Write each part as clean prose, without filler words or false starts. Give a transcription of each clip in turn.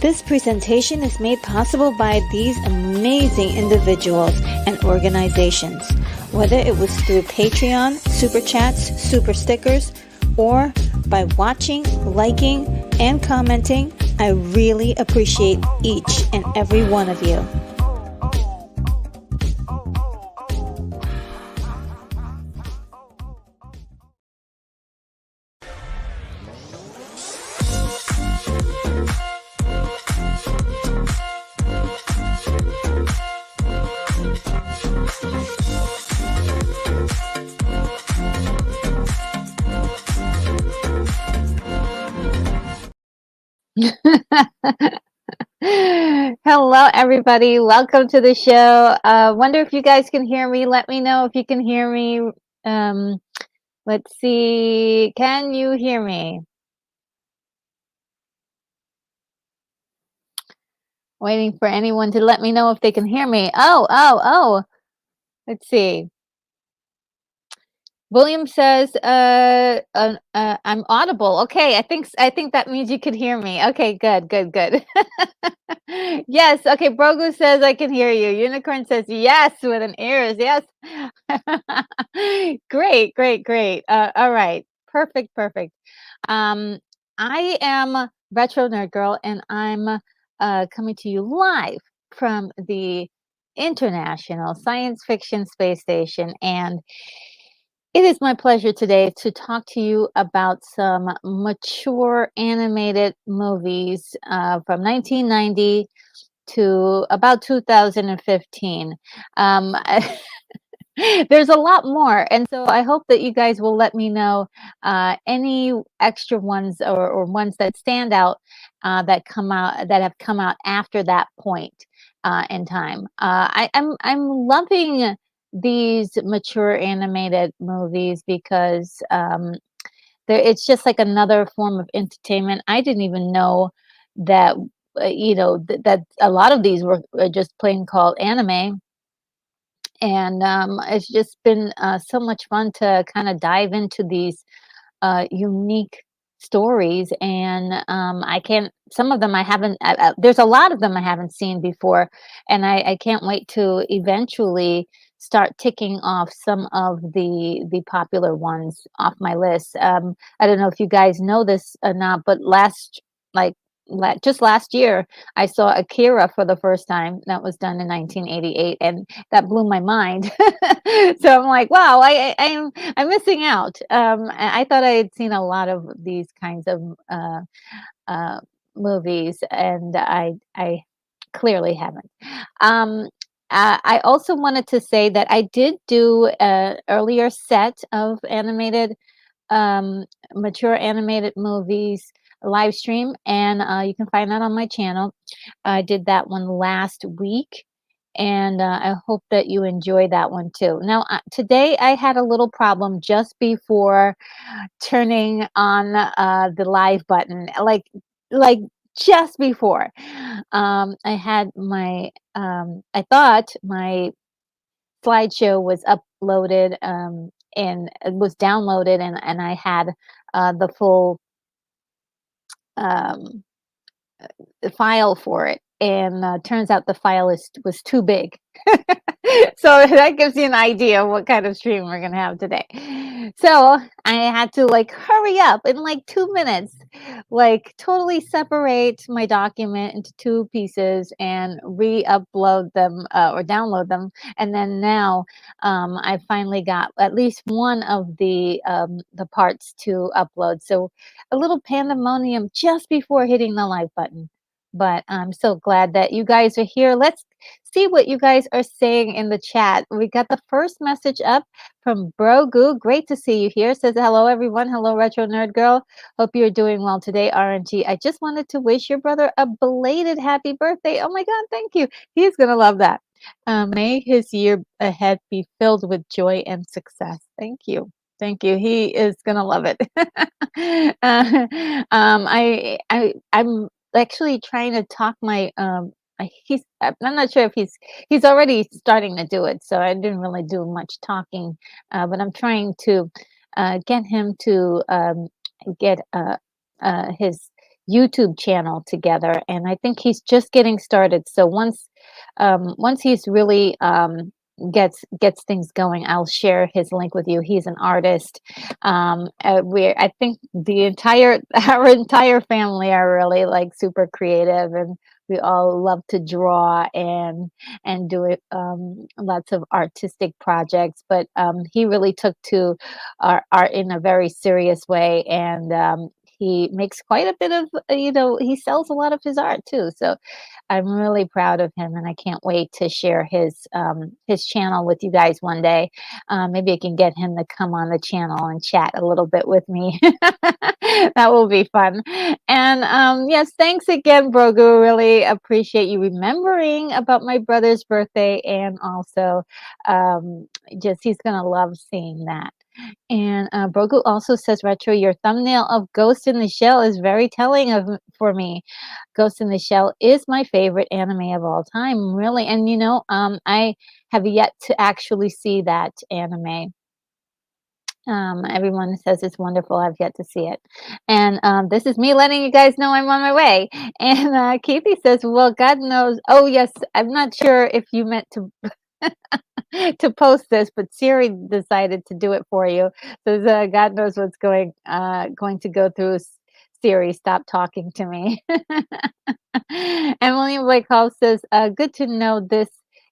This presentation is made possible by these amazing individuals and organizations. Whether it was through Patreon, Super Chats, Super Stickers, or by watching, liking, and commenting, I really appreciate each and every one of you. Hello, everybody. Welcome to the show. Wonder if you guys can hear me. Let me know if you can hear me. Let's see. Can you hear me? Waiting for anyone to let me know if they can hear me. Oh. Let's see. William says, I'm audible. Okay, I think that means you could hear me. Okay, good. Yes, okay, Brogu says I can hear you. Unicorn says yes with an ears, yes. Great. All right, perfect. I am Retro Nerd Girl, and I'm coming to you live from the International Science Fiction Space Station, and it is my pleasure today to talk to you about some mature animated movies from 1990 to about 2015. Um, there's a lot more, and so I hope that you guys will let me know any extra ones or ones that stand out that have come out after that point in time. I'm loving these mature animated movies because it's just like another form of entertainment. I didn't even know that that a lot of these were just plain called anime, and it's just been so much fun to kind of dive into these unique stories. And I can't, some of them I haven't, there's a lot of them I haven't seen before. And I can't wait to eventually start ticking off some of the popular ones off my list. I don't know if you guys know this or not, but like, just last year, I saw Akira for the first time. That was done in 1988, and that blew my mind. So I'm like, wow, I'm missing out. I thought I had seen a lot of these kinds of uh, movies, and I clearly haven't. Um, I also wanted to say that I did do an earlier set of um, mature animated movies live stream, and you can find that on my channel. I did that one last week, and I hope that you enjoy that one too. Now, today I had a little problem just before turning on the live button, like just before. I had I thought my slideshow was uploaded and it was downloaded, and I had the full um, file for it, and turns out the file was too big. So that gives you an idea of what kind of stream we're gonna have today. So I had to like hurry up in like 2 minutes, like totally separate my document into two pieces and re-upload them or download them. And then now I finally got at least one of the parts to upload. So a little pandemonium just before hitting the live button. But I'm so glad that you guys are here. Let's see what you guys are saying in the chat. We got the first message up from Bro Goo. Great to see you here. Says hello everyone. Hello Retro Nerd Girl. Hope you're doing well today, RNG. I just wanted to wish your brother a belated happy birthday. Oh my God, thank you. He's gonna love that. May his year ahead be filled with joy and success. Thank you. Thank you. He is gonna love it. I'm actually trying to talk my I'm not sure if he's already starting to do it, so I didn't really do much talking, but I'm trying to get him to get his YouTube channel together, and I think he's just getting started. So once he's really gets things going, I'll share his link with you. He's an artist. We're I think the entire our entire family are really like super creative, and we all love to draw and do it lots of artistic projects. But he really took to art in a very serious way, and he makes quite a bit of he sells a lot of his art too. So I'm really proud of him, and I can't wait to share his channel with you guys one day. Maybe I can get him to come on the channel and chat a little bit with me. That will be fun. And yes, thanks again, Brogu. Really appreciate you remembering about my brother's birthday, and also just he's gonna love seeing that. And Brogu also says, Retro, your thumbnail of Ghost in the Shell is very telling for me. Ghost in the Shell is my favorite anime of all time, really. And I have yet to actually see that anime. Everyone says it's wonderful. I've yet to see it. And this is me letting you guys know I'm on my way. And Kathy says, well, God knows. Oh, yes. I'm not sure if you meant to to post this, but Siri decided to do it for you. So God knows what's going to go through. Siri, stop talking to me. And William Blake Hall says, good to know this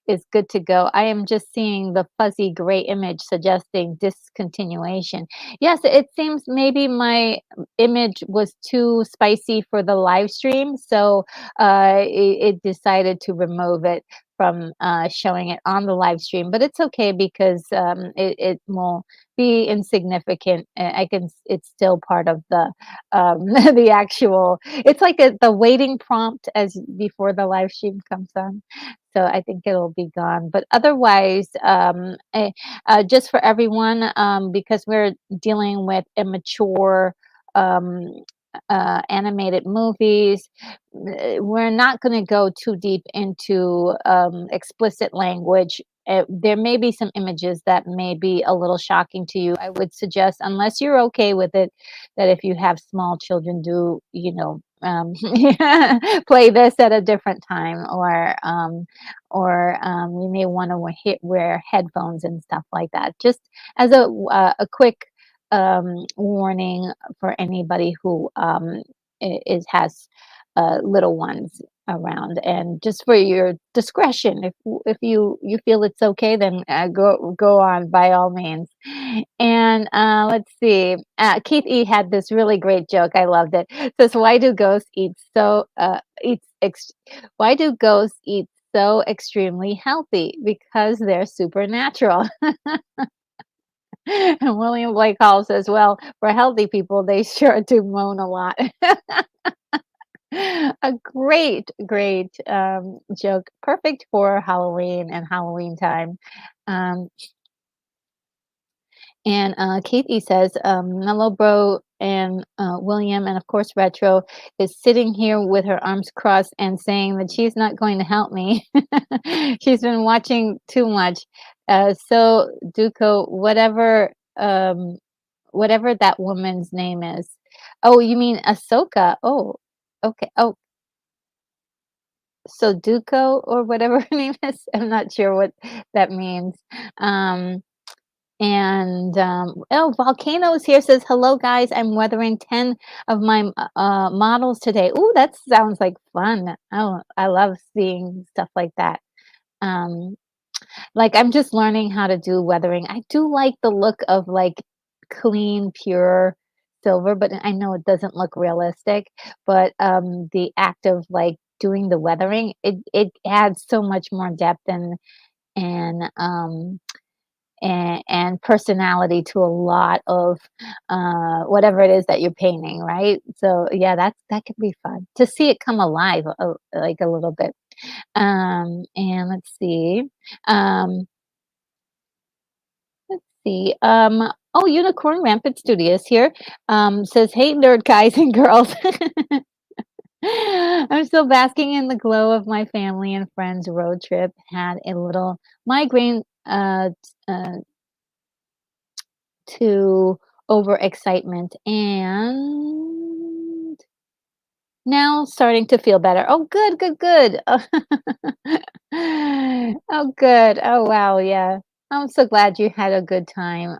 is good to go. I am just seeing the fuzzy gray image suggesting discontinuation. Yes, it seems maybe my image was too spicy for the live stream, so it decided to remove it from showing it on the live stream. But it's okay because it will be insignificant. I can. It's still part of the the actual. It's like the waiting prompt as before the live stream comes on. So I think it'll be gone. But otherwise, just for everyone, because we're dealing with immature um, animated movies, we're not going to go too deep into explicit language. There may be some images that may be a little shocking to you. I would suggest, unless you're okay with it, that if you have small children, do play this at a different time, or you may want to wear headphones and stuff like that. Just as a quick warning for anybody who is has little ones around, and just for your discretion, if you feel it's okay, then go on by all means. And let's see, Keith E had this really great joke. I loved it. It says, why do ghosts eat so extremely healthy? Because they're supernatural. And William Blake Hall says, well, for healthy people, they sure do moan a lot. A great joke, perfect for Halloween and Halloween time. Um, and Katie says, Mellow Bro and William, and of course Retro, is sitting here with her arms crossed and saying that she's not going to help me. She's been watching too much. So Duco, whatever that woman's name is. Oh, you mean Ahsoka? Oh, okay. Oh, so Duco or whatever her name is. I'm not sure what that means. Um, oh, Volcanoes here says, hello guys. I'm weathering 10 of my models today. Ooh, that sounds like fun. Oh, I love seeing stuff like that. Um, like, I'm just learning how to do weathering. I do like the look of, like, clean, pure silver, but I know it doesn't look realistic, but, the act of, like, doing the weathering, it adds so much more depth and, um, and personality to a lot of, whatever it is that you're painting, right? So, yeah, that could be fun to see it come alive, like, a little bit. And let's see. Um oh, Unicorn Rampant Studios here. Says, hey, nerd guys and girls. I'm still basking in the glow of my family and friends road trip. Had a little migraine to overexcitement and now starting to feel better. Oh, good, good, good. Oh, good. Oh, wow. Yeah. I'm so glad you had a good time.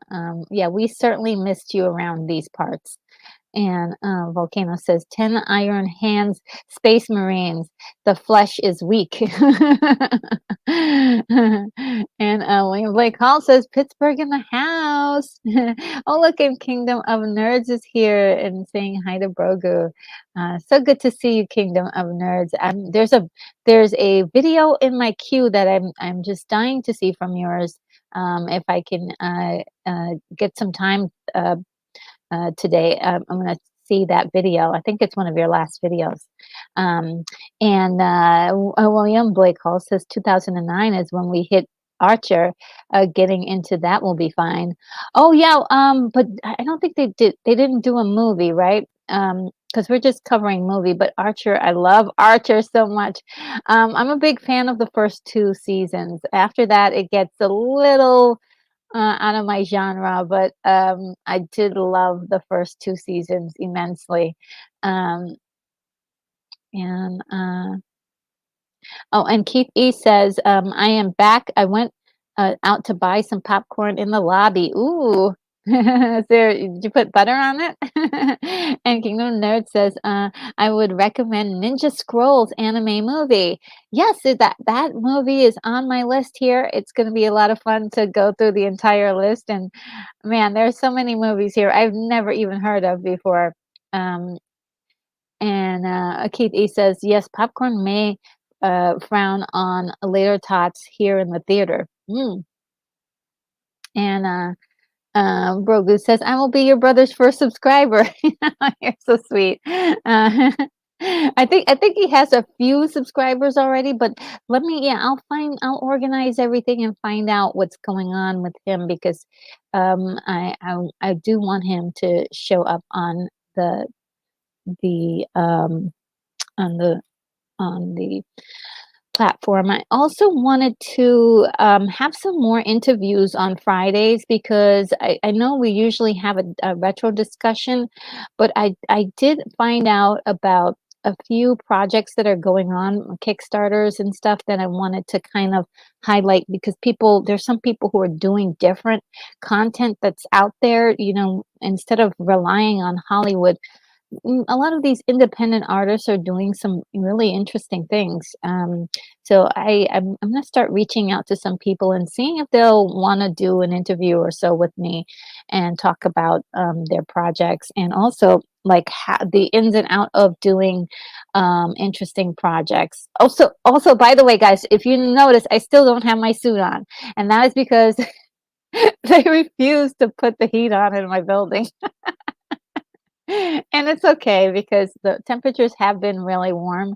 Yeah, we certainly missed you around these parts. And Volcano says, 10 iron hands, space marines. The flesh is weak. And William Blake Hall says, Pittsburgh in the house. Oh, look, and Kingdom of Nerds is here and saying hi to Brogu. So good to see you, Kingdom of Nerds. There's a video in my queue that I'm just dying to see from yours. If I can get some time today. I'm going to see that video. I think it's one of your last videos. Um, and William Blake Hall says 2009 is when we hit Archer. Getting into that will be fine. Oh yeah, but I don't think they did. They didn't do a movie, right? Because we're just covering movie. But Archer, I love Archer so much. I'm a big fan of the first two seasons. After that, it gets a little out of my genre, but I did love the first two seasons immensely. Um, and oh, and Keith E says, I am back. I went out to buy some popcorn in the lobby. Ooh. Did you put butter on it? And Kingdom Nerd says, I would recommend Ninja Scrolls anime movie. Yes, that movie is on my list here. It's going to be a lot of fun to go through the entire list. And man, there's so many movies here I've never even heard of before. Um, and Keith E says, yes, popcorn may frown on later tots here in the theater. And Brogu says, I will be your brother's first subscriber. You're so sweet. I think he has a few subscribers already, but I'll organize everything and find out what's going on with him because I do want him to show up on the on the on the platform. I also wanted to have some more interviews on Fridays because I know we usually have a retro discussion, but I did find out about a few projects that are going on, Kickstarters and stuff that I wanted to kind of highlight because there's some people who are doing different content that's out there, instead of relying on Hollywood. A lot of these independent artists are doing some really interesting things. So I'm going to start reaching out to some people and seeing if they'll want to do an interview or so with me and talk about their projects and also like the ins and out of doing interesting projects. Also, by the way, guys, if you notice, I still don't have my suit on, and that is because they refuse to put the heat on in my building. And it's okay because the temperatures have been really warm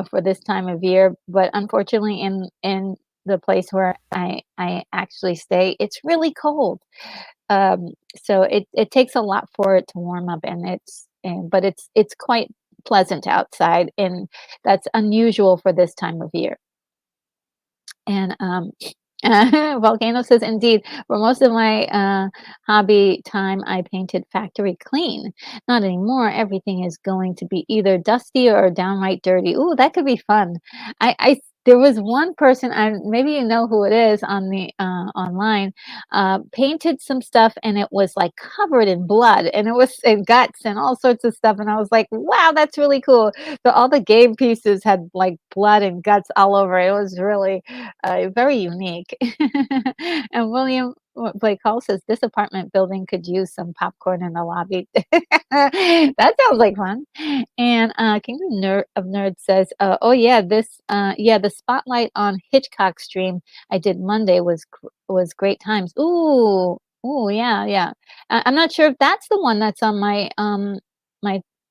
for this time of year. But unfortunately, in the place where I actually stay, it's really cold. So it takes a lot for it to warm up, but it's quite pleasant outside, and that's unusual for this time of year. And Volcano says, indeed, for most of my hobby time, I painted factory clean. Not anymore. Everything is going to be either dusty or downright dirty. Ooh, that could be fun. There was one person, maybe you know who it is on the online, painted some stuff and it was like covered in blood and it was and guts and all sorts of stuff. And I was like, wow, that's really cool. So all the game pieces had like blood and guts all over. It was really very unique. And William Blake Hall says this apartment building could use some popcorn in the lobby. That sounds like fun. And Kingdom of Nerds says, "Oh yeah, the spotlight on Hitchcock stream I did Monday was great times." Ooh, yeah, yeah. I'm not sure if that's the one that's on my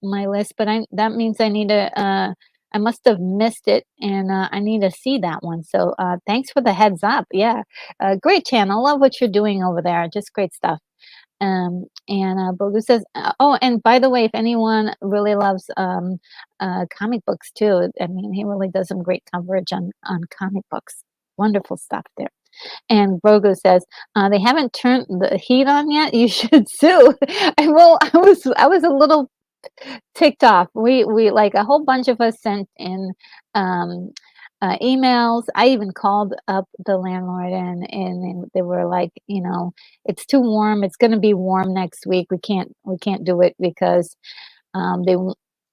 my list, but that means I must have missed it, and I need to see that one. So thanks for the heads up. Yeah, great channel. Love what you're doing over there. Just great stuff. And Bogu says, oh, and by the way, if anyone really loves comic books too, I mean, he really does some great coverage on comic books. Wonderful stuff there. And Brogo says, they haven't turned the heat on yet. You should sue. I was a little ticked off. We like a whole bunch of us sent in um, emails. I even called up the landlord and they were like, it's too warm. It's going to be warm next week. We can't do it because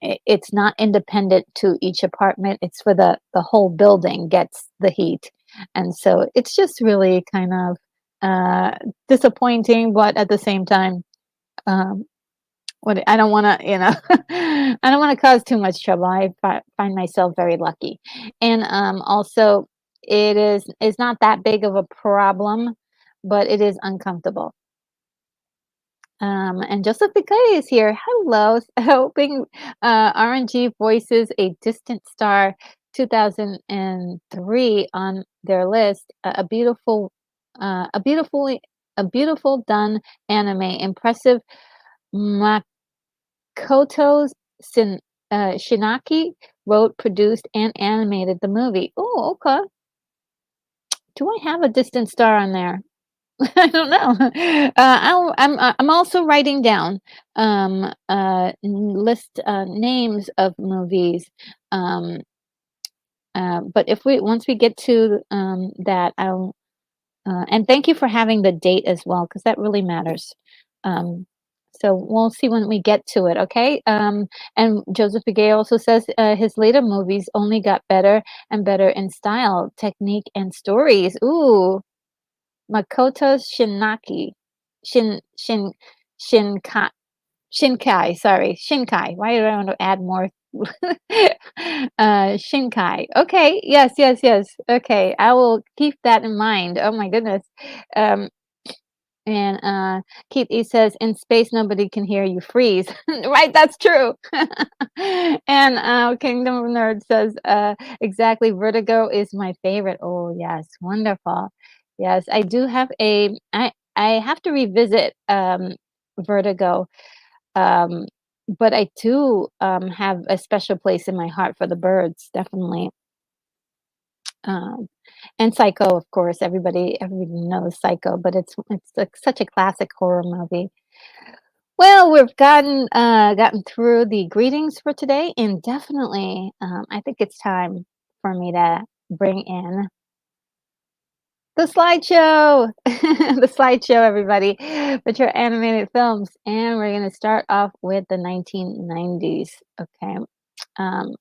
it's not independent to each apartment. It's for the whole building gets the heat, and so it's just really kind of disappointing, but at the same time. Um, I don't want to, I don't want to cause too much trouble. Find myself very lucky, and also it's not that big of a problem, but it is uncomfortable. And Joseph Piquet is here. Hello, hoping RNG voices a distant star 2003 on their list. A beautiful done anime, impressive. Koto Shinaki wrote, produced, and animated the movie. Oh, okay. Do I have a distant star on there? I don't know. I'm also writing down list names of movies. But once we get to that, And thank you for having the date as well, because that really matters. Um, so we'll see when we get to it, okay? And Joseph Begay also says his later movies only got better and better in style, technique, and stories. Ooh, Makoto Shinaki, Shin Shinkai, Shinkai. Sorry, Shinkai. Why do I want to add more? Shinkai. Okay. Yes. Yes. Yes. Okay. I will keep that in mind. Oh my goodness. Um, and Keith E says, "In space, nobody can hear you freeze." Right, that's true. And Kingdom of Nerds says, "Exactly. Vertigo is my favorite." Oh yes, wonderful. Yes, I do have a. I have to revisit Vertigo, um, but I do have a special place in my heart for the birds, definitely. Um, and Psycho, of course, everybody knows Psycho, but it's such a classic horror movie. Well, we've gotten through the greetings for today, and definitely, I think it's time for me to bring in the slideshow, the slideshow, everybody, with your animated films, and we're gonna start off with the 1990s. Okay. Um,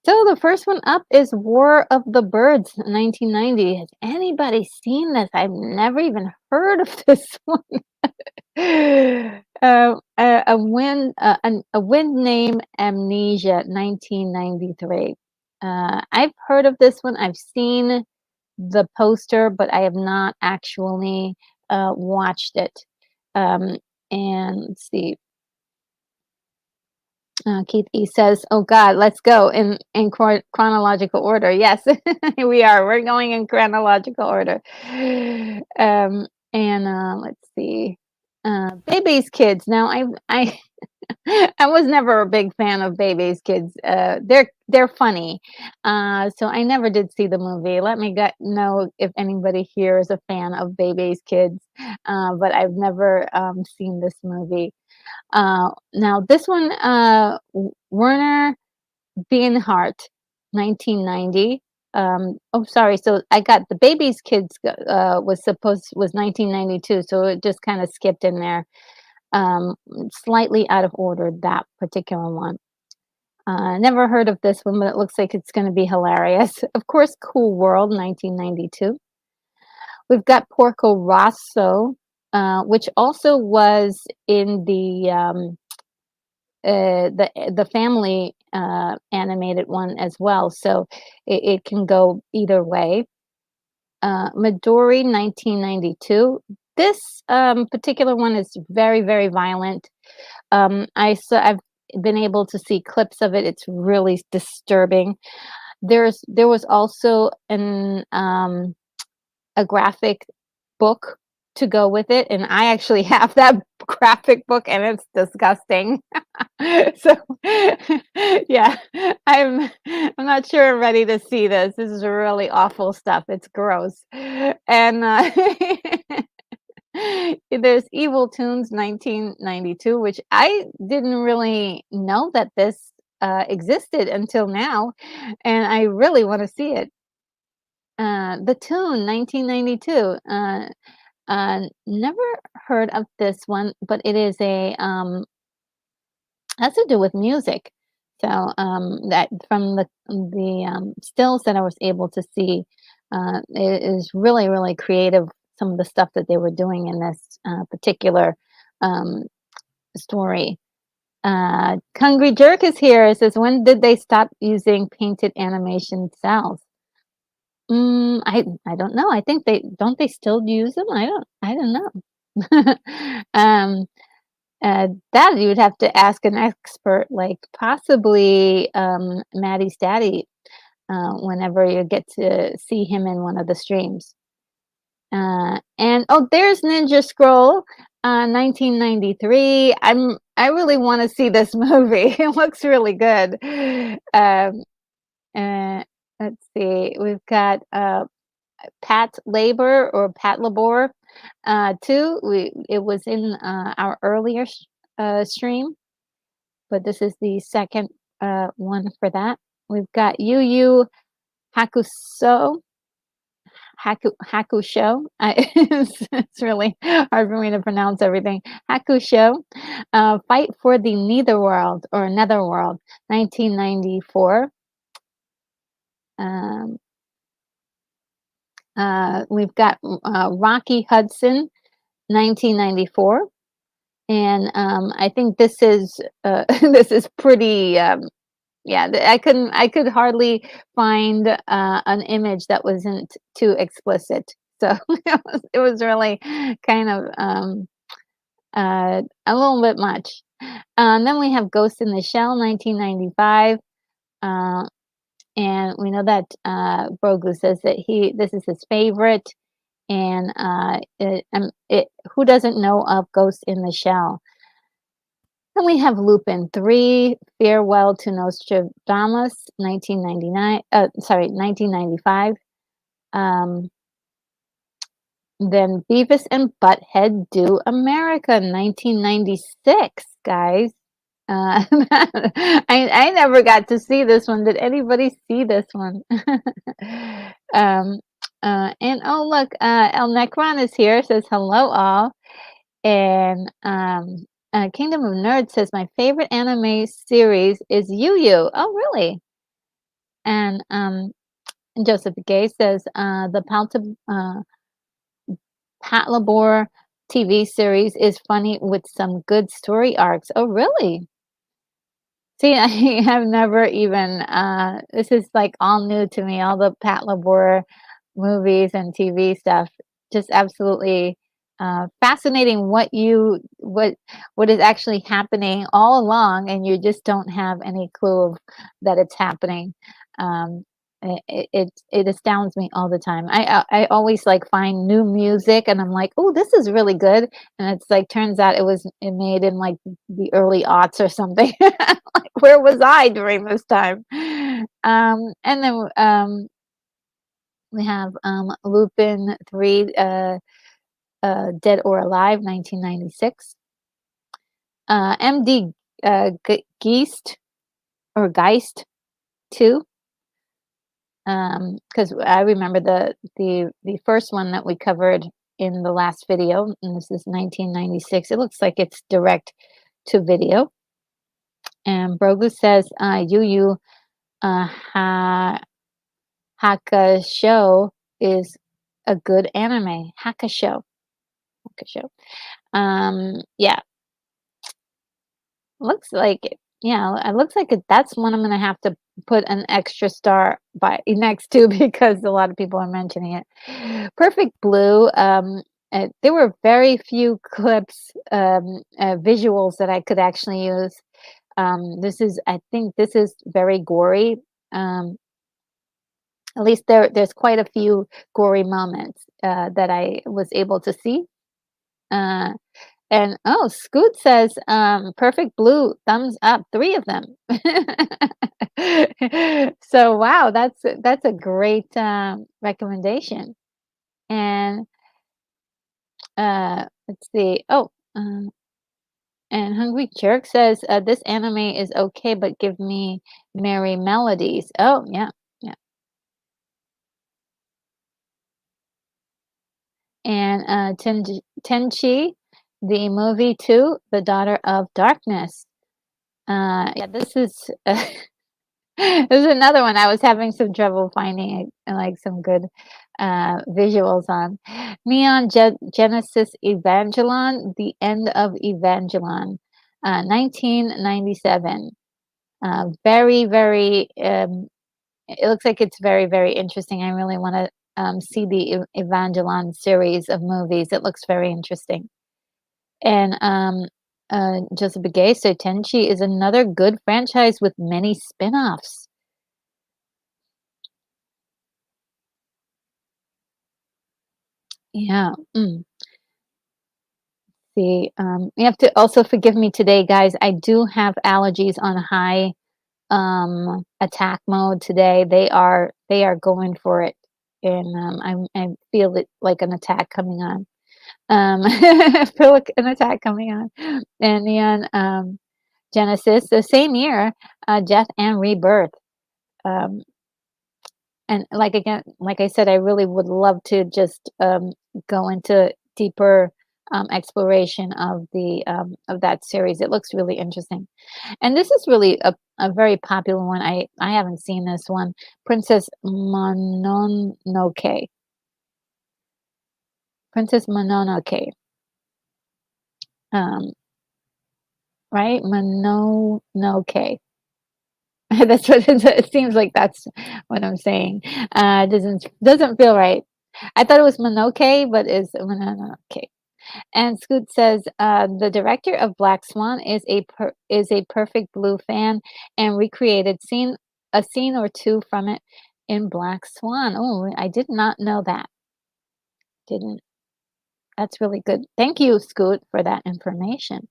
So the first one up is War of the Birds, 1990. Has anybody seen this? I've never even heard of this one. A wind name amnesia, 1993. I've heard of this one. I've seen the poster, but I have not actually watched it. Um, and let's see. Keith E says, "Oh God, let's go in chronological order." Yes, we are. We're going in chronological order. And let's see, Baby's Kids. Now, I I was never a big fan of Baby's Kids. They're funny, so I never did see the movie. Let me know if anybody here is a fan of Baby's Kids, but I've never seen this movie. Now this one, Werner Beinhardt, 1990. Oh, sorry. So I got the Baby's Kids was 1992, so it just kind of skipped in there. Slightly out of order, that particular one. Never heard of this one, but it looks like it's going to be hilarious. Of course, Cool World, 1992. We've got Porco Rosso, which also was in the family animated one as well, so it can go either way. Midori, 1992. This particular one is very, very violent. I've been able to see clips of it. It's really disturbing. There was also a graphic book to go with it, and I actually have that graphic book, and it's disgusting. So, yeah, I'm not sure I'm ready to see this. This is really awful stuff. It's gross. And there's Evil Tunes 1992, which I didn't really know that this existed until now, and I really want to see it. The Tune 1992. Never heard of this one, but it is a has to do with music. So that from the stills that I was able to see, it is really really creative. Some of the stuff that they were doing in this particular um, story. Hungry Jerk is here. It says, when did they stop using painted animation cells? I don't know. I think they still use them. I don't know. um, that you would have to ask an expert, like possibly Maddie's daddy, whenever you get to see him in one of the streams. And oh, there's Ninja Scroll, 1993. I really want to see this movie. It looks really good. Uh, let's see. We've got Pat Labor or Pat Labor, too. It was in our earlier stream, but this is the second one for that. We've got Yu Yu Hakusho, Hakusho. It's really hard for me to pronounce everything. Hakusho, Fight for the Netherworld or Netherworld, 1994. Um, we've got Rocky Hudson, 1994. And I think this is this is pretty yeah, I could hardly find an image that wasn't too explicit. So it was really kind of a little bit much. Then we have Ghost in the Shell, 1995. Uh, and we know that Brogu says that this is his favorite. And who doesn't know of Ghost in the Shell? Then we have Lupin 3, Farewell to Nostradamus, 1999, sorry, 1995. Um, then Beavis and Butthead Do America, 1996, guys. I never got to see this one. Did anybody see this one? um, and oh, look, El Necron is here, says hello, all. And Kingdom of Nerds says my favorite anime series is Yu Yu. Oh, really? And Joseph Gay says the Patlabor TV series is funny with some good story arcs. Oh, really? See, I have never even, this is like all new to me, all the Pat Labor movies and TV stuff. Just absolutely fascinating what is actually happening all along, and you just don't have any clue of that it's happening. Um, it astounds me all the time. I always like find new music, and I'm like, oh, this is really good, and it's like turns out it made in like the early aughts or something. Like, where was I during this time? And then we have Lupin 3, Dead or Alive, 1996. MD Geist or Geist 2. Because I remember the first one that we covered in the last video, and this is 1996. It looks like it's direct to video. And Brogu says, Yu Yu Hakusho is a good anime. Hakusho. Yeah, looks like it. Yeah, it looks like that's one I'm gonna have to put an extra star by next to because a lot of people are mentioning it. Perfect Blue. There were very few clips, visuals that I could actually use. I think this is very gory. At least there's quite a few gory moments that I was able to see. And oh, Scoot says, perfect blue, thumbs up, 3 of them. So wow, that's a great recommendation. And let's see. Oh, and Hungry Jerk says this anime is okay, but give me merry melodies. Oh yeah, yeah. And Tenchi, the movie too, The Daughter of Darkness. Yeah, this is this is another one I was having some trouble finding like some good visuals on. Genesis Evangelion, The End of Evangelion, 1997. Very, very. It looks like it's very, very interesting. I really want to see the Evangelion series of movies. It looks very interesting. And Joseph Begay, so Tenchi is another good franchise with many spin-offs. Yeah. See, you have to also forgive me today, guys. I do have allergies on high attack mode today. They are going for it, and I feel it like an attack coming on. I feel like an attack coming on, and Neon Genesis the same year, Death and Rebirth. Um, And like again, like I said, I really would love to just go into deeper exploration of that series. It looks really interesting. And this is really a very popular one. I haven't seen this one. Princess Mononoke. Princess Mononoke. Um, right? Mononoke. That's what it seems like. That's what I'm saying. Doesn't feel right. I thought it was Monoke, but it's Mononoke. And Scoot says the director of Black Swan is a Perfect Blue fan and recreated a scene or two from it in Black Swan. Oh, I did not know that. Didn't. That's really good. Thank you, Scoot, for that information.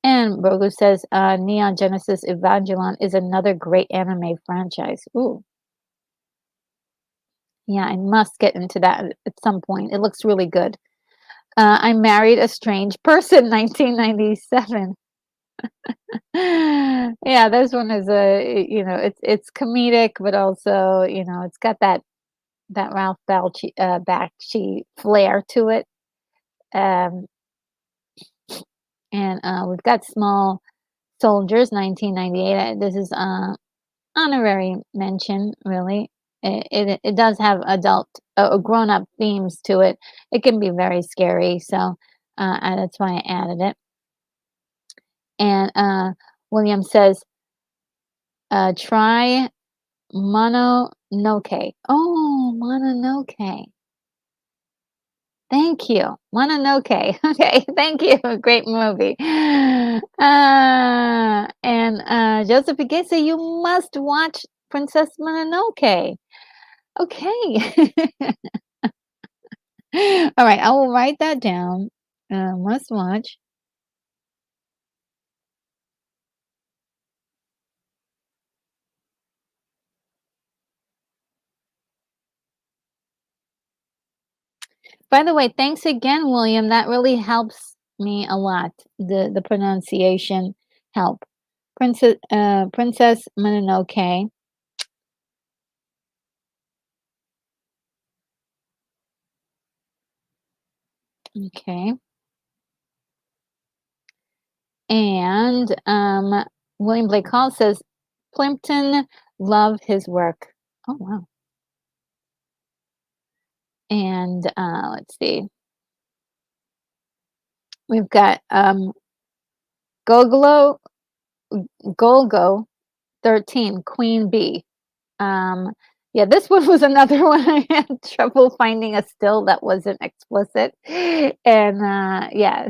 And Brogu says Neon Genesis Evangelion is another great anime franchise. Ooh, yeah, I must get into that at some point. It looks really good. I married a strange person, 1997. Yeah, this one is it's comedic, but also, it's got that Ralph Bakshi flair to it. Um, and we've got Small Soldiers, 1998. This is honorary mention, really. It does have adult grown up themes to it. It can be very scary, so that's why I added it. And William says, try Mononoke. Oh, Mononoke. Thank you. Mononoke. Okay, thank you. Great movie. And Joseph Igese, you must watch Princess Mononoke. Okay. All right, I will write that down. Must watch. By the way, thanks again, William. That really helps me a lot. The pronunciation help. Princess Mononoke. Okay. And William Blake Hall says Plimpton love his work. Oh wow. And let's see. We've got Gogolo Golgo 13, Queen Bee. Um, yeah, this one was another one I had trouble finding a still that wasn't explicit. And yeah,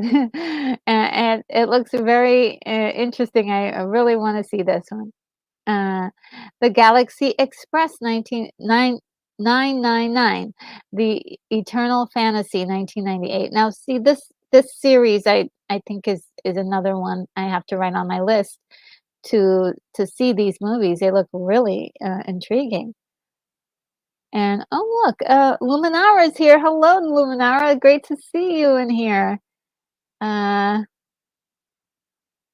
and it looks very interesting. I really want to see this one. Uh, the Galaxy Express 999, The Eternal Fantasy 1998. Now, see this series I think is another one I have to write on my list to see these movies. They look really intriguing. And oh look, Luminara is here. Hello, Luminara. Great to see you in here. Uh,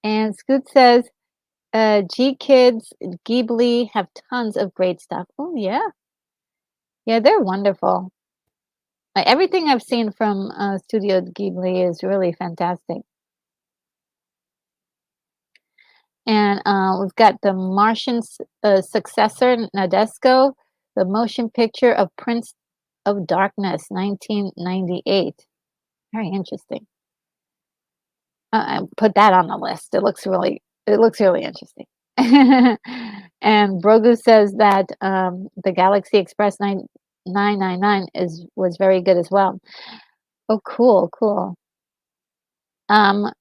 and Scoot says, G Kids, Ghibli have tons of great stuff. Oh yeah, yeah, they're wonderful. Everything I've seen from Studio Ghibli is really fantastic. And we've got the Martian successor, Nadesco, the motion picture of Prince of Darkness, 1998. Very interesting. I put that on the list. It looks really interesting. And Brogu says that the Galaxy Express 999 was very good as well. Oh, cool, cool. Um,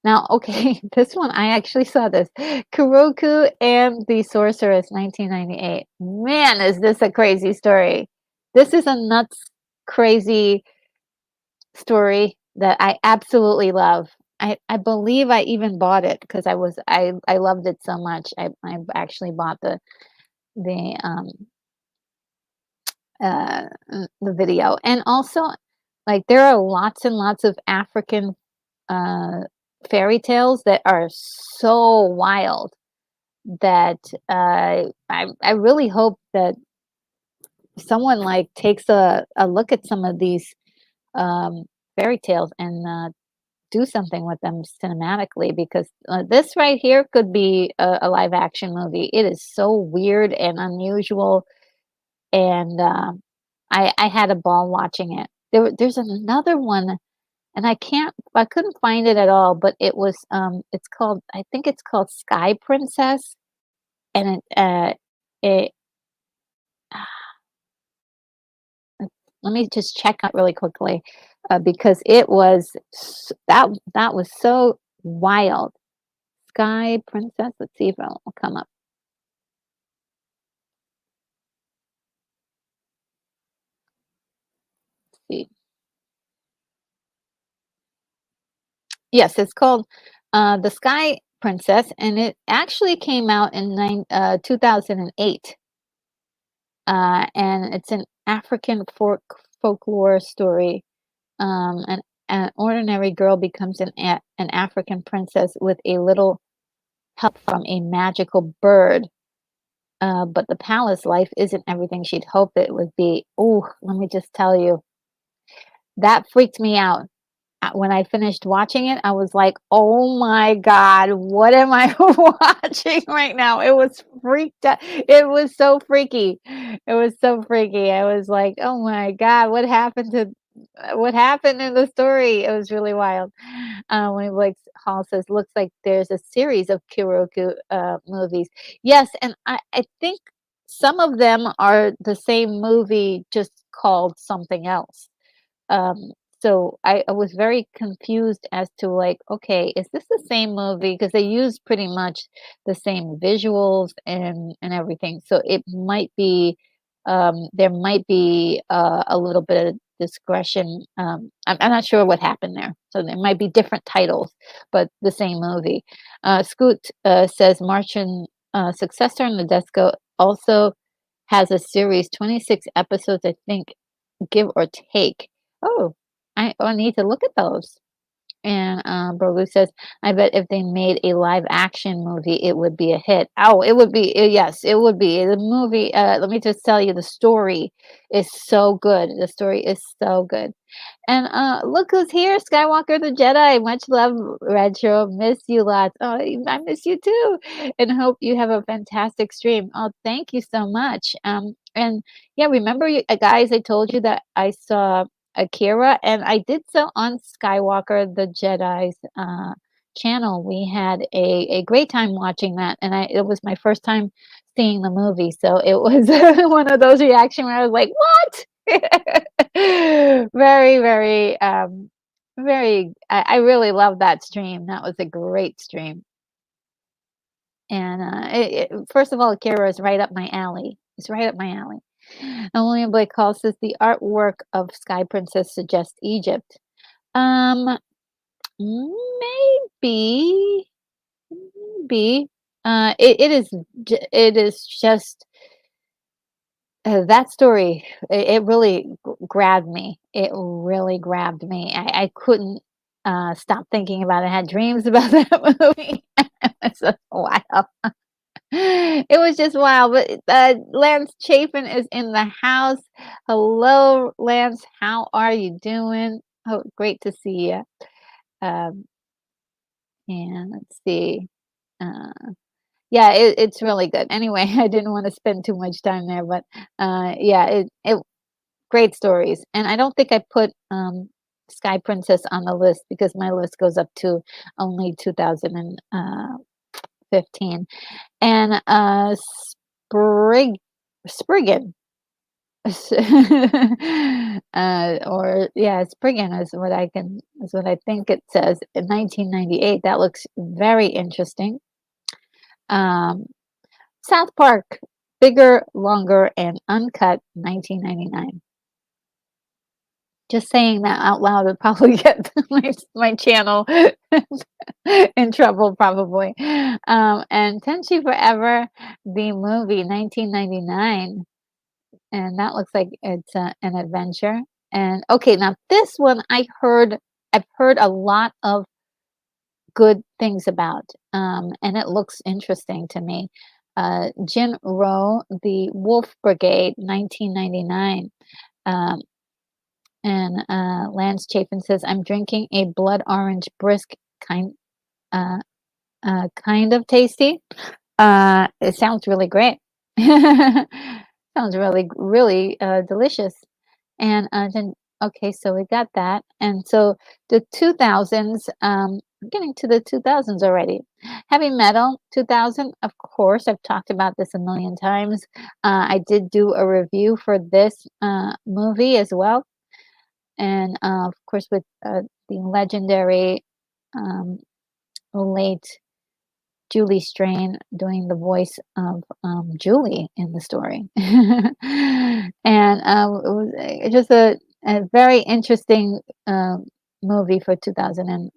Now, okay, this one I actually saw this. Kuroku and the Sorceress, 1998. Man, is this a crazy story. This is a nuts, crazy story that I absolutely love. I believe I even bought it because I loved it so much. I actually bought the the video. And also, like, there are lots and lots of African uh fairy tales that are so wild that I really hope that someone like takes a look at some of these um, fairy tales and do something with them cinematically because this right here could be a live action movie. It is so weird and unusual, and I had a ball watching it. There's another one, and I couldn't find it at all, but it was it's called I think it's called Sky Princess, and it let me just check out really quickly because it was that was so wild. Sky Princess. Let's see if it'll come up. Let's see. Yes, it's called The Sky Princess, and it actually came out in 2008. And it's an African folklore story. An ordinary girl becomes an African princess with a little help from a magical bird. But the palace life isn't everything she'd hoped it would be. Oh, let me just tell you, that freaked me out. When I finished watching it, I was like, "Oh my god, what am I watching right now?" It was freaked out. It was so freaky. It was so freaky. I was like, "Oh my god, what happened in the story?" It was really wild. When like Hall says, "Looks like there's a series of Kiroku movies." Yes, and I think some of them are the same movie, just called something else. Um, so I was very confused as to like, okay, is this the same movie? Because they use pretty much the same visuals and everything. So it might be there might be a little bit of discretion. I'm not sure what happened there. So there might be different titles, but the same movie. Scoot says Martian successor in the Desco also has a series, 26 episodes, I think, give or take. Oh, I need to look at those. And Brogu says, I bet if they made a live action movie, it would be a hit. Oh, it would be. Yes, it would be. The movie, let me just tell you, the story is so good. The story is so good. And look who's here, Skywalker the Jedi. Much love, Retro. Miss you lots. Oh, I miss you too. And hope you have a fantastic stream. Oh, thank you so much. And yeah, remember, guys, I told you that I saw Akira, and I did so on Skywalker the Jedi's channel. We had a great time watching that, and it was my first time seeing the movie, so it was one of those reactions where I was like, "What?" Very, very, very. I really love that stream. That was a great stream. And first of all, Akira is right up my alley. It's right up my alley. And William Blake Hall says the artwork of Sky Princess suggests Egypt. Um, maybe, maybe. It is just that story. It really grabbed me. It really grabbed me. I couldn't stop thinking about it. I had dreams about that movie. It was so wild. It was just wild. But Lance Chafin is in the house. Hello, Lance. How are you doing? Oh, great to see you. Um, and let's see. Uh, yeah, it's really good. Anyway, I didn't want to spend too much time there, but yeah, it great stories. And I don't think I put Sky Princess on the list because my list goes up to only 2015. And Spriggan. Or yeah, Spriggan is what I think it says in 1998. That looks very interesting. Um, South Park, bigger, longer, and uncut, 1999. Just saying that out loud would probably get my channel in trouble, probably. And Tenchi Forever, the movie, 1999. And that looks like it's an adventure. And okay, now this one I've heard a lot of good things about, and it looks interesting to me. Jin Ro, The Wolf Brigade, 1999. Um, and Lance Chafin says, I'm drinking a blood orange brisk kind, uh, kind of tasty. It sounds really great. Sounds really, really delicious. And then, okay, so we got that. And so the 2000s, we're getting to the 2000s already. Heavy metal, 2000, of course, I've talked about this a million times. I did do a review for this movie as well. And of course, with the legendary um, late Julie Strain doing the voice of Julie in the story. And it was just a very interesting movie for 2000 and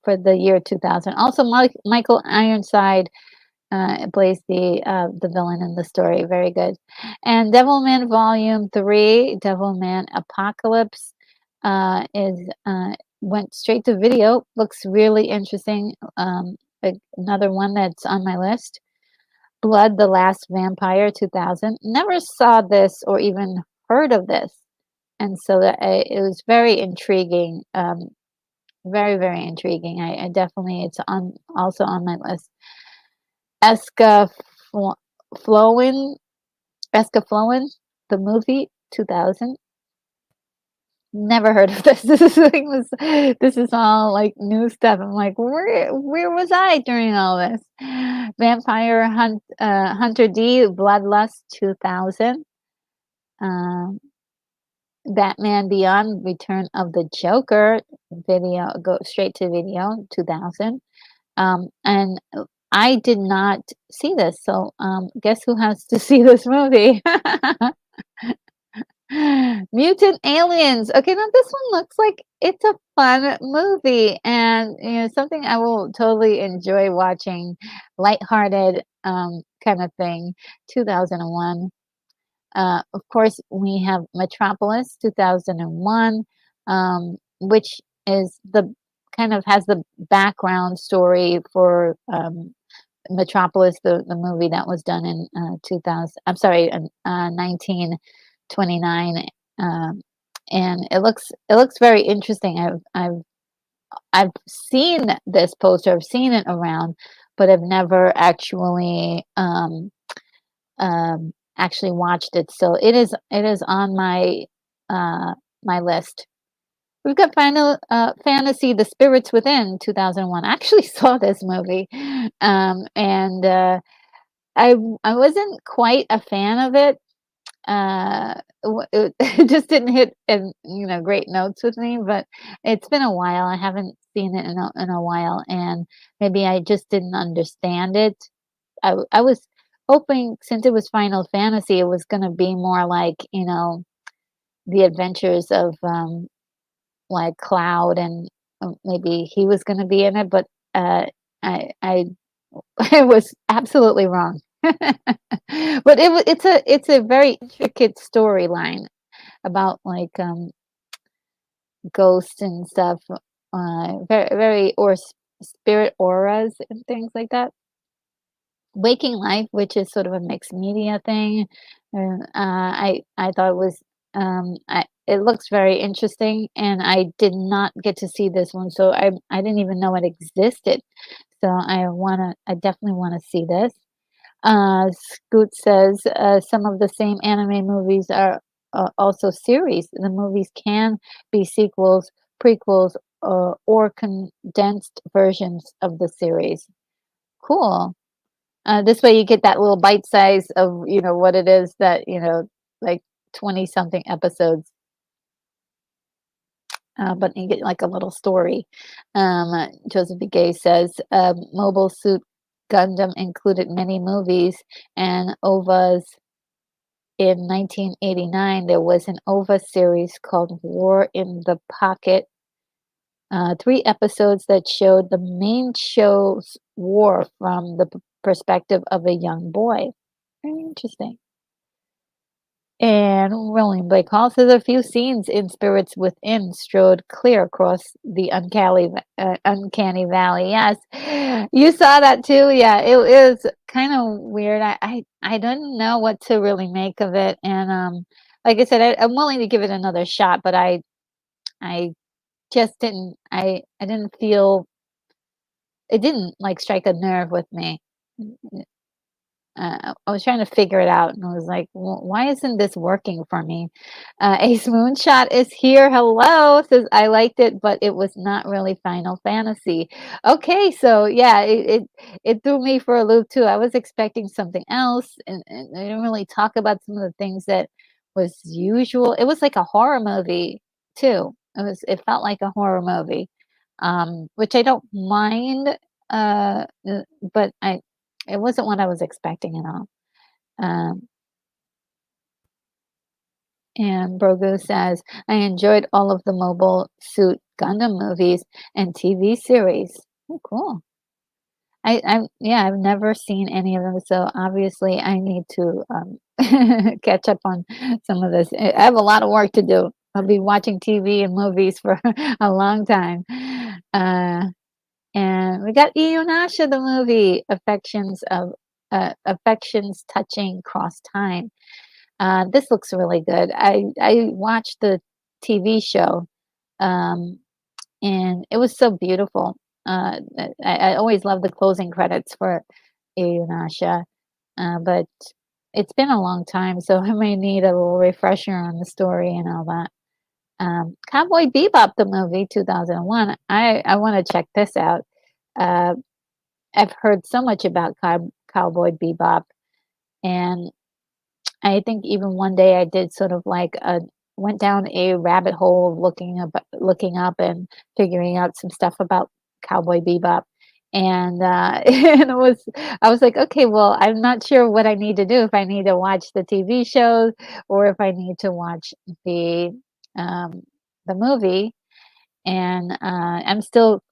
for the year 2000. Also, Michael Ironside plays the villain in the story. Very good. And Devilman Volume 3, Devilman Apocalypse, is went straight to video. Looks really interesting. Another one that's on my list. Blood, the Last Vampire, 2000. Never saw this or even heard of this, and so it was very intriguing. Very, very intriguing. I definitely, it's on also on my list. Esca Flowin, Escaflowin, the movie, 2000. Never heard of this. This is all like new stuff. I'm like, where was I during all this? Hunter D, Bloodlust, 2000. Um, Batman Beyond, Return of the Joker, video, go straight to video, 2000. And I did not see this, so guess who has to see this movie? Mutant Aliens. Okay, now this one looks like it's a fun movie, and something I will totally enjoy watching. Lighthearted kind of thing. 2001. Of course, we have Metropolis, 2001, which is the kind of has the background story for Metropolis, the movie that was done in 2000. I'm sorry, 1929, and it looks very interesting. I've seen this poster. I've seen it around, but I've never actually watched it. So it is on my list. We've got Final Fantasy: The Spirits Within, 2001. I actually saw this movie, and I wasn't quite a fan of it. It just didn't hit great notes with me. But it's been a while. I haven't seen it in a while, and maybe I just didn't understand it. I was hoping, since it was Final Fantasy, it was going to be more like the adventures of like Cloud, and maybe he was going to be in it, but I I was absolutely wrong. But it's a very intricate storyline about like ghosts and stuff, very very or spirit auras and things like that. Waking Life, which is sort of a mixed media thing. I thought it was it looks very interesting, and I did not get to see this one, so I didn't even know it existed. So I definitely wanna see this. Scoot says some of the same anime movies are also series. The movies can be sequels, prequels, or condensed versions of the series. Cool. This way you get that little bite size of, what it is that, like 20 something episodes, but you get like a little story. Joseph B. Gay says, Mobile Suit Gundam included many movies and OVAs. In 1989, there was an OVA series called War in the Pocket. 3 episodes that showed the main show's war from the perspective of a young boy. Very interesting. And Rolling Blake Hall says a few scenes in Spirits Within strode clear across the uncanny valley. Yes, you saw that too. Yeah, it is kind of weird. I don't know what to really make of it. And like I said, I'm willing to give it another shot, but I just didn't. I didn't feel it didn't like strike a nerve with me. I was trying to figure it out, and I was like, Why isn't this working for me?" Ace Moonshot is here. Hello, says I liked it, but it was not really Final Fantasy. Okay, so yeah, it threw me for a loop too. I was expecting something else, and they didn't really talk about some of the things that was usual. It was like a horror movie too. It felt like a horror movie, which I don't mind. But I it wasn't what I was expecting at all. Um, and Brogu says, I enjoyed all of the Mobile Suit Gundam movies and TV series. Oh, cool. Yeah, I've never seen any of them, so obviously I need to catch up on some of this. I have a lot of work to do. I'll be watching TV and movies for a long time. Uh, And we got Iyonasha, the movie, Affections Touching Cross Time. This looks really good. I watched the TV show, um, and it was so beautiful. I always love the closing credits for Iyonasha, but it's been a long time, so I may need a little refresher on the story and all that. Cowboy Bebop, the movie, 2001. I want to check this out. Uh, I've heard so much about Cowboy Bebop, and I think even one day I did sort of like went down a rabbit hole looking up and figuring out some stuff about Cowboy Bebop. And and I was like, okay, well, I'm not sure what I need to do, if I need to watch the TV shows or if I need to watch um, the movie. And I'm still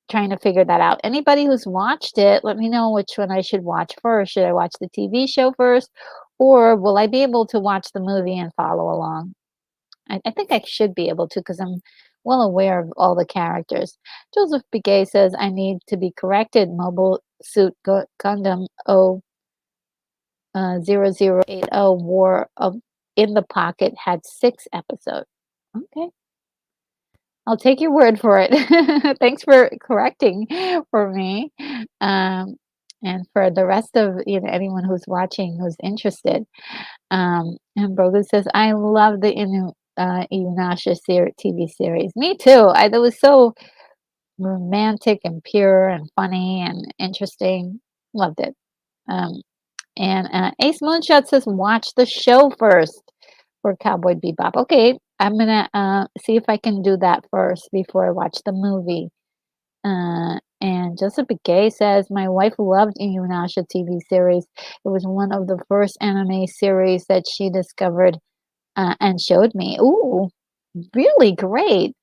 trying to figure that out. Anybody who's watched it, let me know which one I should watch first. Should I watch the TV show first, or will I be able to watch the movie and follow along? I think I should be able to because I'm well aware of all the characters. Joseph Begay says I need to be corrected. Mobile Suit Gundam 0080 War of in the Pocket had 6 episodes. Okay. I'll take your word for it. Thanks for correcting for me. Um, and for the rest of anyone who's watching who's interested. And Brogan says, I love the Inuyasha TV series. Me too. That was so romantic and pure and funny and interesting. Loved it. Um, and Ace Moonshot says, watch the show first for Cowboy Bebop. Okay, I'm gonna see if I can do that first before I watch the movie. And Joseph Gay says, my wife loved Inuyasha TV series. It was one of the first anime series that she discovered and showed me. Ooh, really great.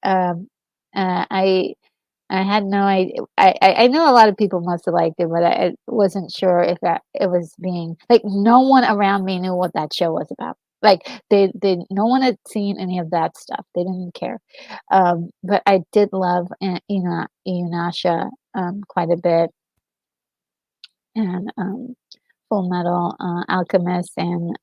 I had no idea. I know a lot of people must have liked it, but I wasn't sure if that it was being like no one around me knew what that show was about. Like no one had seen any of that stuff. They didn't care. But I did love Inuyasha quite a bit, and Full Metal Alchemist, and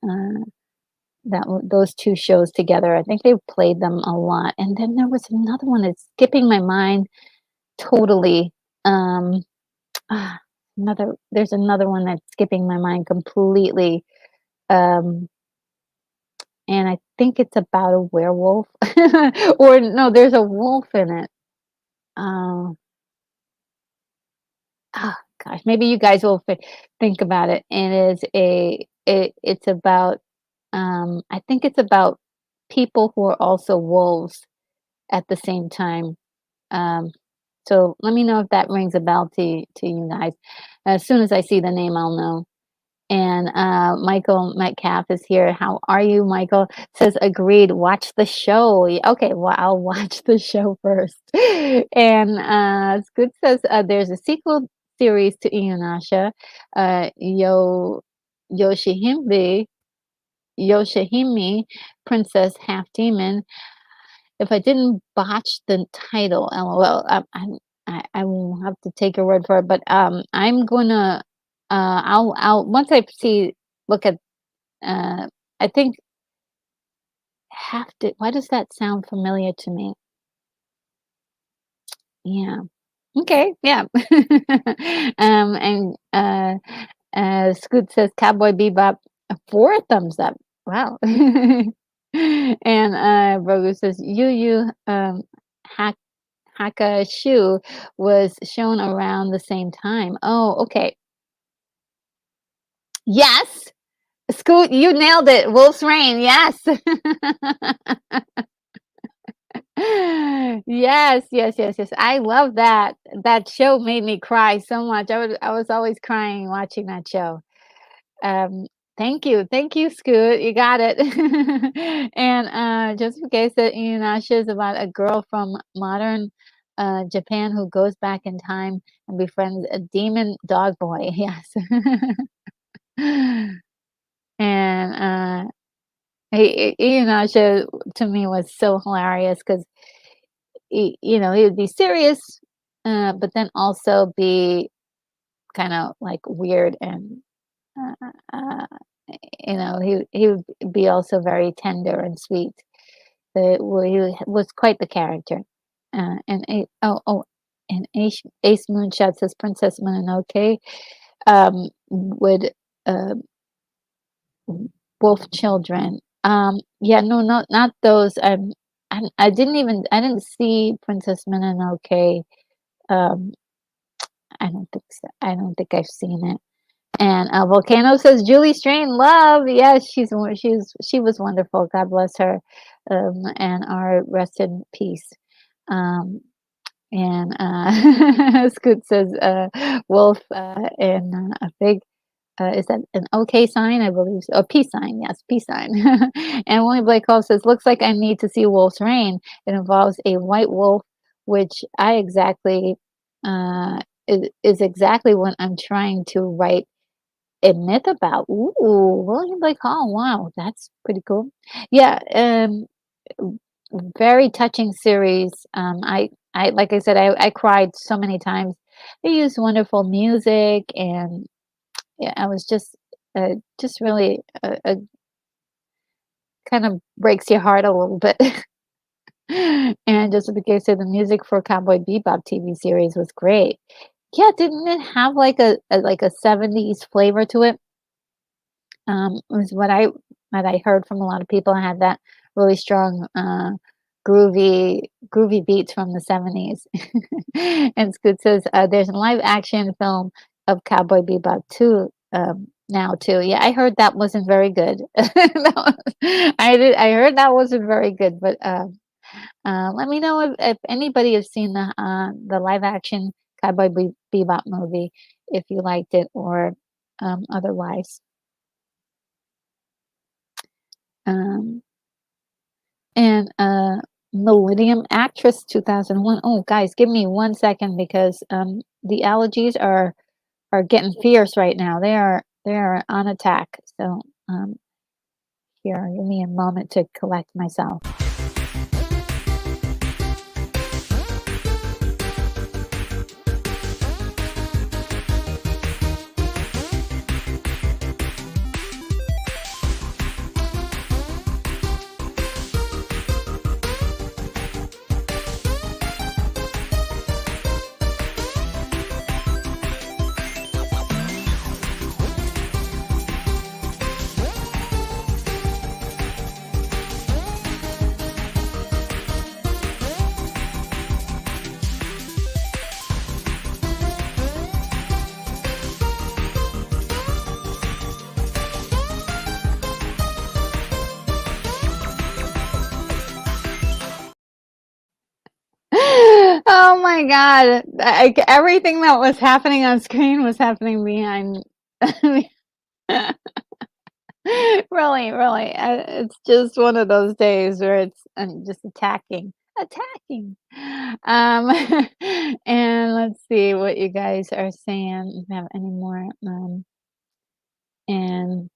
those two shows together. I think they played them a lot. And then there was another one that's skipping my mind totally. Um, Ah, there's another one that's skipping my mind completely, um, and I think it's about a werewolf, or no, there's a wolf in it. Um, ah, Gosh, maybe you guys will think about it. And it's about, I think it's about people who are also wolves at the same time. Um, so let me know if that rings a bell to you guys. As soon as I see the name, I'll know. And Michael Metcalf is here. How are you, Michael? Says agreed. Watch the show. Okay, well, I'll watch the show first. And Scoot says there's a sequel series to Inuyasha, Yoshihimbe. Yoshihime, Princess Half Demon. If I didn't botch the title, LOL, I will have to take your word for it, but, I'm gonna, I'll once I see look at, uh, I think have to why does that sound familiar to me? Yeah. Okay, yeah. And, Scoot says Cowboy Bebop, 4 thumbs up. Wow. And, Brogu says, Yu Yu, Hakusho was shown around the same time. Oh, okay. Yes! Scoot, you nailed it. Wolf's Rain, yes. Yes, yes, yes, yes. I love that. That show made me cry so much. I was always crying watching that show. Um, thank you, Scoot. You got it. And just in case that Inuyasha is about a girl from modern Japan who goes back in time and befriends a demon dog boy. Yes. And Inuyasha to me was so hilarious because he would be serious, but then also be kind of like weird and uh, uh, he would be also very tender and sweet. He was quite the character. And Ace Moonshot says Princess Mononoke would uh, wolf children. Yeah, no, not those. I didn't see Princess Mononoke. Um, I don't think so. I don't think I've seen it. And Volcano says Julie Strain, love. Yes, she was wonderful. God bless her, and our rest in peace. Um, and Scoot says Wolf and a big. Is that an okay sign? I believe so. A peace sign, yes, peace sign. And William Blake Hall says, looks like I need to see Wolf's Rain. It involves a white wolf, which I exactly is exactly what I'm trying to write a myth about. Ooh, William Blake Hall. Wow, that's pretty cool. Yeah, very touching series. I like I said, I cried so many times. They used wonderful music, and yeah, I was just really kind of breaks your heart a little bit. And just like I said, the music for Cowboy Bebop TV series was great. Yeah, didn't it have like a 70s flavor to it? Was what I heard from a lot of people. I had that really strong, groovy beats from the 70s. And Scoot says, there's a live action film of Cowboy Bebop too, now too. Yeah, I heard that wasn't very good. I heard that wasn't very good, but let me know if anybody has seen the live action Bebop movie, if you liked it or otherwise. Um, and Millennium Actress 2001. Oh, guys, give me 1 second because the allergies are getting fierce right now. They are on attack. So here, give me a moment to collect myself. Oh my God. Everything that was happening on screen was happening behind. Really, really. It's just one of those days where it's just attacking. Um, and let's see what you guys are saying. If you have any more. And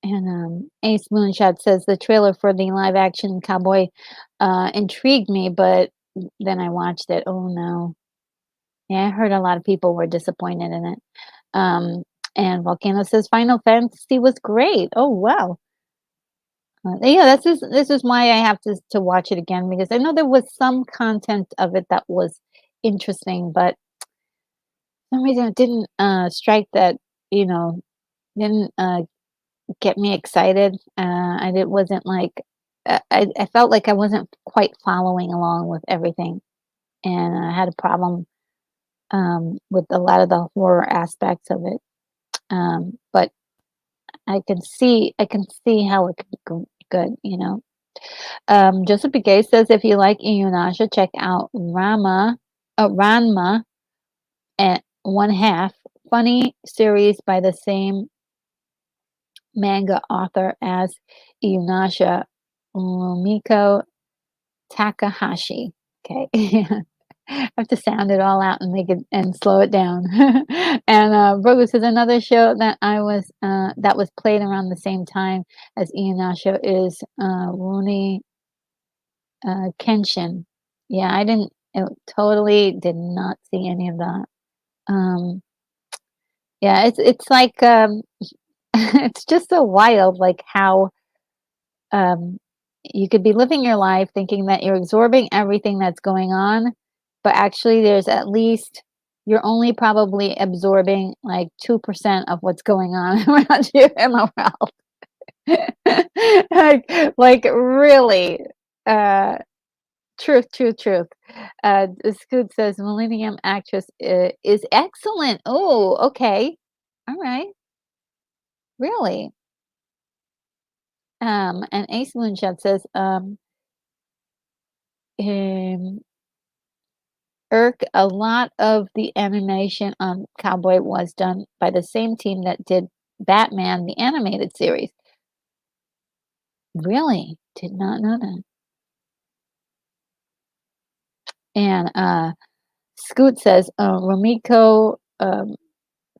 And Ace Moonshot says the trailer for the live action cowboy intrigued me, but then I watched it. Oh no. Yeah, I heard a lot of people were disappointed in it. Um, and Volcano says Final Fantasy was great. Oh wow. Yeah, this is why I have to watch it again because I know there was some content of it that was interesting, but for some reason it didn't strike that, you know, didn't get me excited. And it wasn't like I felt like I wasn't quite following along with everything, and I had a problem with a lot of the horror aspects of it. But I can see how it could be good, you know. Joseph Begay says if you like Inuyasha, check out Ranma and One Half, funny series by the same manga author as Inuyasha, Rumiko Takahashi. Okay. I have to sound it all out and make it and slow it down. And Brogus is another show that was played around the same time as Inuyasha is Rooney Kenshin. Yeah, totally did not see any of that. Um, yeah, it's like it's just so wild, like how um, you could be living your life thinking that you're absorbing everything that's going on, but actually there's at least you're only probably absorbing like 2% of what's going on around you in the world. Like really. Uh truth. Scoot says Millennium Actress is excellent. Oh, okay. All right. Really? And Ace Moonshot says, um, a lot of the animation on Cowboy was done by the same team that did Batman, the animated series. Really? Did not know that. And Scoot says, Romiko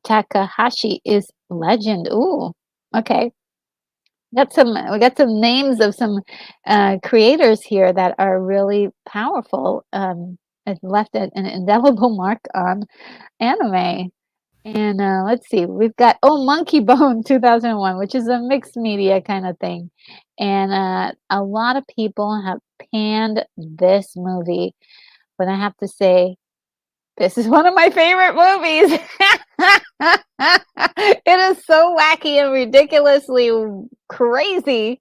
Takahashi is legend. Ooh, okay. We got some names of some creators here that are really powerful. It left an indelible mark on anime. And let's see, we've got Monkey Bone 2001, which is a mixed media kind of thing. And a lot of people have panned this movie, but I have to say, this is one of my favorite movies. It is so wacky and ridiculously crazy.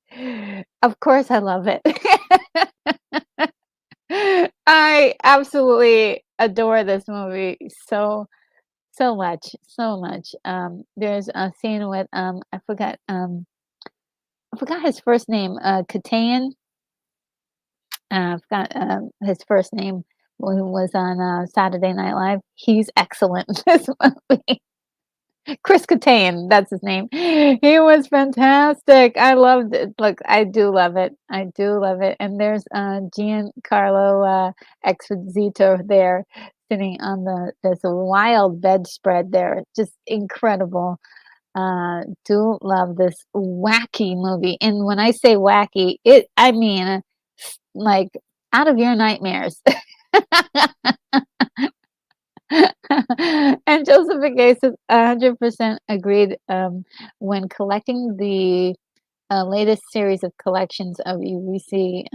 Of course, I love it. I absolutely adore this movie so much, so much. There's a scene with I forgot his first name, Katayan. I forgot his first name. Who was on Saturday Night Live. He's excellent in this movie. Chris Kattan, that's his name. He was fantastic. I loved it. Look, I do love it. I do love it. And there's Giancarlo Exposito there sitting on this wild bedspread there. Just incredible. Do love this wacky movie. And when I say wacky, I mean like out of your nightmares. And Joseph Begay says 100% agreed. When collecting the latest series of collections of Yurisi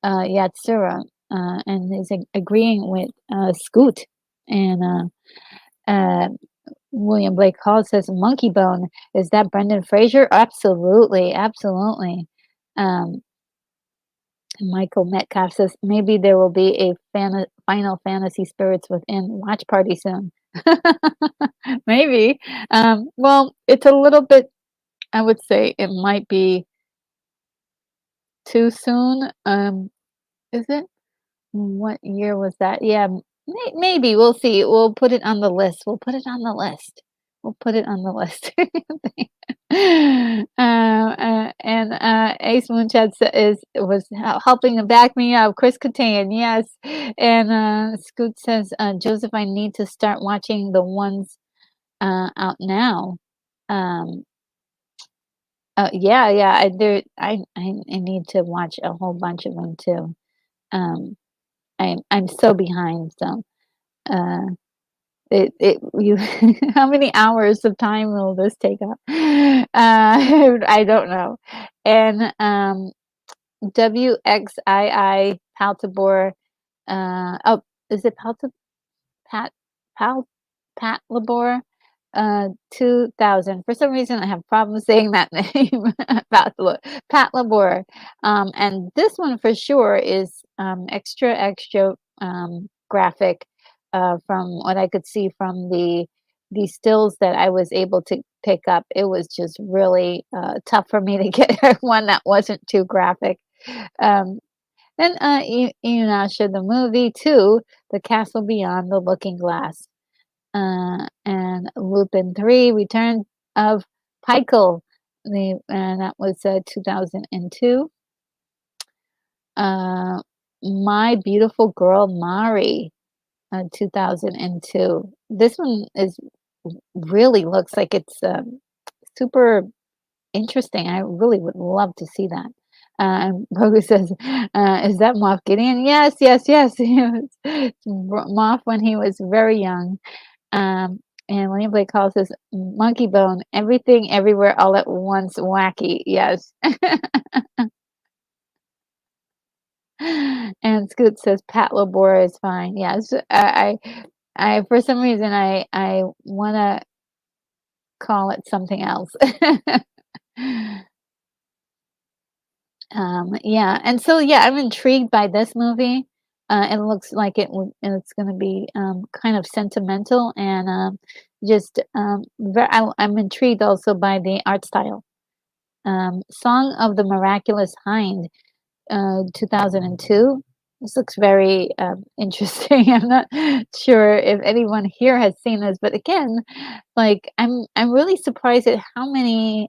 Yatsura, and is agreeing with Scoot. And uh, William Blake Hall says Monkey Bone. Is that Brendan Fraser? Absolutely, absolutely. Um, Michael Metcalf says maybe there will be a Final Fantasy Spirits Within watch party soon. Maybe. Well, it's a little bit, I would say it might be too soon. Is it? What year was that? Yeah, maybe we'll see. We'll put it on the list. We'll put it on the list. We'll put it on the list. And Ace Moonshot was helping to back me up. Chris Kattan, yes. And Scoot says, Joseph, I need to start watching the ones out now. Um, yeah, yeah, I need to watch a whole bunch of them too. Um, I'm so behind, so, uh, it you how many hours of time will this take up? I don't know. And, WXII Paltabor, oh, is it Pat Pal Pat Labor, 2000. For some reason, I have problems saying that name. Pat Labor. And this one for sure is extra graphic from what I could see from the stills that I was able to pick up. It was just really tough for me to get one that wasn't too graphic. Um, then Inuyasha the movie too, The Castle Beyond the Looking Glass, and Lupin 3: Return of Pykel, and that was 2002. Uh, My Beautiful Girl Mari, 2002. This one is really looks like it's super interesting. I really would love to see that. And Bogu says, "Is that Moff Gideon?" Yes, yes, yes. It's Moff when he was very young. Um, and William Blake calls this Monkey Bone. Everything, everywhere, all at once, wacky. Yes. And Scoot says Pat Labor is fine. Yes. I for some reason, I want to call it something else. Yeah, and so, yeah, I'm intrigued by this movie. It looks like it's gonna be, kind of sentimental and, just, I'm intrigued also by the art style. Song of the Miraculous Hind, 2002. This looks very, interesting. I'm not sure if anyone here has seen this, but again, like, I'm really surprised at how many,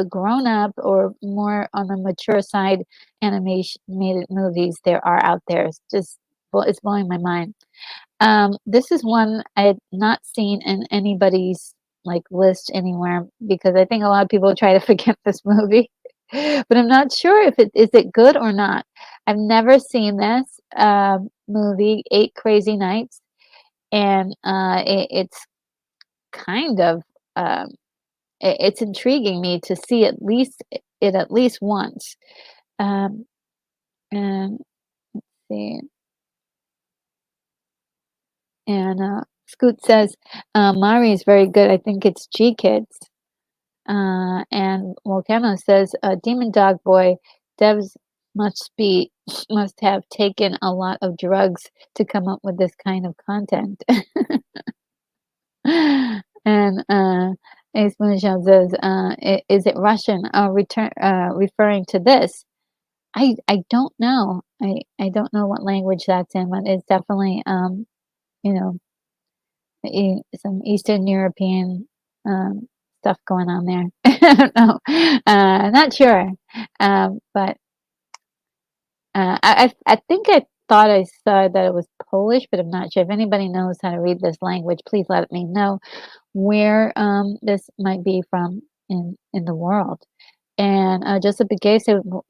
grown up or more on the mature side animated movies there are out there. It's just it's blowing my mind. This is one I had not seen in anybody's, like, list anywhere because I think a lot of people try to forget this movie, but I'm not sure if it is it good or not. I've never seen this, movie, 8 Crazy Nights, and, it's kind of, um it's intriguing me to see it at least once. Um, and see, and, Scoot says, "Mari is very good. I think it's G-Kids." And Volcano says, "Demon Dog Boy, devs be must have taken a lot of drugs to come up with this kind of content." And, Ace Moonshine says, Is it Russian?" Referring to this. I don't know. I don't know what language that's in, but it's definitely, you know, some Eastern European, stuff going on there. I don't know. Not sure. But, I think I thought I saw that it was Polish, but I'm not sure. If anybody knows how to read this language, please let me know where, this might be from in the world. And, Joseph Begay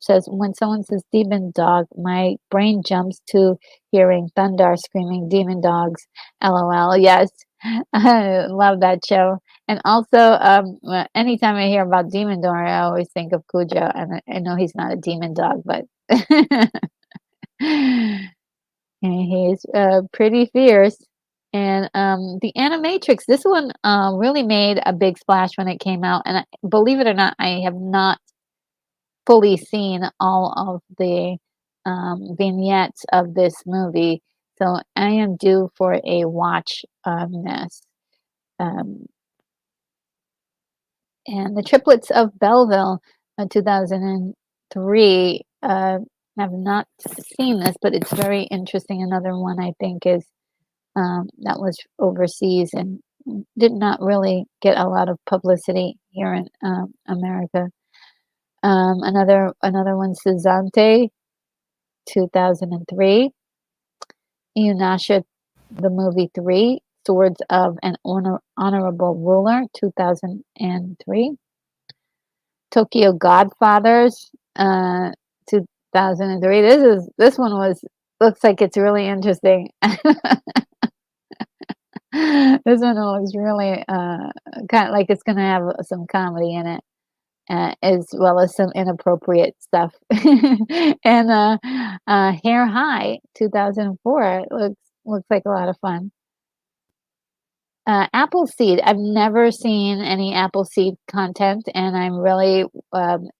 says, "When someone says demon dog, my brain jumps to hearing Thundar screaming demon dogs. LOL." Yes, I love that show. And also, anytime I hear about Demon Dog, I always think of Cujo, and I know he's not a demon dog, but and he's pretty fierce. And the Animatrix, this one really made a big splash when it came out. And believe it or not, I have not fully seen all of the vignettes of this movie. So I am due for a watch on this. Um, and The Triplets of Belleville, 2003. I've not seen this, but it's very interesting. Another one I think is that was overseas and did not really get a lot of publicity here in America. Another one, Cesante, 2003. Inuyasha, the movie 3, Swords of an Honorable Ruler, 2003. Tokyo Godfathers, 2003. This one was looks like it's really interesting. This one looks really kind of like it's gonna have some comedy in it, as well as some inappropriate stuff. And Hair High, 2004. It looks like a lot of fun. Appleseed. I've never seen any Appleseed content, and I'm really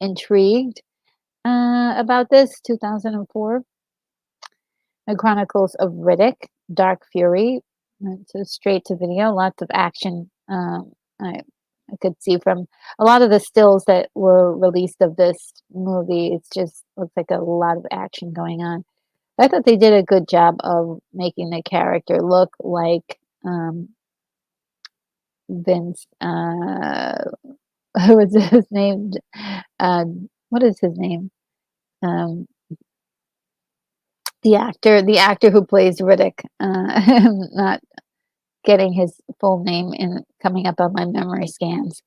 intrigued about this. 2004. The Chronicles of Riddick, Dark Fury. It's a straight to video, lots of action. I could see from a lot of the stills that were released of this movie. It's just looks like a lot of action going on. I thought they did a good job of making the character look like Vince. Who was his name? What is his name? Um, the actor who plays Riddick. I'm not getting his full name in coming up on my memory scans.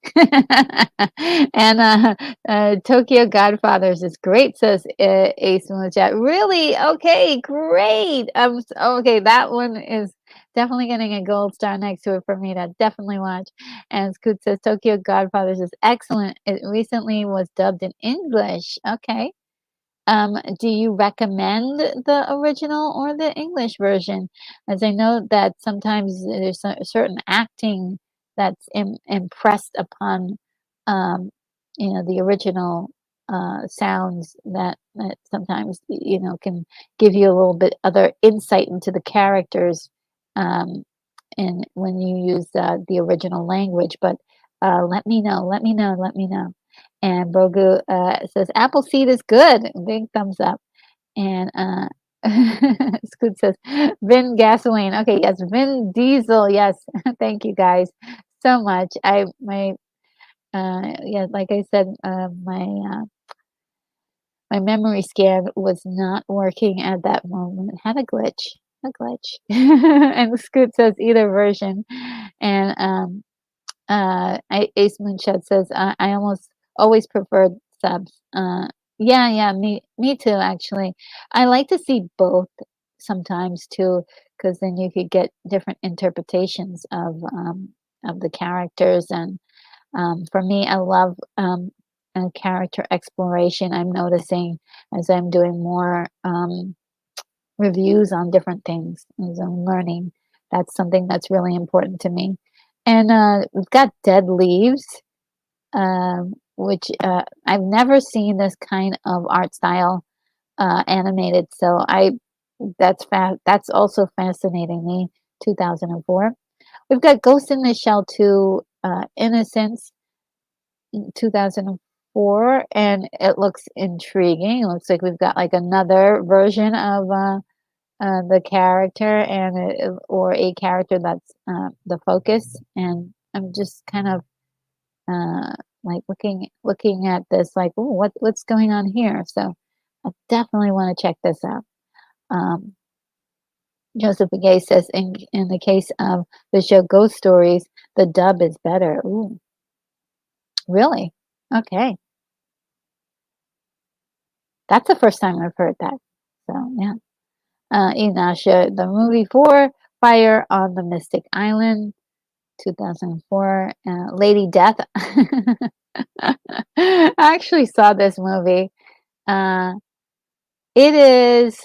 And Tokyo Godfathers is great, says Ace in the chat. Really? Okay, great. Okay, that one is definitely getting a gold star next to it for me to definitely watch. And Scoot says Tokyo Godfathers is excellent. It recently was dubbed in English. Okay. Do you recommend the original or the English version? As I know that sometimes there's a certain acting that's impressed upon, um, the original sounds that sometimes can give you a little bit other insight into the characters, um, and when you use the original language. But let me know, let me know, let me know. And Bogu says Appleseed is good. Big thumbs up. And Scoot says Vin Gasoline. Okay, yes, Vin Diesel. Yes, thank you guys so much. Yeah, like I said, my memory scan was not working at that moment. It had a glitch, a glitch. And Scoot says either version. And Ace Moonshot says, I almost always preferred subs. Yeah, me too, actually. I like to see both sometimes too, because then you could get different interpretations of the characters. And for me, I love character exploration. I'm noticing as I'm doing more reviews on different things, as I'm learning. That's something that's really important to me. And we've got Dead Leaves, which I've never seen this kind of art style animated. So that's also fascinating me. 2004. We've got Ghost in the Shell 2, Innocence, 2004, and it looks intriguing. It looks like we've got like another version of the character or a character that's the focus. And I'm just kind of like looking at this like, oh, what's going on here? So I definitely want to check this out. Joseph Gay says in the case of the show Ghost Stories, the dub is better. Ooh, really? Okay, that's the first time I've heard that. So yeah. Inasha, the movie for Fire on the Mystic Island, 2004. Lady Death. I actually saw this movie. It is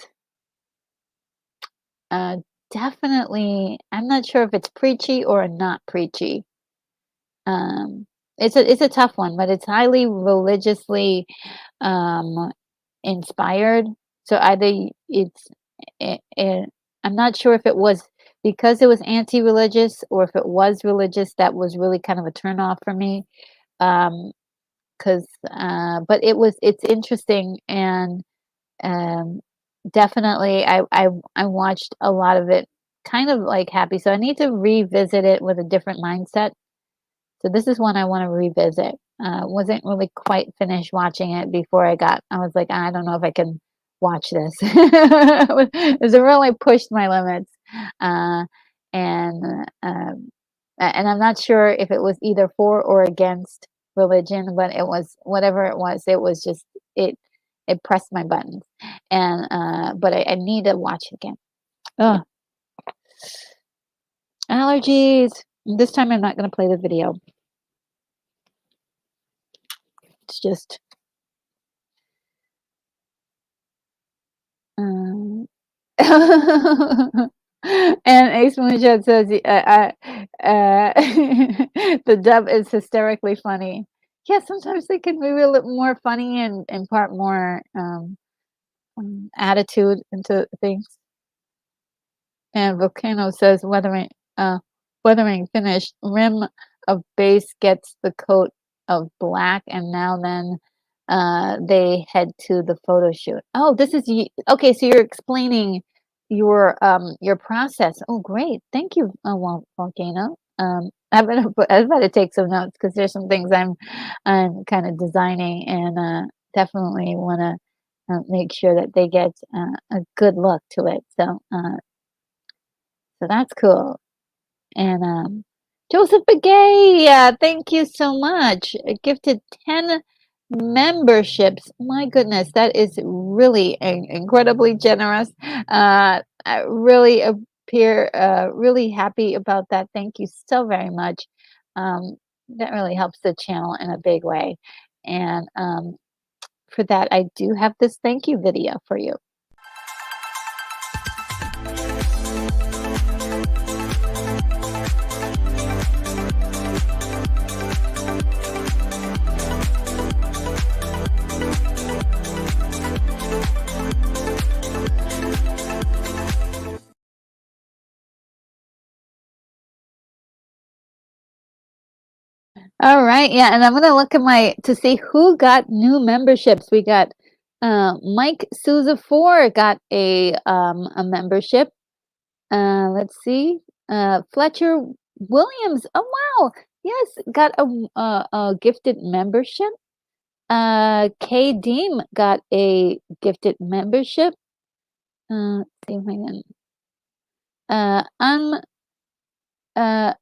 definitely, I'm not sure if it's preachy or not preachy. It's a tough one, but it's highly religiously inspired. So either I'm not sure if it was because it was anti-religious or if it was religious that was really kind of a turnoff for me. Because but it's interesting. And definitely I watched a lot of it kind of like happy, so I need to revisit it with a different mindset. So this is one I want to revisit. Wasn't really quite finished watching it before I was like, I don't know if I can watch this. It really pushed my limits. and and I'm not sure if it was either for or against religion, but it was whatever it was. It was just it it pressed my buttons, and but I need to watch it again. Ugh, allergies. This time I'm not going to play the video. It's just um, and Ace Moonshot says the dub is hysterically funny. Yeah, sometimes they can be a little more funny and impart more attitude into things. And Volcano says weathering finished. Rim of base gets the coat of black, and now then they head to the photo shoot. Oh, this is okay. So you're explaining your process. Oh, great. Thank you, Volcano. I better take some notes because there's some things I'm kind of designing and definitely want to make sure that they get a good look to it. So that's cool. And Joseph Begay, yeah, thank you so much. Gifted 10 memberships. My goodness, that is really incredibly generous. I really appear really happy about that. Thank you so very much. Um, that really helps the channel in a big way. And for that, I do have this thank you video for you. All right, yeah, and I'm gonna look at my to see who got new memberships. We got Mike Souza 4 got a membership. Let's see. Fletcher Williams. Oh wow. Yes, got a gifted membership. K Deem got a gifted membership. Let's see if I can. Uh,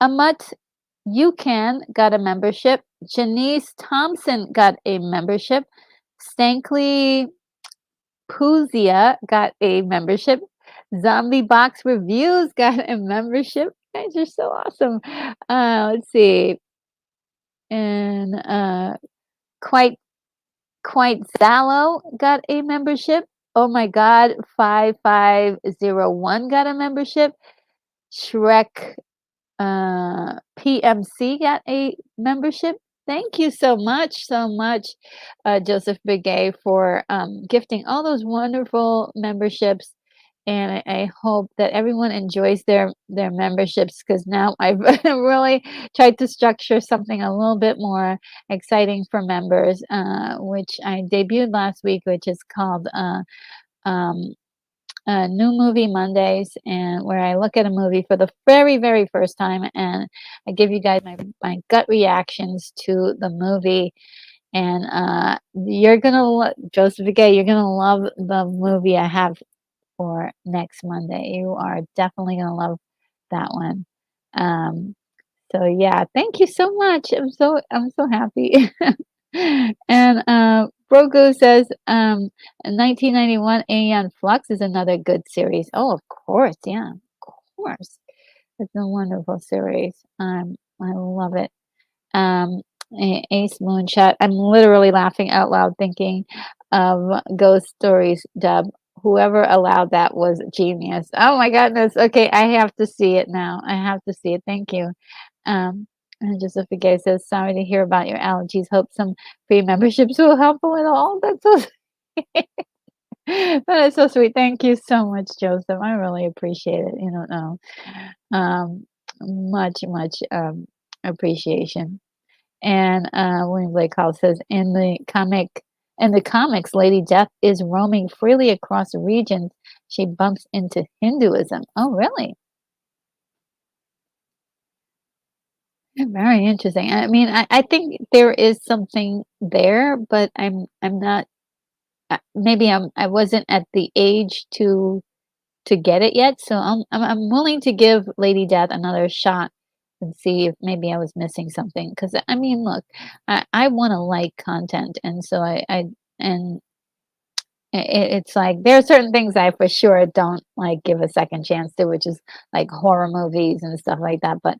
Amat You Can got a membership. Janice Thompson got a membership. Stankley Puzia got a membership. Zombie Box Reviews got a membership. You guys are so awesome. Let's see. And quite Zallo got a membership. Oh my God, 5501 got a membership. Shrek PMC got a membership. Thank you so much, Joseph Begay, for gifting all those wonderful memberships. And I hope that everyone enjoys their memberships because now I've really tried to structure something a little bit more exciting for members, which I debuted last week, which is called um, New Movie Mondays, and where I look at a movie for the very, very first time, and I give you guys my gut reactions to the movie. And you're gonna Joseph Gay, you're gonna love the movie I have for next Monday. You are definitely gonna love that one. Um, so yeah, thank you so much. I'm so happy. And Brogo says 1991 Aeon Flux is another good series. Oh, of course, yeah, of course. It's a wonderful series. I love it. Um, Ace Moonshot. I'm literally laughing out loud thinking of Ghost Stories dub. Whoever allowed that was genius. Oh my goodness. Okay, I have to see it now. I have to see it. Thank you. And Joseph Gay says, sorry to hear about your allergies. Hope some free memberships will help a little. Oh, that's so sweet. That is so sweet. Thank you so much, Joseph. I really appreciate it. You don't know. Much appreciation. And William Blake Hall says, in the comics, Lady Death is roaming freely across regions. She bumps into Hinduism. Oh, really? Very interesting. I mean, I think there is something there, but I'm not. Maybe I wasn't at the age to to get it yet, so I'm willing to give Lady Death another shot and see if maybe I was missing something. Because I mean, look, I wanna like content, and so I and it's like there are certain things I for sure don't, like, give a second chance to, which is, like, horror movies and stuff like that, but,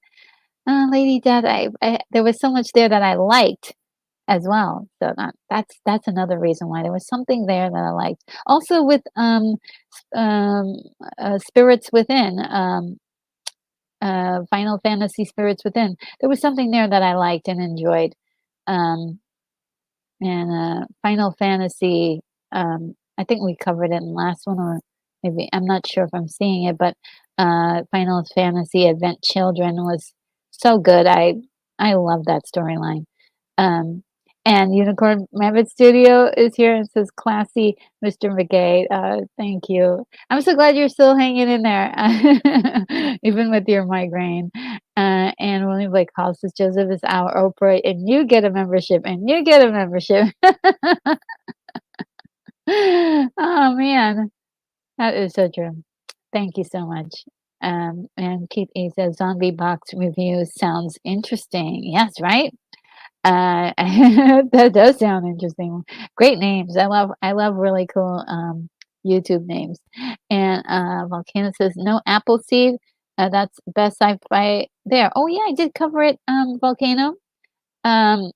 Lady Death, I there was so much there that I liked as well, so that's another reason why there was something there that I liked. Also with, um, Spirits Within, Final Fantasy Spirits Within, there was something there that I liked and enjoyed, um and, Final Fantasy, I think we covered it in the last one, or maybe I'm not sure if I'm seeing it, but, Final Fantasy Advent Children was so good. I love that storyline. Um, and Unicorn Rabbit Studio is here and says, "Classy, Mr. McGay." Thank you. I'm so glad you're still hanging in there, even with your migraine. And William Blake Hall says, "Joseph is our Oprah, and you get a membership, and you get a membership." Oh man, that is so true. Thank you so much. And Keith E says, "Zombie Box review sounds interesting." Yes, right. That does sound interesting. Great names. I love really cool YouTube names. And Volcano says no Appleseed. That's best sci-fi there. Oh yeah, I did cover it. Volcano. Um,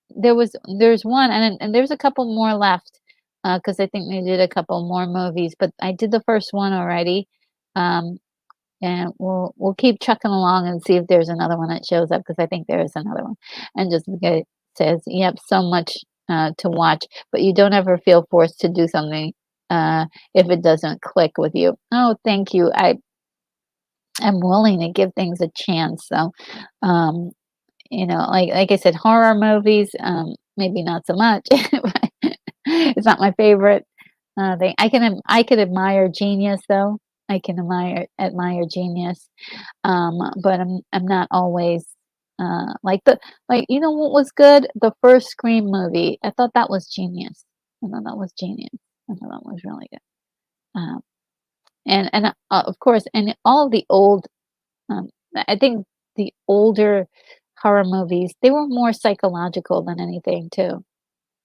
there's one, and there's a couple more left. Because I think they did a couple more movies, but I did the first one already. Um, and we'll keep chucking along and see if there's another one that shows up because I think there is another one. And just because says, "Yep, so much to watch, but you don't ever feel forced to do something if it doesn't click with you." Oh, thank you. I'm willing to give things a chance. So, um, like I said, horror movies, maybe not so much. But it's not my favorite thing. I could admire genius though. I can admire genius, but I'm not always like you know what was good? The first Scream movie. I thought that was genius. I thought that was genius. I thought that was really good. Um, and of course, and all of the old. Um, I think the older horror movies they were more psychological than anything too.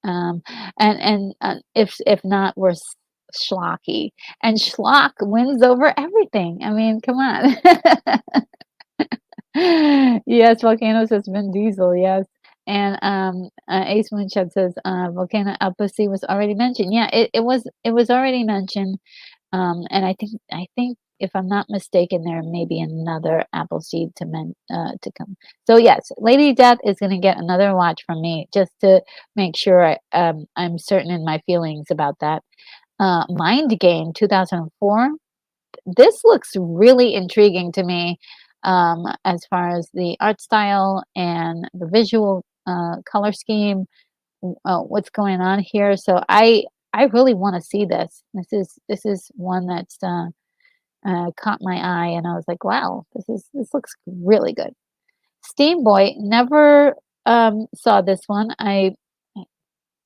Um, and if not, were schlocky, and schlock wins over everything. I mean, come on. Yes, Volcano says Vin Diesel, yes. And Ace Moonshot says Volcano Appleseed was already mentioned. Yeah, it was already mentioned. And I think if I'm not mistaken, there may be another Appleseed to come. So yes, Lady Death is going to get another watch from me just to make sure I'm certain in my feelings about that. Mind Game 2004. This looks really intriguing to me, as far as the art style and the visual color scheme. What's going on here? So I really want to see this. This is one that's caught my eye, and I was like, wow, this looks really good. Steam Boy never saw this one. I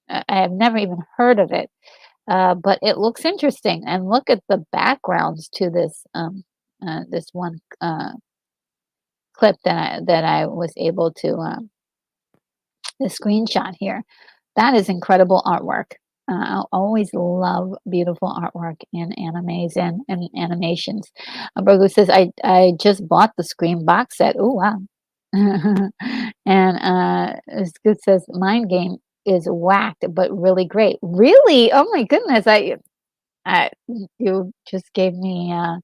have never even heard of it, but it looks interesting. And look at the backgrounds to this one clip that I was able to the screenshot here. That is incredible artwork. I always love beautiful artwork in animes and animations. Burgo says, I just bought the Scream box set. Oh, wow. And as good says, Mind Game is whacked, but really great. Really? Oh my goodness. I you just gave me a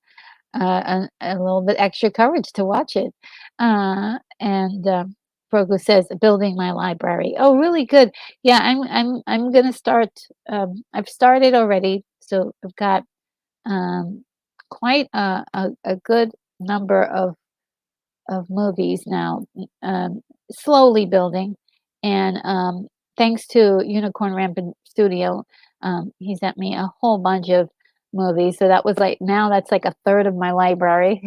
little bit extra courage to watch it. And Brogu says, "Building my library." Oh, really good. Yeah, I'm gonna start. I've started already, so I've got quite a good number of movies now, slowly building. And thanks to Unicorn Rampant Studio, he sent me a whole bunch of movies. So that was like now that's like a third of my library,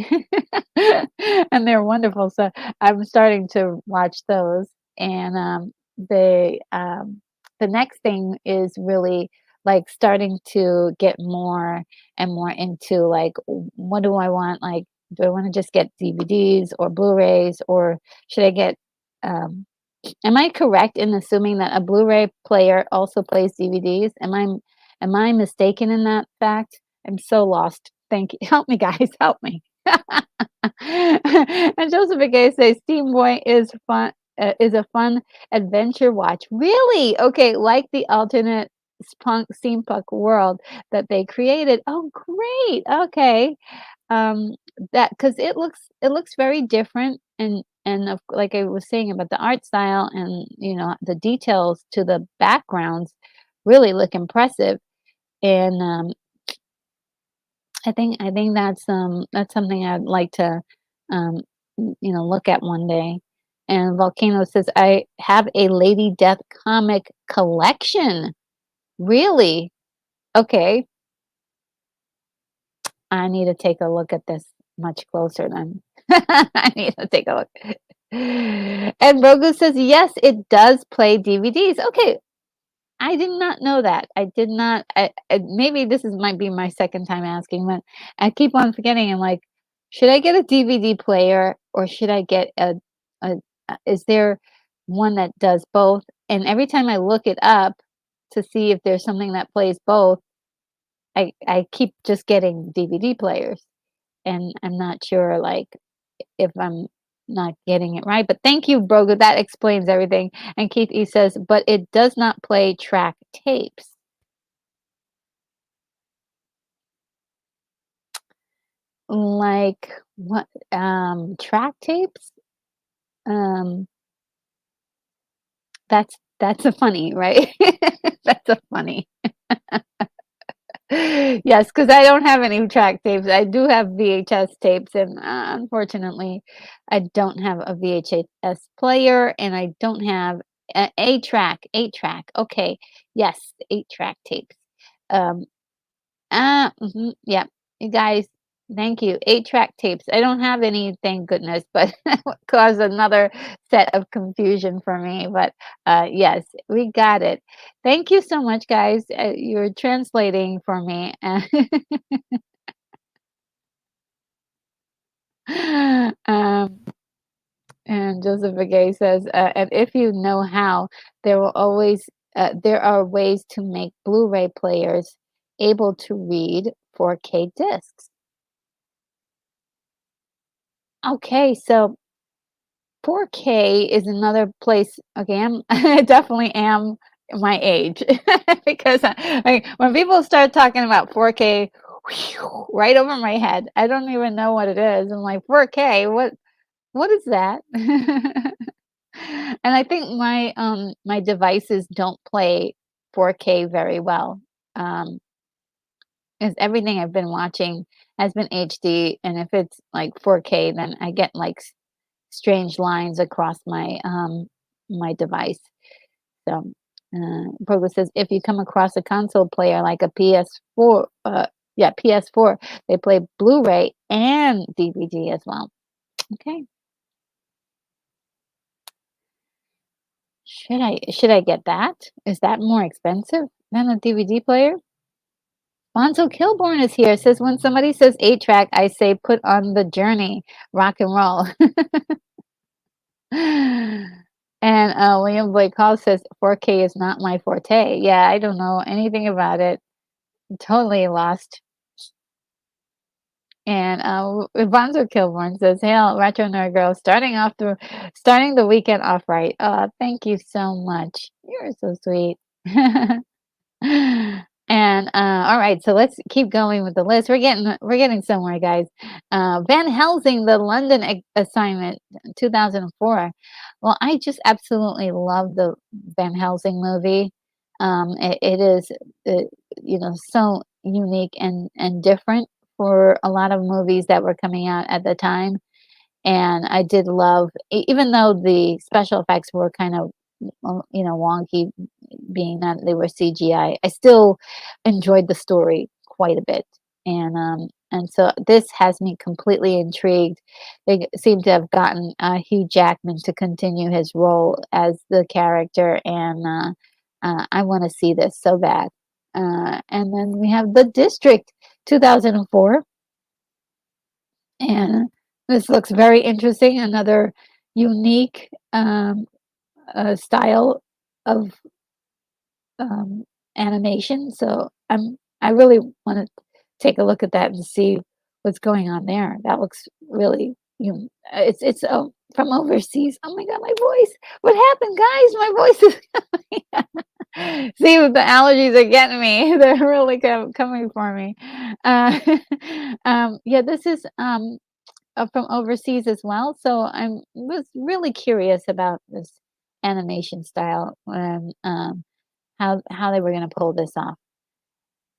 and they're wonderful. So I'm starting to watch those, and the next thing is really. like starting to get more and more into like what do I want? Like, do I want to just get DVDs or Blu-rays, or should I get um am I correct in assuming that a Blu-ray player also plays DVDs? Am I mistaken in that fact? I'm so lost. Thank you. Help me, guys. Help me. And Joseph again says Steam Boy is a fun adventure watch. Really? Okay, like the alternate steampunk world that they created. Oh, great. Okay. Um, that because it looks very different, and like I was saying about the art style, and the details to the backgrounds really look impressive. And I think that's something I'd like to look at one day. And Volcano says I have a Lady Death comic collection. Really? Okay, I need to take a look at this much closer then. I need to take a look. And Rogu says, yes, it does play DVDs. Okay, I did not know that. I did not. Maybe this is might be my second time asking, but I keep on forgetting. I'm like, should I get a DVD player or should I get a is there one that does both? And every time I look it up to see if there's something that plays both, I keep just getting DVD players, and I'm not sure, like, if I'm not getting it right, but thank you, Broga, that explains everything. And Keith E says, "But it does not play track tapes." Like, what, track tapes? Um, that's a funny, right? That's a funny. Yes, because I don't have any track tapes. I do have VHS tapes, and unfortunately, I don't have a VHS player, and I don't have a track. 8 track. Okay, yes, 8 track tapes. Um, yeah, you guys, thank you. 8 track tapes. I don't have any, thank goodness, but that would cause another set of confusion for me. But yes, we got it. Thank you so much, guys. You're translating for me. um, and Joseph Begay says, and if you know how, there are ways to make Blu-ray players able to read 4K discs. Okay, so 4K is another place. Okay, I definitely am my age because like when people start talking about 4K, right over my head. I don't even know what it is. I'm like 4K. What is that? And I think my devices don't play 4K very well. Um, because everything I've been watching has been HD, and if it's like 4K, then I get like strange lines across my device. So, Progo says if you come across a console player like a PS4, yeah, PS4, they play Blu-ray and DVD as well. Okay, should I get that? Is that more expensive than a DVD player? Bonzo Kilborn is here. Says when somebody says 8 track, I say put on the journey, rock and roll. And William Blake Hall says 4K is not my forte. Yeah, I don't know anything about it. Totally lost. And Bonzo Kilborn says, "Hail, Retro Nerd Girl, starting the weekend off right." Thank you so much. You're so sweet. And all right, so let's keep going with the list. We're getting somewhere, guys. Van Helsing, the London assignment, 2004. Well, I just absolutely love the Van Helsing movie. It is, so unique and different for a lot of movies that were coming out at the time. And I did love, even though the special effects were kind of, wonky, being that they were CGI. I still enjoyed the story quite a bit, and so this has me completely intrigued. They seem to have gotten Hugh Jackman to continue his role as the character, and I want to see this so bad. And then we have The District 2004. And this looks very interesting. Another unique style of um, animation. So I really want to take a look at that and see what's going on there. That looks really it's from overseas. Oh my god, my voice! What happened, guys? My voice is see the allergies are getting me. They're really coming for me. Uh, yeah, this is from overseas as well. So I'm was really curious about this animation style and how they were going to pull this off.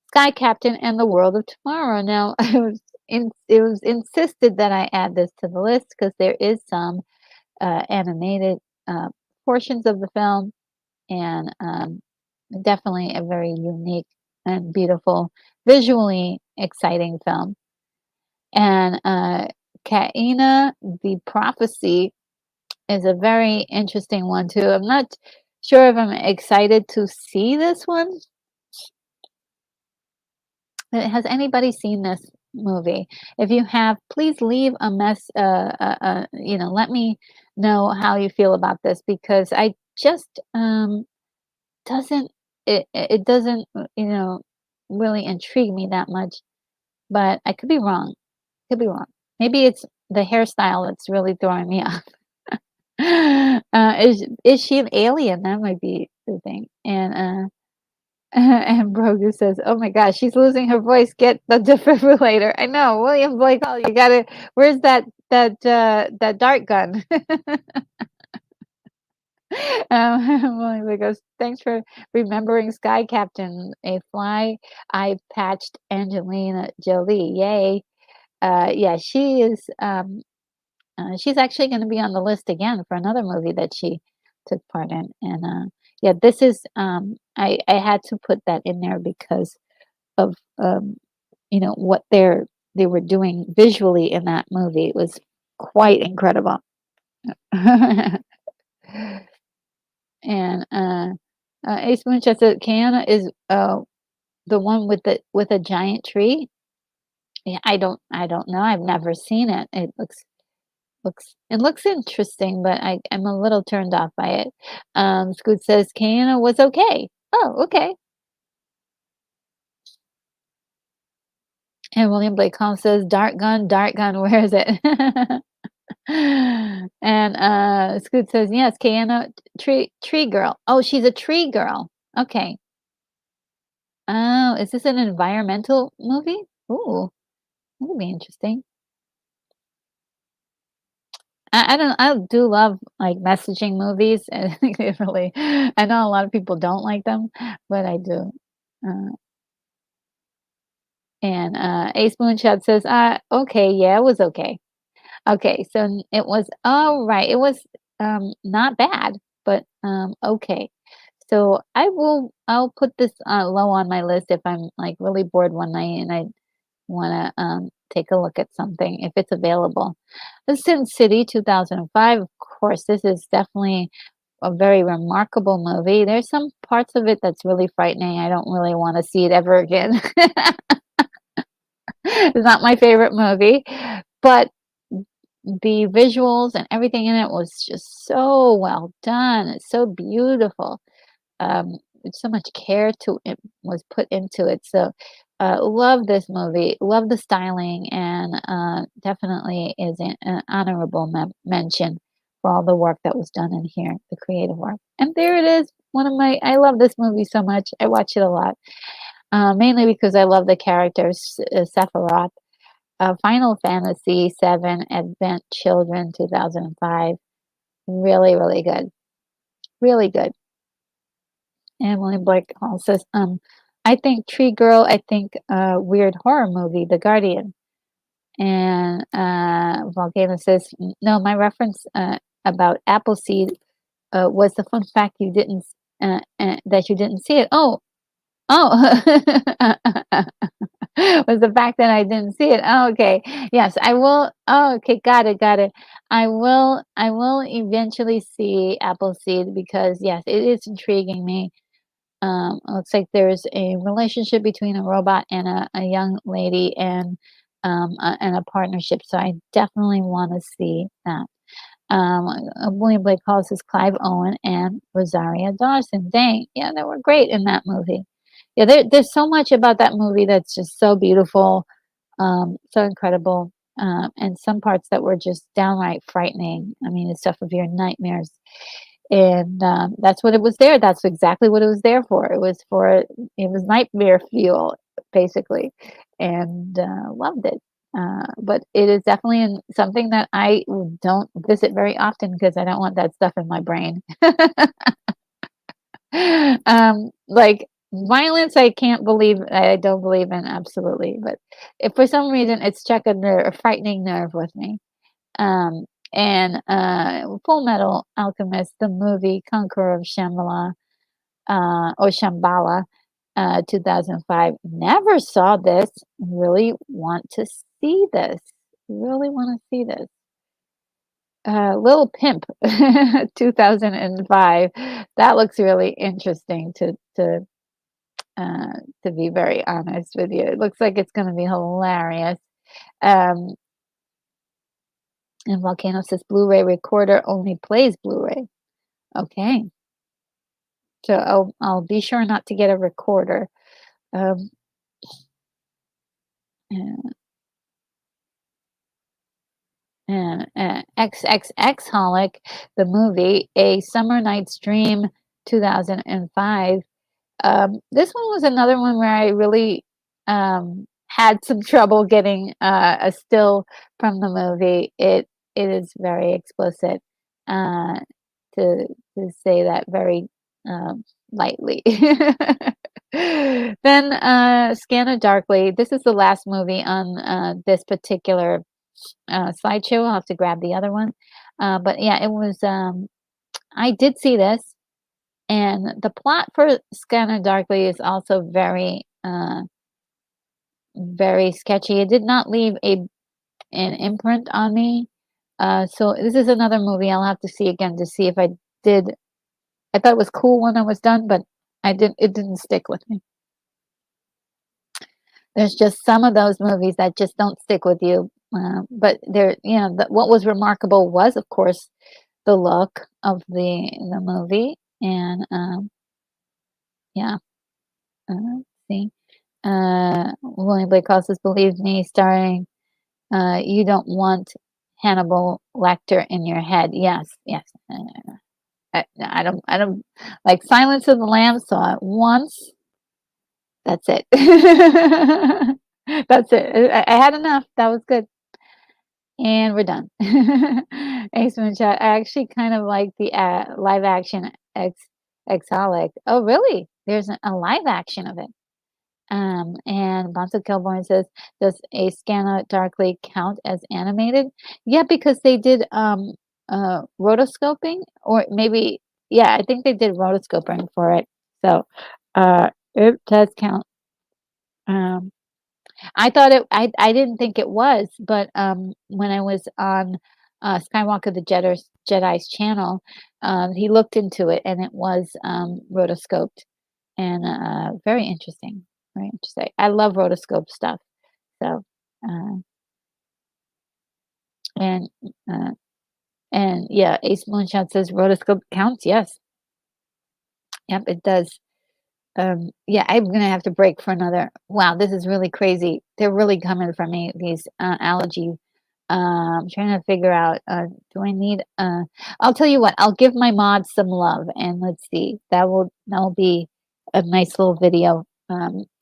Sky Captain and the World of Tomorrow. Now, it was insisted that I add this to the list because there is some animated uh, portions of the film, and definitely a very unique and beautiful, visually exciting film. And Kaina, the Prophecy, is a very interesting one too. I'm not sure if I'm excited to see this one. Has anybody seen this movie? If you have, please leave a let me know how you feel about this because I just doesn't it doesn't really intrigue me that much, but I could be wrong. Could be wrong. Maybe it's the hairstyle that's really throwing me off. Is she an alien? That might be the thing. And Brogu says, "Oh my gosh, she's losing her voice. Get the defibrillator." I know, William Blake. Oh, you gotta. Where's that dart gun? William Blake goes, "Thanks for remembering Sky Captain, a fly eye patched Angelina Jolie. Yay!" Yeah, she is. She's actually going to be on the list again for another movie that she took part in. And yeah, this is I had to put that in there because of what they were doing visually in that movie. It was quite incredible. And Ace Moonshot said, "Kiana is the one with the with a giant tree." Yeah, I don't know. I've never seen it. It looks interesting, but I'm a little turned off by it. Scoot says Kiana was okay. Oh, okay. And William Blake Holmes says, Dart gun, where is it?" And Scoot says, "Yes, Kiana, tree girl. Oh, she's a tree girl. Okay. Oh, is this an environmental movie? Ooh, that would be interesting. I don't I do love, like, messaging movies, and I think they really I know a lot of people don't like them, but I do. Uh, and, Ace Moonshot says, okay, yeah, it was okay." Okay, so it was alright, it was, not bad, but, okay. So I'll put this, low on my list if I'm, like, really bored one night and I wanna, take a look at something if it's available. The Sin City 2005, of course, this is definitely a very remarkable movie. There's some parts of it that's really frightening. I don't really wanna see it ever again. It's not my favorite movie, but the visuals and everything in it was just so well done. It's so beautiful. So much care to it was put into it. So, love this movie. Love the styling, and definitely is an honorable mention for all the work that was done in here, the creative work. And there it is. One of my. I love this movie so much. I watch it a lot, mainly because I love the characters. Sephiroth, Final Fantasy VII Advent Children 2005. Really, really good. Really good. And William Blake also says, "I think Tree Girl, I think weird horror movie, The Guardian." And Volcano says, "No, my reference about Appleseed was the fun fact you didn't, that you didn't see it." Oh, oh. Was the fact that I didn't see it. Oh, okay. Yes, I will. Oh, okay. Got it. Got it. I will eventually see Appleseed because yes, it is intriguing me. It looks like there's a relationship between a robot and a young lady and a partnership. So I definitely want to see that. William Blake Hollis is Clive Owen and Rosaria Dawson. Dang, yeah, they were great in that movie. Yeah, there's so much about that movie that's just so beautiful, so incredible, and some parts that were just downright frightening. I mean, the stuff of your nightmares, and that's what it was there. That's exactly what it was there for. It was nightmare fuel, basically, and loved it. But it is definitely something that I don't visit very often because I don't want that stuff in my brain. Like violence, I don't believe in absolutely, but if for some reason it's struck a frightening nerve with me. Um, and Full Metal Alchemist, the movie Conqueror of Shambhala, or Shambhala, 2005. Never saw this. Really want to see this. Really want to see this. Little Pimp, 2005. That looks really interesting to be very honest with you. It looks like it's going to be hilarious. Um, and Volcano says Blu-ray recorder only plays Blu-ray. Okay, so I'll be sure not to get a recorder. Um, uh, XXX Holic, the movie, A Summer Night's Dream, 2005. This one was another one where I really had some trouble getting a still from the movie. It is very explicit, uh, to say that very lightly. Then Scanner Darkly. This is the last movie on this particular slideshow. I'll have to grab the other one. But yeah, it was. I did see this. And the plot for Scanner Darkly is also very sketchy. It did not leave an imprint on me. So this is another movie I'll have to see again to see if I did. I thought it was cool when I was done, but it didn't stick with me. There's just some of those movies that just don't stick with you. But what was remarkable was, of course, the look of the movie, and yeah. Let's see. William Blake says, "Believe me," starring. You don't want Hannibal Lecter in your head. Yes, yes. I don't. I don't like Silence of the Lambs. Saw it once. That's it. That's it. I had enough. That was good. And we're done. Ace Moonshot. I actually kind of like the live action Exholic. Oh, really? There's a live action of it. And Bonzo Kilborn says, "Does A Scanner Darkly count as animated?" Yeah, because they did rotoscoping, or maybe yeah, I think they did rotoscoping for it. So it does count. Um, I didn't think it was, but when I was on Skywalker the Jedi's channel, he looked into it, and it was rotoscoped, and very interesting. Very interesting. I love rotoscope stuff. So, uh, and uh, and yeah, Ace Moonshot says rotoscope counts. Yes, yep, it does. Yeah, I'm gonna have to break for another. Wow, this is really crazy. They're really coming for me. These allergy. I'm trying to figure out. Do I need? I'll tell you what. I'll give my mods some love, and let's see. That will be a nice little video.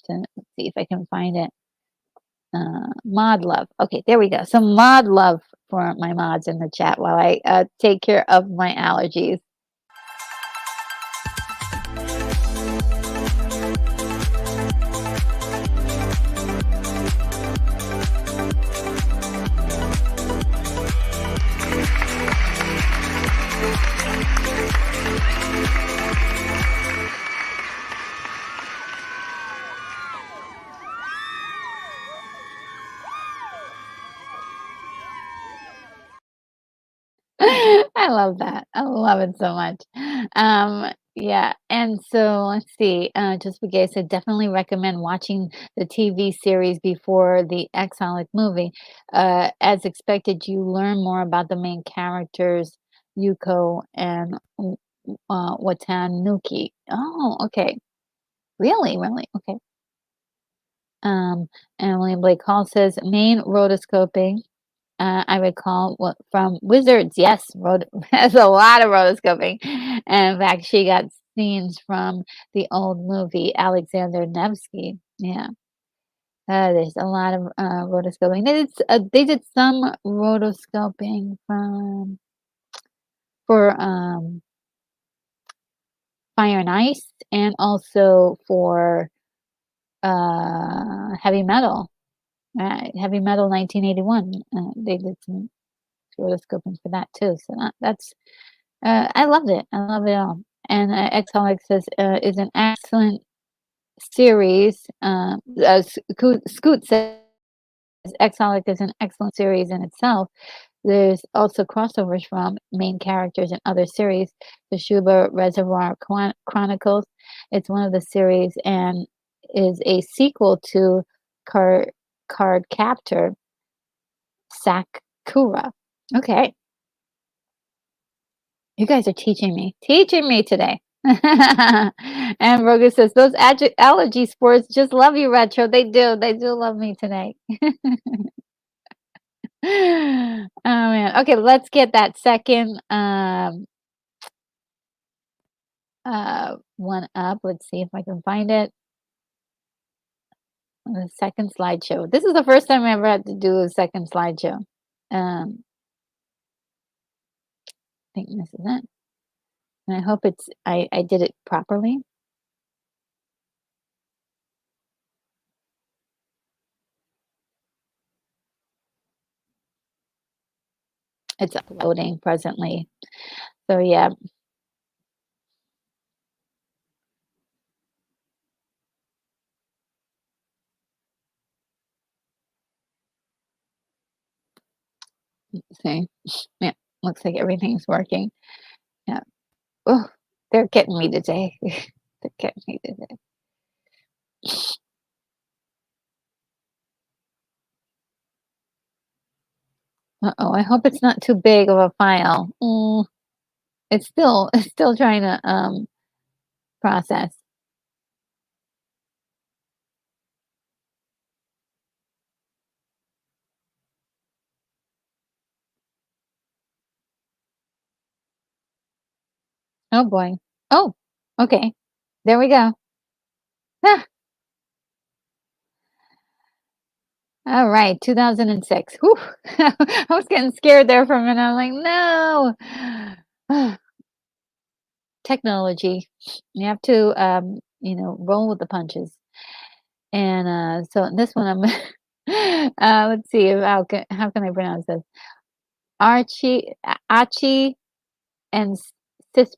To see if I can find it. Mod love. Okay, there we go. Some mod love for my mods in the chat while I take care of my allergies. I love that. I love it so much. Yeah, and so let's see, just because I definitely recommend watching the TV series before the Exilic movie. As expected, you learn more about the main characters, Yuko and Watanuki. Oh, okay. Really? Really? Okay. Um, and William Blake Hall says main rotoscoping. I recall what from Wizards. Yes, has a lot of rotoscoping. And in fact, she got scenes from the old movie Alexander Nevsky. Yeah, there's a lot of rotoscoping. They did some rotoscoping for Fire and Ice, and also for Heavy Metal. Heavy Metal 1981. They did some rotoscoping for that too. So that's I loved it. I love it all. And Exholic says is an excellent series. Scoot says Exholic is an excellent series in itself. There's also crossovers from main characters in other series. The Shuba Reservoir Chronicles. It's one of the series and is a sequel to Card Card Captor Sakura. Okay, you guys are teaching me today. And Roger says, those allergy sports just love you, Retro. They do love me today. Oh man. Okay, let's get that second one up. Let's see if I can find it. The second slideshow. This is the first time I ever had to do a second slideshow. I think this is it. And I hope I did it properly. It's uploading presently. So yeah. See. Yeah. Looks like everything's working. Yeah. Oh, they're getting me today. They're getting me today. Uh-oh, I hope it's not too big of a file. It's still it's still trying to process. Oh boy. Oh, okay. There we go. Ah, all right, 2006. Whew. I was getting scared there for a minute. I'm like, no. Technology. You have to roll with the punches. And so this one I'm let's see how can I pronounce this? Archie and Sispak.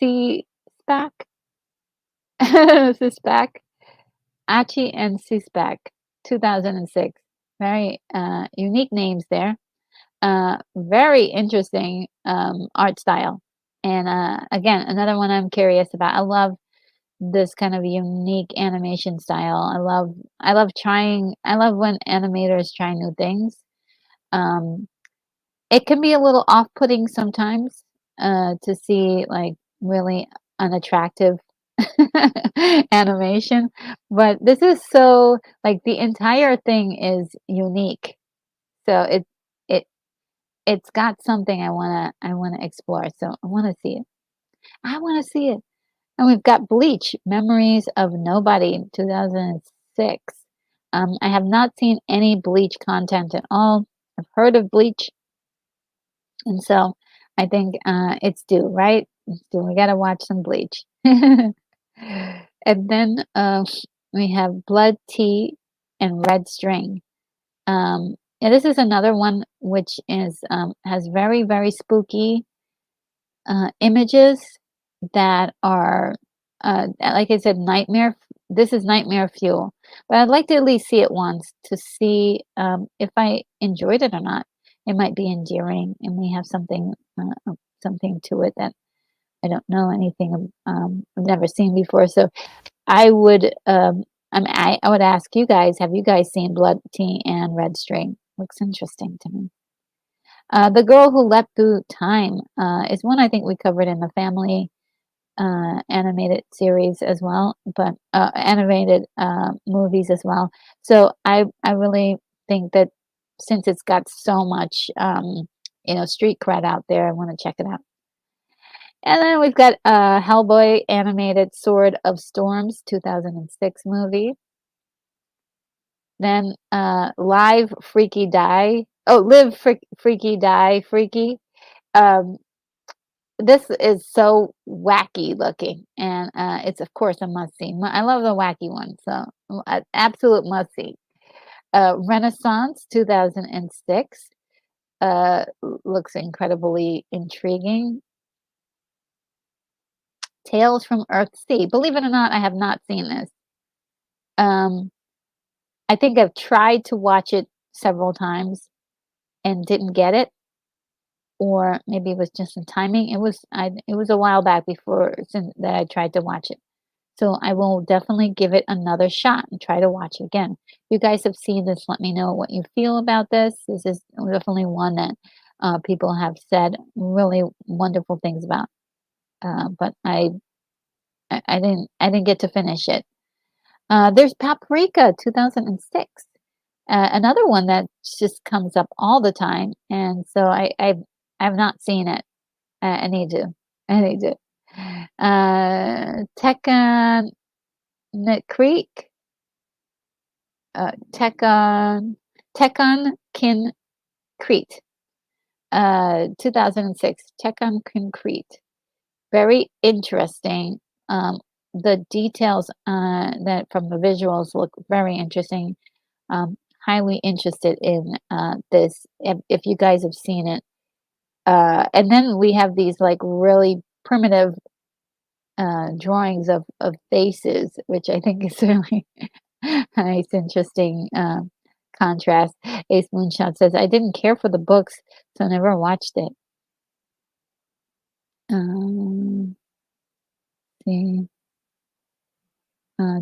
Sispak? Sispak? Archie and Sispak, 2006. Very unique names there. Very interesting art style. And again, another one I'm curious about. I love this kind of unique animation style. I love when animators try new things. Um, it can be a little off-putting sometimes, to see, like, really unattractive animation, but this is so like, the entire thing is unique. So it it's got something I wanna explore, so I wanna see it. I wanna see it. And we've got Bleach, Memories of Nobody, 2006. I have not seen any Bleach content at all. I've heard of Bleach, and so I think it's due, right? It's due. We gotta watch some Bleach. And then we have Blood Tea and Red String. Yeah, this is another one which is has very very spooky images that are, like I said, nightmare. This is nightmare fuel, but I'd like to at least see it once to see if I enjoyed it or not. It might be endearing. It may have something something to it that I don't know anything I've never seen before. So I would I would ask you guys, have you guys seen Blood Tea and Red String? Looks interesting to me. The Girl Who Leapt Through Time is one I think we covered in the family animated series as well, but animated movies as well. So I really think that since it's got so much street cred out there, I want to check it out. And then we've got Hellboy animated Sword of Storms 2006 movie. Then Live Freaky Die. Oh, Freaky Die Freaky. Um, this is so wacky looking, and it's of course a must see. I love the wacky ones, so absolute must see. Renaissance 2006 looks incredibly intriguing. Tales from Earthsea. Believe it or not, I have not seen this. Um, I think I've tried to watch it several times and didn't get it, or maybe it was just the timing. It was a while back before since that I tried to watch it. So I will definitely give it another shot and try to watch it again. If you guys have seen this, let me know what you feel about this. This is definitely one that people have said really wonderful things about. But I didn't get to finish it. There's Paprika 2006. Another one that just comes up all the time, and so I've not seen it. I need to. I need to. Tekken Creek. Tekken Kin Crete. 2006. Tekken Concrete. Very interesting. The details that from the visuals look very interesting. Highly interested in this if you guys have seen it. And then we have these like really primitive drawings of faces, which I think is really nice, interesting contrast. Ace Moonshot says, I didn't care for the books, so I never watched it. See.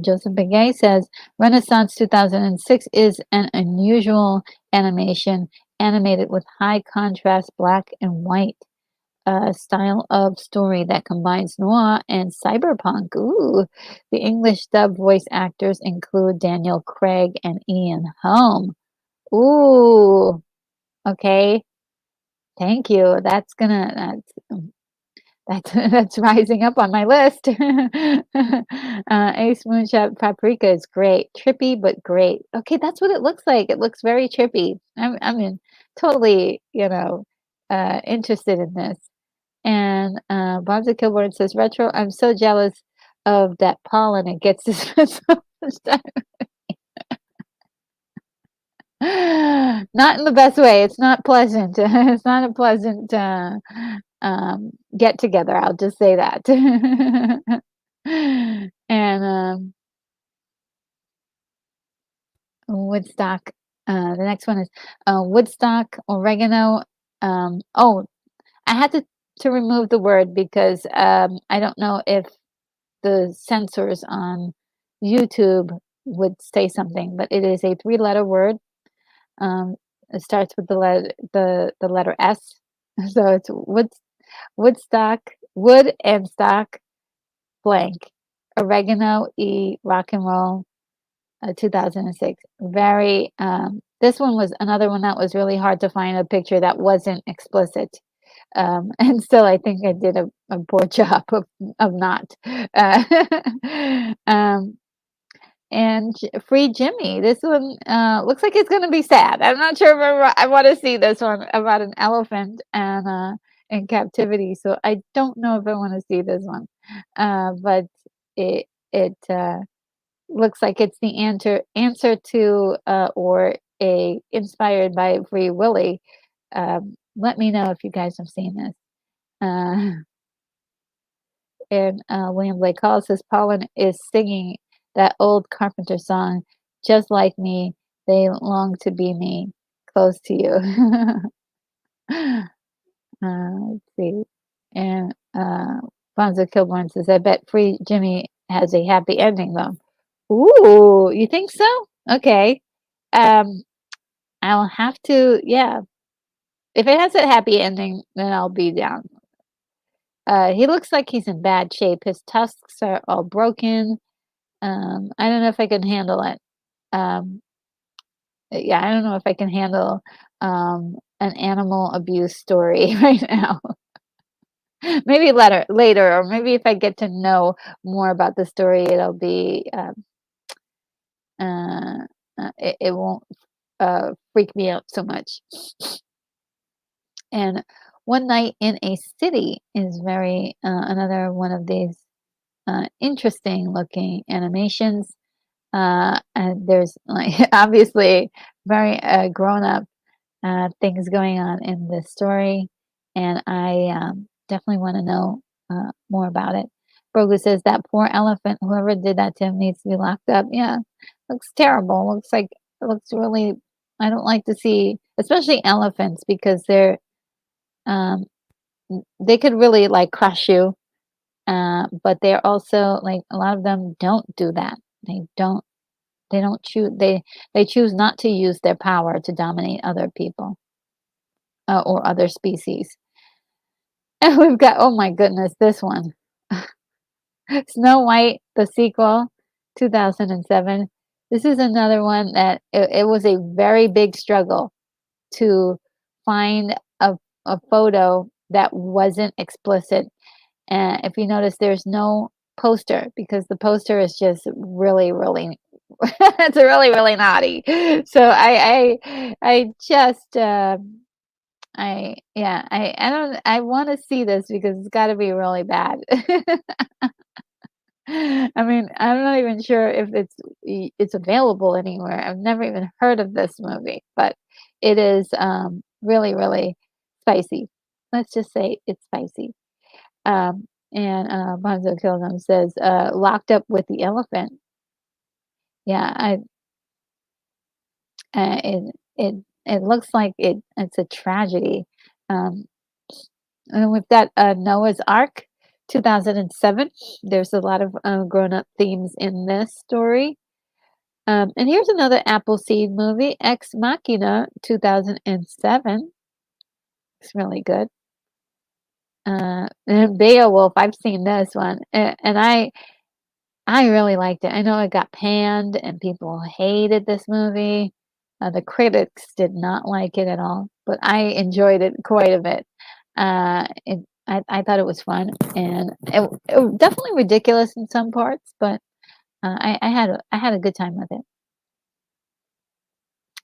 Joseph Begay says Renaissance 2006 is an unusual animation animated with high contrast black and white style of story that combines noir and cyberpunk. Ooh, the English dub voice actors include Daniel Craig and Ian Holm. Ooh, okay. Thank you. That's rising up on my list. Ace Moonshot Paprika is great. Trippy, but great. Okay, that's what it looks like. It looks very trippy. I mean, totally, interested in this. And Bonza Kilburn says, Retro, I'm so jealous of that pollen. It gets this so much time. Not in the best way. It's not pleasant. It's not a pleasant get together. I'll just say that. And Woodstock. The next one is Woodstock oregano. Oh, I had to remove the word because I don't know if the censors on YouTube would say something, but it is a three-letter word. It starts with the letter S. So it's Woodstock, wood and stock blank. Oregano rock and roll 2006. Very this one was another one that was really hard to find a picture that wasn't explicit. And still I think I did a poor job of not. Um, and Free Jimmy. This one looks like it's going to be sad. I'm not sure if I want to see this one about an elephant and in captivity. So I don't know if I want to see this one. But it looks like it's the answer to or a inspired by Free Willy. Let me know if you guys have seen this. And William Blake Hall says Pollen is singing that old Carpenter song, just like me. They long to be me, close to you. Let's see. And Bonzo Kilborn says, "I bet Free Jimmy has a happy ending, though." Ooh, you think so? Okay. Um, I'll have to. Yeah, if it has a happy ending, then I'll be down. He looks like he's in bad shape. His tusks are all broken. I don't know if I can handle it. Um, yeah, I don't know if I can handle an animal abuse story right now. Maybe later, or maybe if I get to know more about the story, it'll be uh, it won't freak me out so much. And One Night in a City is very another one of these interesting looking animations. And there's like obviously very grown up things going on in this story, and I definitely want to know more about it. Brogu says that poor elephant, whoever did that to him, needs to be locked up. Yeah, looks terrible. Looks like it looks really. I don't like to see, especially elephants, because um, they could really like crush you. But they're also like a lot of them don't do that. They don't. They don't choose. They choose not to use their power to dominate other people or other species. And we've got, oh my goodness, this one. Snow White, the sequel, 2007. This is another one that it was a very big struggle to find a photo that wasn't explicit. And if you notice, there's no poster because the poster is just really, really, it's really, really naughty. So I just, I don't I wanna see this because it's gotta be really bad. I mean, I'm not even sure if it's available anywhere. I've never even heard of this movie, but it is, really, really spicy. Let's just say it's spicy. And Bonzo Killgum says, "Locked up with the elephant." Yeah, it looks like it's a tragedy. Um And we've got Noah's Ark, 2007. There's a lot of grown-up themes in this story. And here's another Appleseed movie, Ex Machina, 2007. It's really good. And Beowulf, I've seen this one, and I really liked it. I know it got panned and people hated this movie. The critics did not like it at all, but I enjoyed it quite a bit. I thought it was fun and it definitely ridiculous in some parts, but I had a good time with it.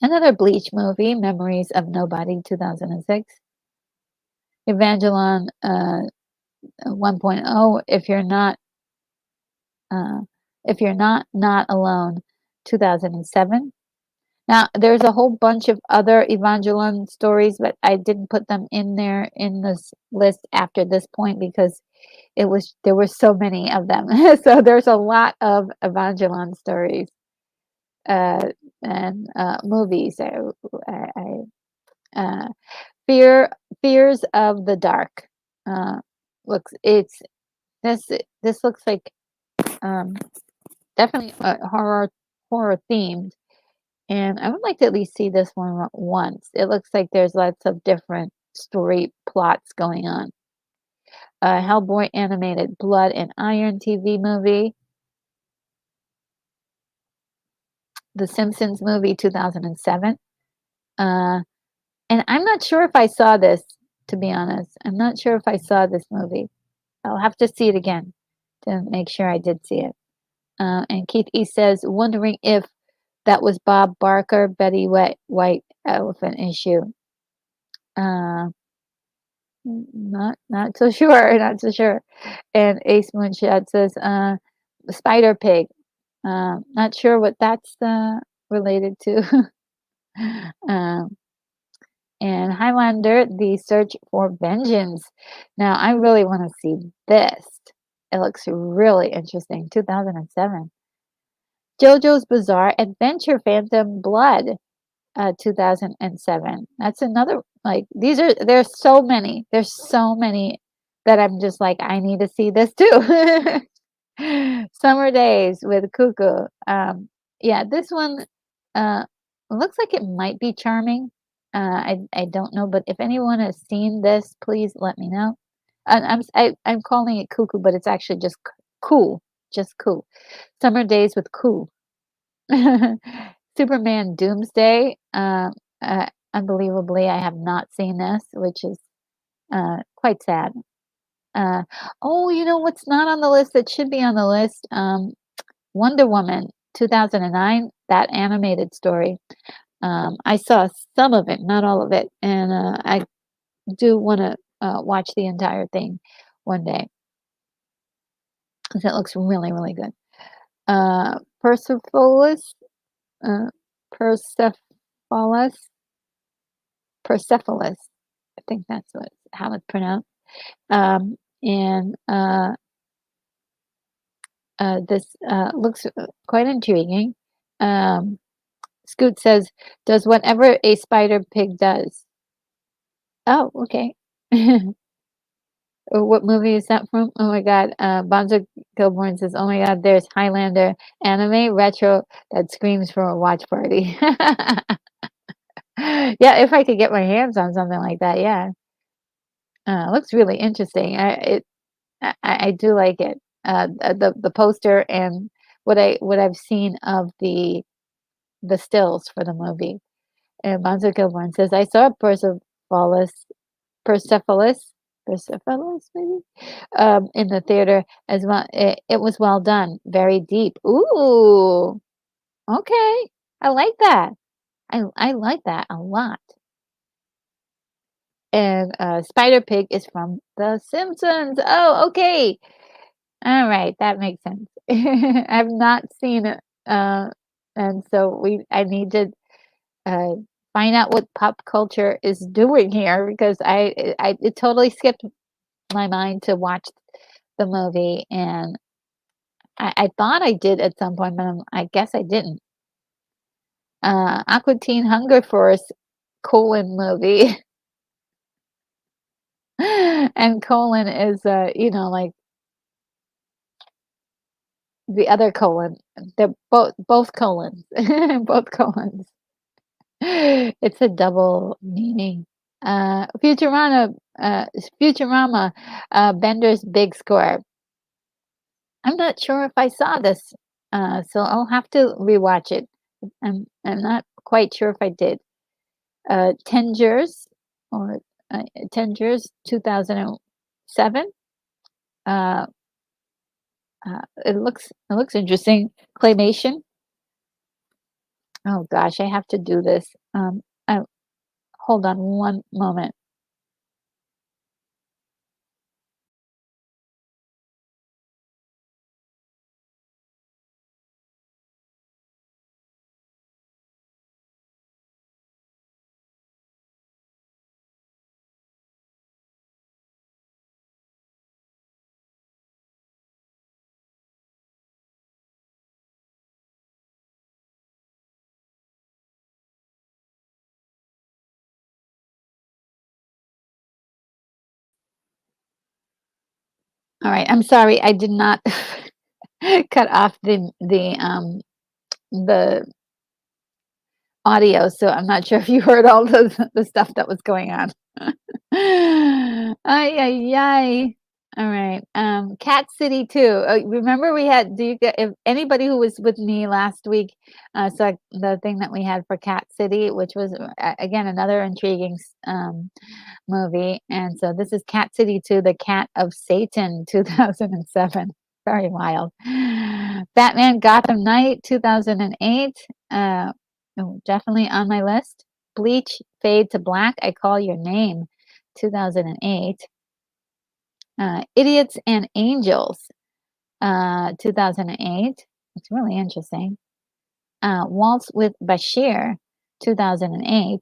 Another Bleach movie, Memories of Nobody, 2006. Evangelon 1.0, uh, if you're not alone, 2007. Now, there's a whole bunch of other Evangeline stories, but I didn't put them in there in this list after this point because there were so many of them. So there's a lot of Evangeline stories and movies. Uh, Fear Fears of the Dark. Uh, looks it's this this looks like um, definitely horror themed. And I would like to at least see this one once. It looks like there's lots of different story plots going on. Hellboy animated Blood and Iron TV movie. The Simpsons movie 2007. Uh, and I'm not sure if I saw this, to be honest. I'm not sure if I saw this movie. I'll have to see it again to make sure I did see it. And Keith E says, wondering if that was Bob Barker, Betty White Elephant Issue. Uh, not so sure, not so sure. And Ace Moonshot says, Spider Pig. Not sure what that's related to. um, and Highlander, The Search for Vengeance. Now, I really want to see this. It looks really interesting. 2007. JoJo's Bizarre Adventure Phantom Blood, 2007. That's another, like, there's so many that I'm just like, I need to see this too. Summer Days with Cuckoo. Yeah, this one looks like it might be charming. I don't know, but if anyone has seen this, please let me know. And I'm calling it Cuckoo, but it's actually just cool, just cool. Summer Days with Cool. Superman Doomsday. Unbelievably, I have not seen this, which is quite sad. Uh, oh, you know what's not on the list that should be on the list? Wonder Woman 2009, that animated story. I saw some of it, not all of it, and I do want to watch the entire thing one day because it looks really, really good. Persepolis, uh, Persepolis, Persepolis. I think that's how it's pronounced. And this looks quite intriguing. Um, Scoot says, "Does whatever a spider pig does." Oh, okay. What movie is that from? Oh my God. Bonzo Kilborn says, "Oh my God, there's Highlander anime retro that screams for a watch party." Yeah, if I could get my hands on something like that, yeah. Looks really interesting. I do like it. The poster and what I've seen of the stills for the movie. And Bonzo Kilborn says, "I saw Persepolis, Persepolis maybe, in the theater as well. It was well done, very deep." Ooh, okay, I like that. I like that a lot. And Spider Pig is from The Simpsons. Oh, okay. All right, that makes sense. I've not seen it, and so I need to uh, find out what pop culture is doing here because I it totally skipped my mind to watch the movie, and I thought I did at some point, but I guess I didn't. Aqua Teen Hunger Force colon movie, and colon is like the other colon. They're both colons, both colons. It's a double meaning. Futurama, Futurama, Bender's Big Score. I'm not sure if I saw this, so I'll have to rewatch it. I'm not quite sure if I did. Tengers or Tengers 2007. Uh, it looks interesting. Claymation. Oh gosh, I have to do this. Hold on one moment. All right, I'm sorry, I did not cut off the audio, so I'm not sure if you heard all the stuff that was going on. Ay, ay, ay. All right. Cat City 2. Remember we had, do you get, if anybody who was with me last week, saw the thing that we had for Cat City, which was again another intriguing movie. And so this is Cat City 2, The Cat of Satan, 2007. Very wild. Batman Gotham Knight, 2008. Oh, definitely on my list. Bleach Fade to Black, I Call Your Name, 2008. Idiots and Angels, 2008. It's really interesting. Waltz with Bashir, 2008.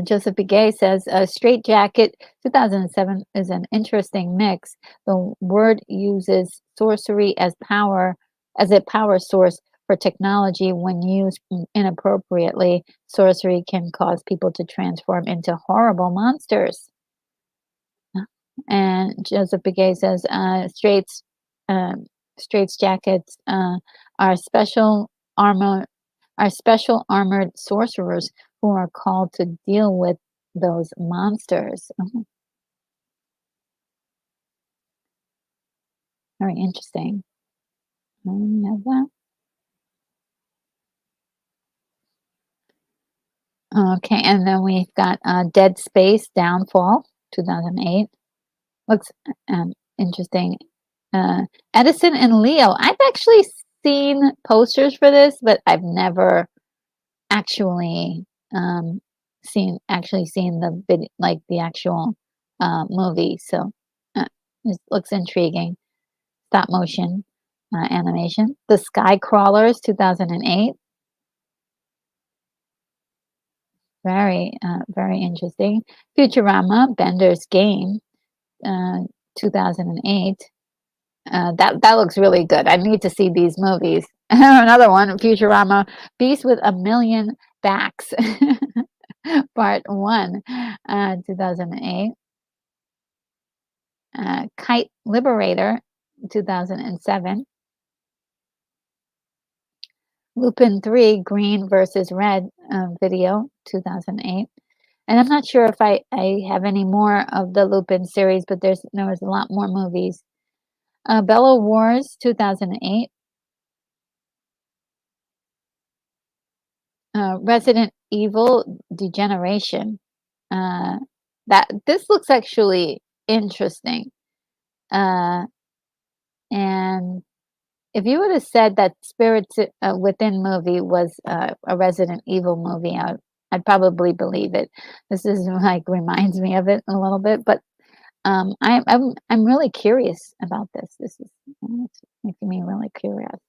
Joseph Begay says, Straight Jacket 2007 is an interesting mix. The word uses sorcery as a power source for technology. When used inappropriately, sorcery can cause people to transform into horrible monsters. And Joseph Begay says, straits jackets are armor special armored sorcerers who are called to deal with those monsters. Oh, very interesting. I didn't know that. Okay, and then we've got Dead Space Downfall, 2008. Looks interesting. Edison and Leo. I've actually seen posters for this, but I've never actually seen the like the actual movie. So it looks intriguing. Stop motion animation. The Sky Crawlers, 2008. Very interesting. Futurama, Bender's Game, uh, 2008. That looks really good. I need to see these movies. Another one, Futurama, Beast with a Million Backs, Part 1, 2008. Kite Liberator, 2007. Lupin 3, Green versus Red video, 2008. And I'm not sure if I have any more of the Lupin series, but there was a lot more movies. Bella Wars, 2008. Resident Evil Degeneration. This looks actually interesting. And if you would have said that Spirits Within movie was a Resident Evil movie, I'd probably believe it. This is like reminds me of it a little bit, but I'm really curious about this. This is it's making me really curious.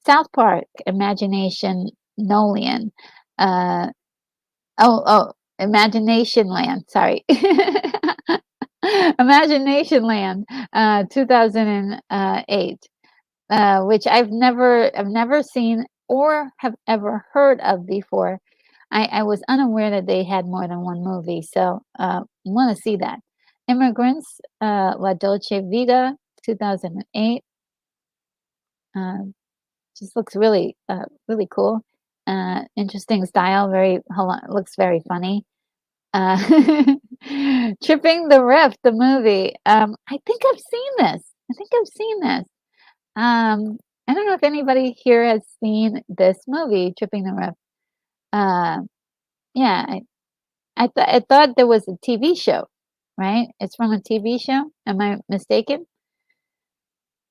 South Park, Imagination Nolian. Uh, Imagination Land. Sorry, Imagination Land, 2008. Which I've never seen or have ever heard of before. I was unaware that they had more than one movie, so want to see that. Immigrants, La Dolce Vita, 2008. Uh, just looks really cool. Interesting style. Looks very funny. Uh, Tripping the Rift, the movie. I think I've seen this. I think I've seen this. I don't know if anybody here has seen this movie, Tripping the Rift. Uh, yeah, I thought there was a TV show, right? It's from a TV show. Am I mistaken?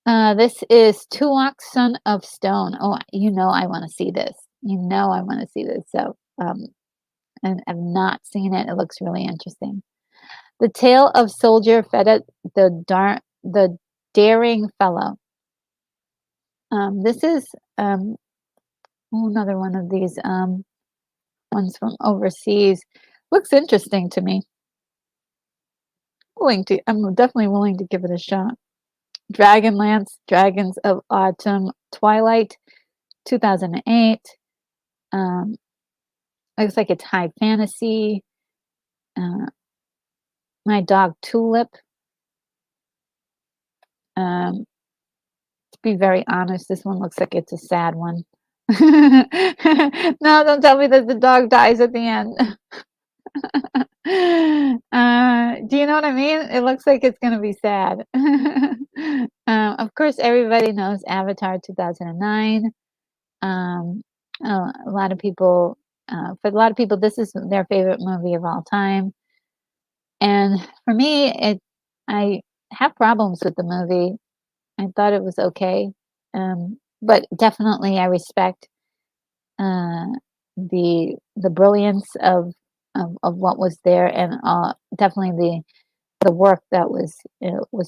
This is Tuak, Son of Stone. Oh, you know I want to see this. You know I want to see this. So, and I've not seen it. It looks really interesting. The Tale of Soldier Feta, the Daring Fellow. This is another one of these ones from overseas. Looks interesting to me. I'm definitely willing to give it a shot. Dragonlance, Dragons of Autumn, Twilight, 2008. Um, Looks like it's high fantasy. Uh, My Dog Tulip. To be very honest, this one looks like it's a sad one. No, don't tell me that the dog dies at the end. Do you know what I mean? It looks like it's going to be sad. Of course, everybody knows Avatar 2009. A lot of people, for a lot of people, this is their favorite movie of all time. And for me, I have problems with the movie. I thought it was okay, but definitely I respect uh, the brilliance of what was there, and definitely the work that was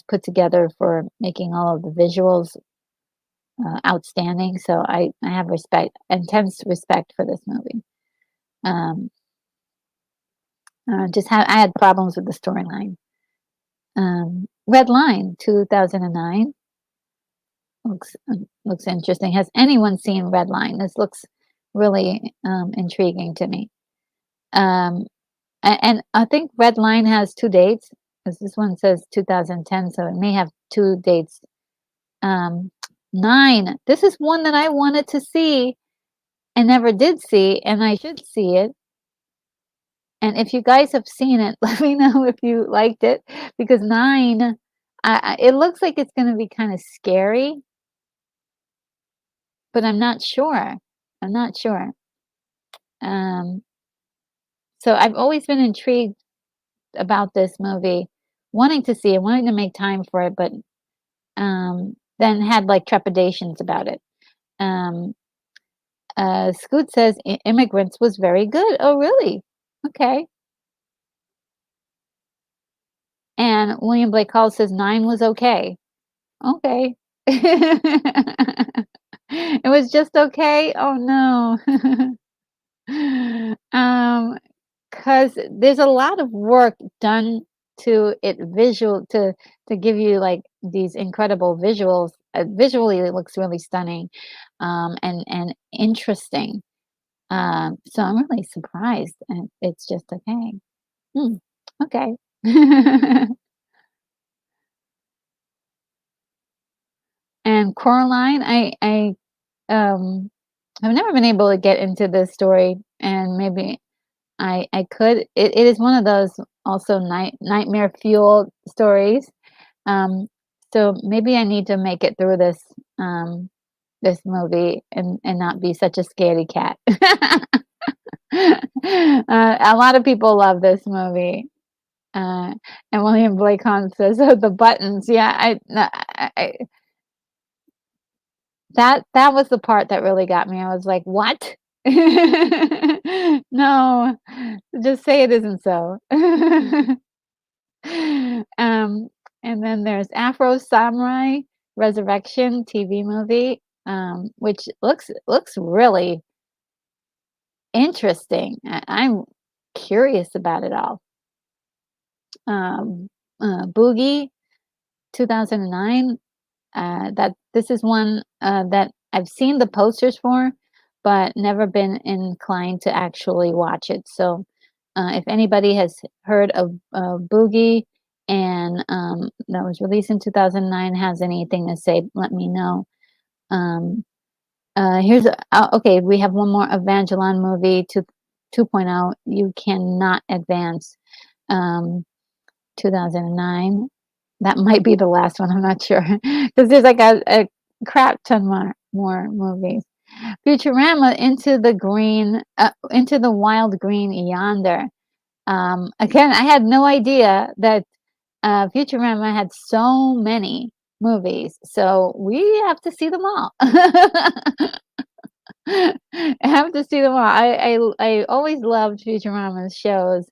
put together for making all of the visuals outstanding. So I have intense respect for this movie. Um, I had problems with the storyline. Red Line, 2009. looks interesting. Has anyone seen Redline? This looks really intriguing to me. Um, and I think Redline has 2 dates, 'cause this one says 2010, so it may have 2 dates. Um, 9. This is one that I wanted to see and never did see, and I should see it. And if you guys have seen it, let me know if you liked it, because 9, it looks like it's gonna be kinda scary, but I'm not sure. I'm not sure. Um, so I've always been intrigued about this movie, wanting to see it, wanting to make time for it, but, then had, like, trepidations about it. Um, Scoot says Immigrants was very good. Oh, really? Okay. And William Blake Hall says 9 was okay. Okay. It was just okay? Oh, no. Um, 'Cause there's a lot of work done to it to give you, like, these incredible visuals. Visually, it looks really stunning, and interesting. So I'm really surprised, and it's just okay. Hmm, okay. And Coraline, um, I've never been able to get into this story, and maybe I could. It is one of those also nightmare fueled stories. Um, so maybe I need to make it through this movie and not be such a scaredy cat. A lot of people love this movie. And William Blake Hahn says, "Oh, the buttons." Yeah, no, that was the part that really got me. I was like, "What?" No, just say it isn't so. Um, and then there's Afro Samurai Resurrection TV movie, which looks really interesting. I'm curious about it all. Um, Boogie 2009. That this is one that I've seen the posters for, but never been inclined to actually watch it. So, if anybody has heard of Boogie and that was released in 2009, has anything to say, let me know. Um, okay. We have one more Evangeline movie, 2.0. You cannot advance. Um, 2009. That might be the last one, I'm not sure, because there's, like, a crap ton more movies. Futurama, Into the Wild Green Yonder. Again, I had no idea that, Futurama had so many movies, so we have to see them all. I have to see them all. I always loved Futurama's shows,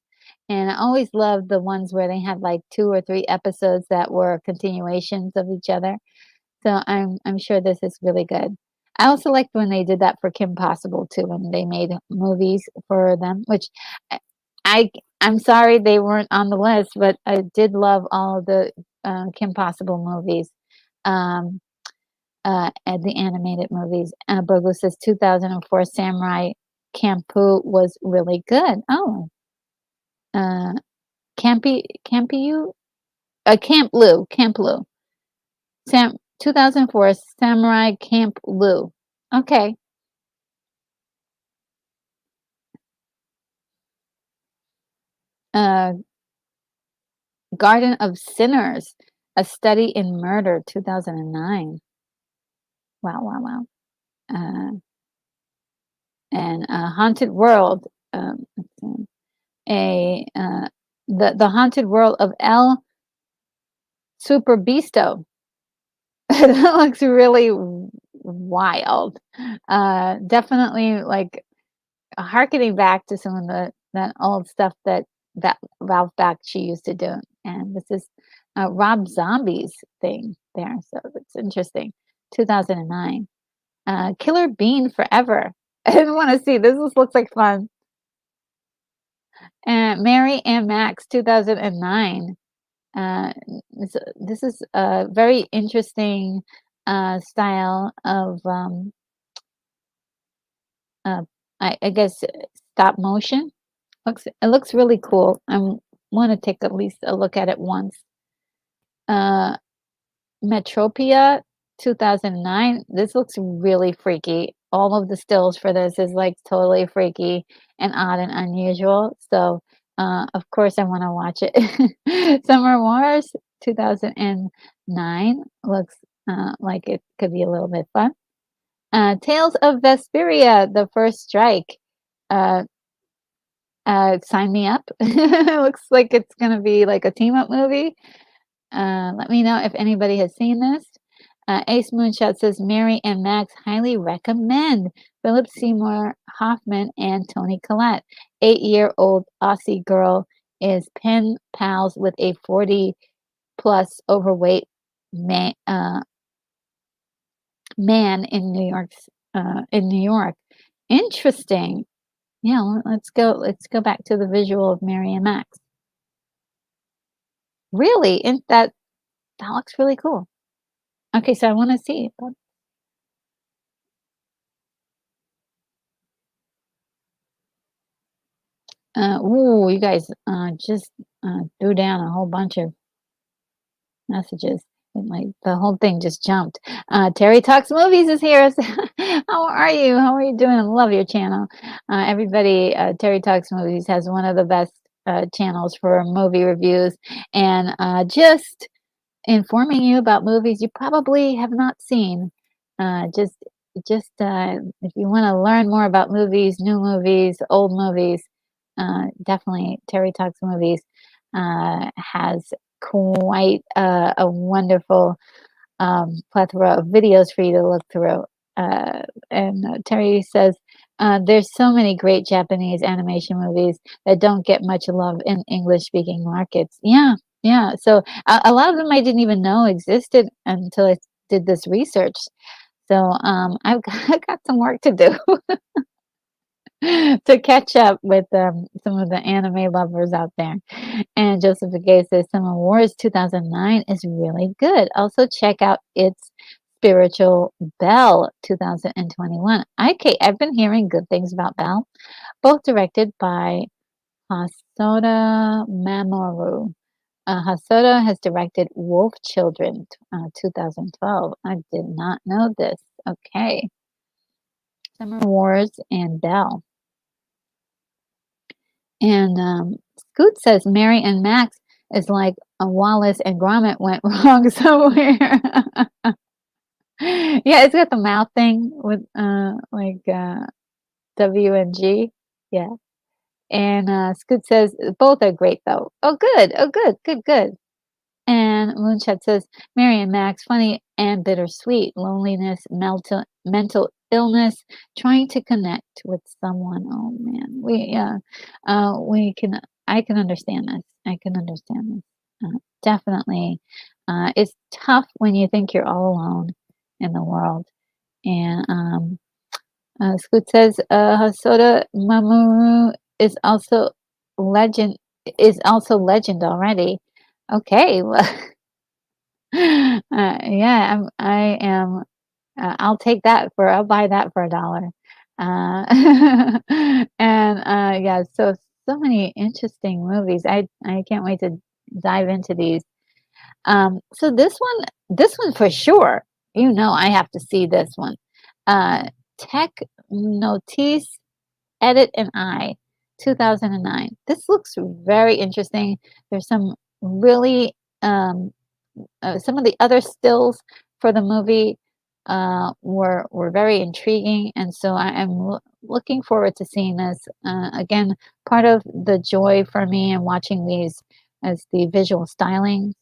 and I always loved the ones where they had like 2 or 3 episodes that were continuations of each other. So I'm sure this is really good. I also liked when they did that for Kim Possible too, when they made movies for them, which I I I'm sorry they weren't on the list, but I did love all of the Kim Possible movies. Um, and the animated movies. Burglar says 2004 Samurai Champloo was really good. Oh, uh, Campu, Camp Lou. 2004 Samurai Camp Lou. Okay. Uh, Garden of Sinners, A Study in Murder, 2009. Wow, wow, wow. Uh, and Haunted World. Let's see, the Haunted World of El Super Beasto. That looks really wild. Definitely like harkening back to some of the that old stuff that Ralph Bakshi used to do. And this is Rob Zombie's thing there, so it's interesting. 2009. Killer Bean Forever. I didn't want to see this. This looks like fun. And Mary and Max, 2009. Uh, this is a very interesting style of uh, I guess stop motion. It looks really cool. I want to take at least a look at it once. Uh, Metropia 2009. This looks really freaky. All of the stills for this is like totally freaky and odd and unusual. So, of course, I want to watch it. Summer Wars 2009 looks like it could be a little bit fun. Tales of Vesperia, The First Strike. Uh, Sign me up. Looks like it's gonna be like a team up movie. Let me know if anybody has seen this. Ace Moonshot says Mary and Max highly recommend. Philip Seymour Hoffman and Toni Collette. 8-year-old Aussie girl is pen pals with a 40 plus overweight man in New York. Interesting. Yeah, let's go back to the visual of Mary and Max. Really? And that looks really cool. Okay, so I wanna see. Ooh, you guys just threw down a whole bunch of messages. And like the whole thing just jumped. Terry Talks Movies is here. How are you? How are you doing? I love your channel. Everybody, Terry Talks Movies has one of the best channels for movie reviews. And just informing you about movies you probably have not seen. Uh, just, just if you want to learn more about movies, new movies, old movies, definitely Terry Talks Movies has quite a wonderful plethora of videos for you to look through. And Terry says, there's so many great Japanese animation movies that don't get much love in English speaking markets. Yeah, yeah. So a lot of them I didn't even know existed until I did this research. So I've got some work to do to catch up with some of the anime lovers out there. And Joseph Gay says Summer Wars 2009 is really good. Also check out its Spiritual Bell 2021. Okay, I've been hearing good things about Bell, both directed by Hosoda Mamoru. Hosoda has directed Wolf Children 2012. I did not know this. Okay. Summer Wars and Bell. And Scoot says Mary and Max is like a Wallace and Gromit went wrong somewhere. Yeah, it's got the mouth thing with W and G. Yeah. And Scoot says both are great though. Oh, good. Oh, good. Good. Good. And Moonshot says Mary and Max, funny and bittersweet, loneliness, mental illness, trying to connect with someone. Oh man, we can. I can understand this. I can understand this. Definitely, it's tough when you think you're all alone in the world. And Scoot says Hosoda Mamoru is also legend. Is also legend already. Okay, well, yeah, I am. I'll take that for. I'll buy that for $1. And yeah, so many interesting movies. I can't wait to dive into these. So this one for sure. You know, I have to see this one. Tech Notice Edit and I, 2009. This looks very interesting. There's some really some of the other stills for the movie were very intriguing, and so I am looking forward to seeing this. Again, part of the joy for me in watching these is the visual styling,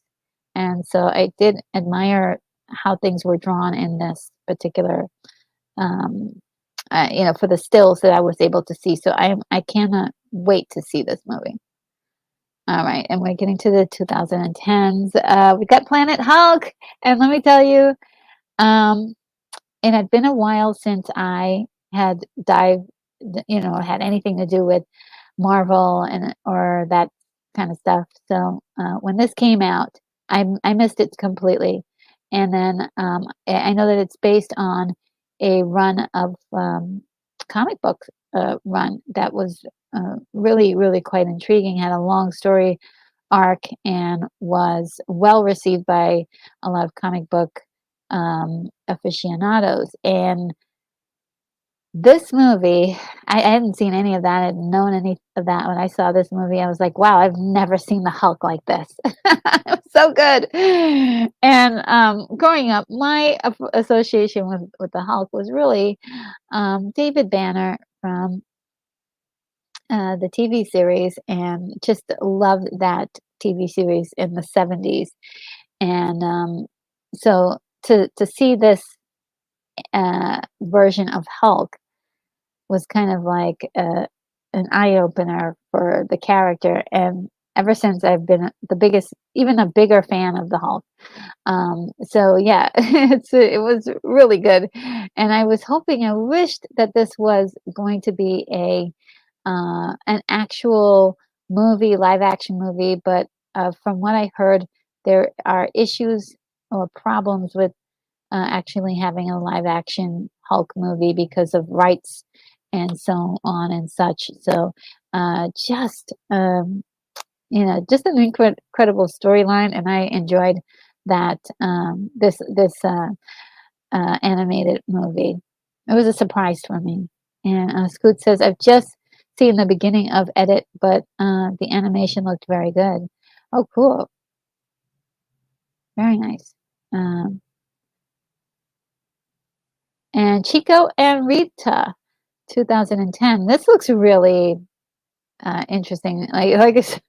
and so I did admire how things were drawn in this particular, um, for the stills that I was able to see. So I cannot wait to see this movie. All right, and we're getting to the 2010s. We got Planet Hulk, and let me tell you, um, it had been a while since I had had anything to do with Marvel and or that kind of stuff. So when this came out, I missed it completely, And then I know that it's based on a run of comic book run that was really, really quite intriguing, had a long story arc, and was well received by a lot of comic book aficionados. And this movie, I hadn't seen any of that, I hadn't known any of that. When I saw this movie, I was like, "Wow, I've never seen the Hulk like this." It was so good. And, growing up, my association with the Hulk was really, David Banner from, the TV series, and just loved that TV series in the '70s. And, so to see this, version of Hulk was kind of like an eye opener for the character. And ever since, I've been the biggest, even a bigger fan of the Hulk. So yeah, it was really good, and I was hoping, I wished that this was going to be a an actual movie, live action movie, but from what I heard, there are issues or problems with actually having a live action Hulk movie because of rights and so on and such. So just just an incredible storyline, and I enjoyed that this animated movie. It was a surprise for me. And Scoot says, "I've just seen the beginning of edit, but the animation looked very good." Oh, cool! Very nice. Um, and Chico and Rita, 2010. This looks really interesting. Like it's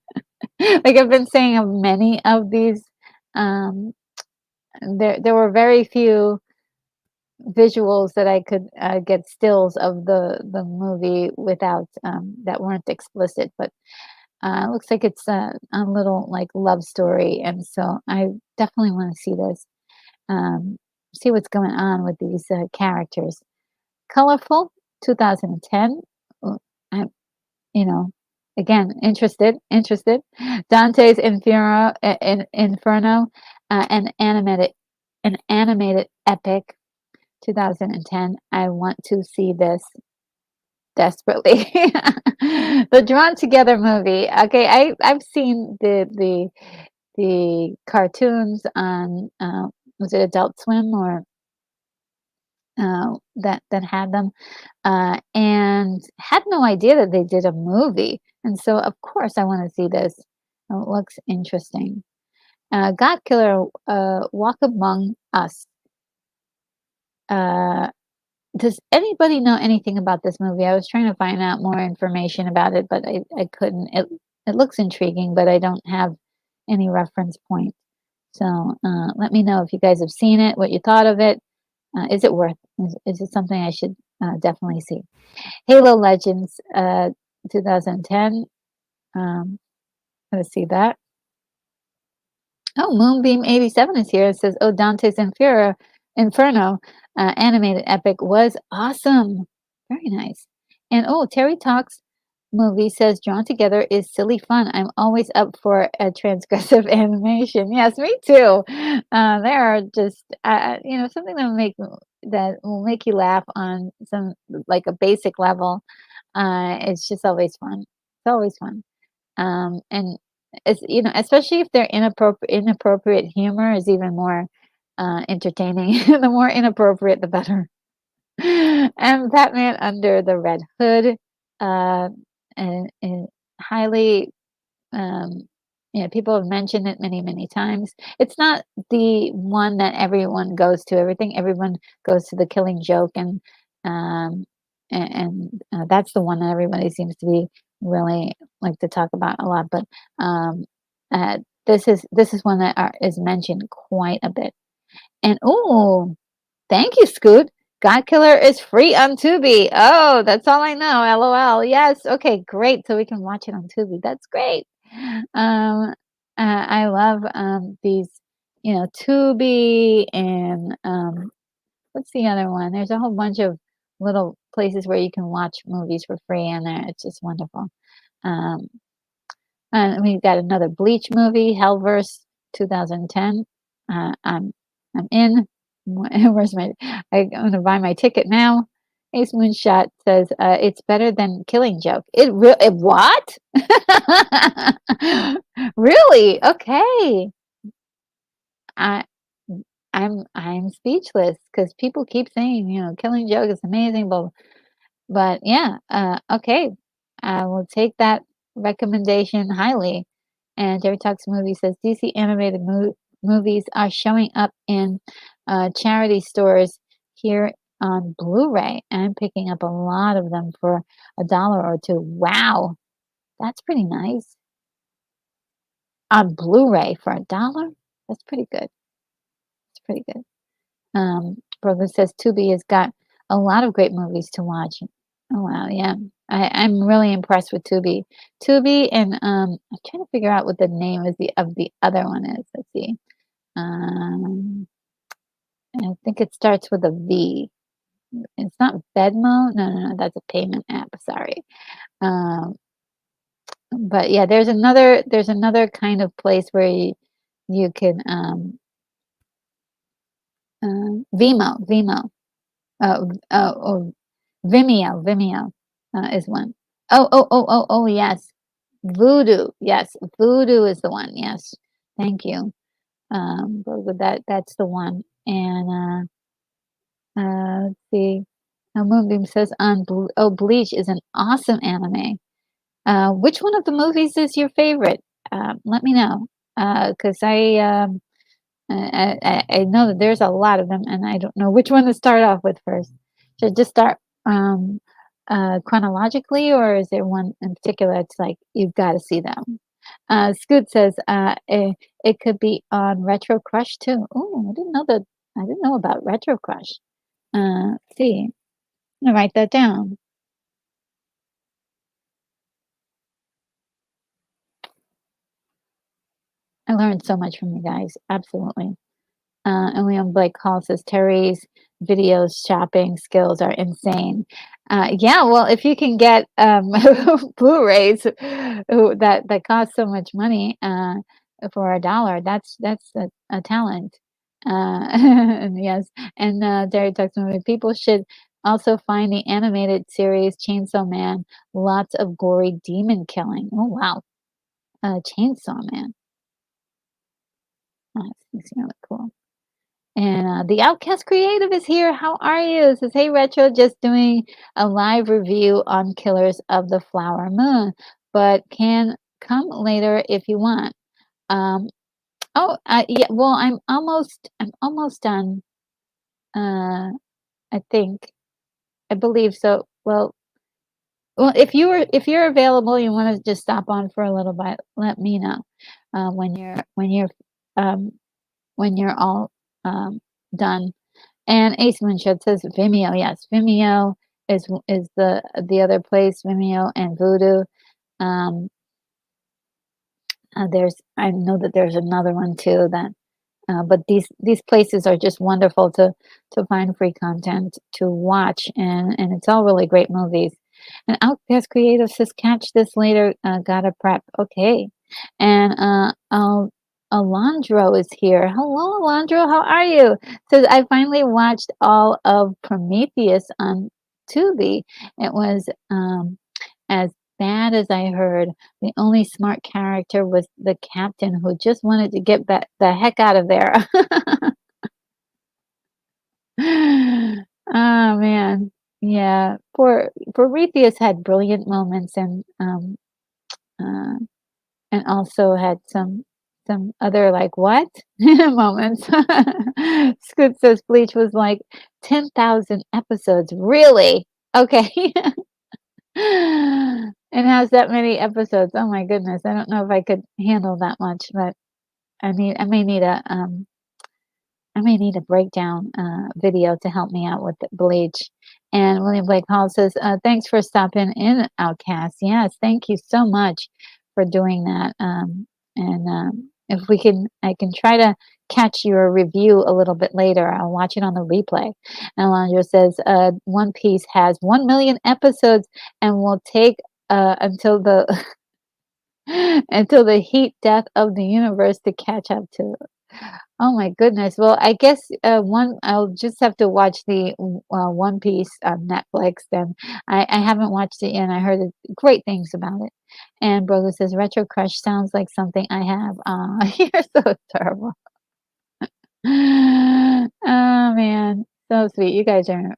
like I've been saying of many of these. Um, there were very few visuals that I could get stills of the movie without that weren't explicit. But it looks like it's a little like love story, and so I definitely want to see this. Um, see what's going on with these characters. Colorful, 2010. Uh, I'm, you know, again, interested. Dante's Inferno, an animated epic, 2010. I want to see this desperately. The Drawn Together movie. Okay, I've seen the cartoons on was it Adult Swim or that had them, and had no idea that they did a movie. And so, of course, I want to see this. It looks interesting. God Killer, Walk Among Us. Uh, does anybody know anything about this movie? I was trying to find out more information about it, but I couldn't. It looks intriguing, but I don't have any reference point. So let me know if you guys have seen it, what you thought of it. Is it worth? Is it something I should definitely see? Halo Legends, 2010. Let's see that. Oh, Moonbeam 87 is here. It says, "Oh, Dante's Inferno, animated epic was awesome." Very nice. And oh, Terry Talks movie says, "Drawn Together is silly fun. I'm always up for a transgressive animation." Yes, me too. There are just, something that will make you laugh on some like a basic level. It's just always fun. It's always fun. And it's, especially if they're inappropriate humor is even more entertaining. The more inappropriate, the better. And Batman Under the Red Hood, uh, and highly, um, people have mentioned it many, many times. It's not the one that everyone goes to. Everyone goes to The Killing Joke, um, and that's the one that everybody seems to be really like to talk about a lot. But um, this is one that is mentioned quite a bit. And oh, thank you, Scoot. God Killer is free on Tubi. Oh, that's all I know. LOL. Yes. Okay, great. So we can watch it on Tubi. That's great. I love these, Tubi and what's the other one? There's a whole bunch of little places where you can watch movies for free, and there it's just wonderful. Um, and we've got another Bleach movie, Hellverse, 2010. I'm I'm in. Where's my I'm gonna buy my ticket now. Ace Moonshot says, "It's better than Killing Joke." It what? Really? Okay. I I'm speechless because people keep saying, Killing Joke is amazing, but yeah, okay. I will take that recommendation highly. And Jerry Talks Movie says DC animated movies are showing up in charity stores here on Blu-ray. I'm picking up a lot of them for $1 or two. Wow, that's pretty nice. On Blu-ray for $1? That's pretty good. It's pretty good. Brooklyn says Tubi has got a lot of great movies to watch. Oh wow, yeah. I'm really impressed with Tubi. Tubi and I'm trying to figure out what the name is the other one is. Let's see. Um, I think it starts with a V. It's not Venmo. No, that's a payment app. Sorry. Um, but yeah, there's another kind of place where you can Vimeo. Or Vimeo, is one. Oh, yes. Voodoo, yes, Voodoo is the one, yes. Thank you. But with that's the one, and, let's see. Moonbeam says on Bleach is an awesome anime. Which one of the movies is your favorite? Let me know, 'cause I know that there's a lot of them, and I don't know which one to start off with first. Should I just start chronologically, or is there one in particular that's like you've got to see them? Scoot says it could be on Retro Crush too. Oh, I didn't know about Retro Crush. Let's see, I'm gonna write that down. I learned so much from you guys. Absolutely. And Leon Blake Hall says Terry's video shopping skills are insane. Yeah, well, if you can get Blu-rays that cost so much money for $1, that's a talent. And yes, and Terry talks to me. People should also find the animated series Chainsaw Man. Lots of gory demon killing. Oh wow, Chainsaw Man. Oh, that seems really cool. And the Outcast Creative is here. How are you? It says, hey, Retro, just doing a live review on Killers of the Flower Moon, but can come later if you want. Um, yeah, well, I'm almost done. I think, I believe so. Well, if you're available, you want to just stop on for a little bit, let me know um, when you're all done. And Ace Moonshot says Vimeo. Yes, Vimeo is the other place. Vimeo and Voodoo. Um, I know that there's another one too that but these places are just wonderful to find free content to watch, and it's all really great movies. And Outcast Creative says, "Catch this later. Gotta prep." Okay, and Alondro is here. Hello, Alondro. How are you? Says I finally watched all of Prometheus on Tubi. It was as bad as I heard. The only smart character was the captain who just wanted to get the heck out of there. Oh man. Yeah. Poor Prometheus had brilliant moments uh and also had some other like what moments. Scoot says Bleach was like 10,000 episodes. Really? Okay. It has that many episodes. Oh my goodness. I don't know if I could handle that much, but I may need a breakdown video to help me out with the Bleach. And William Blake Hall says, thanks for stopping in, Outcast. Yes, thank you so much for doing that. And if I can try to catch your review a little bit later. I'll watch it on the replay. And Alondra says, One Piece has 1 million episodes and will take until the until the heat death of the universe to catch up to. Oh my goodness. Well, I guess one I'll just have to watch the One Piece on Netflix. Then I haven't watched it yet. And I heard great things about it. And Brogo says Retro Crush sounds like something I have. You're so terrible. Oh man, so sweet. You guys are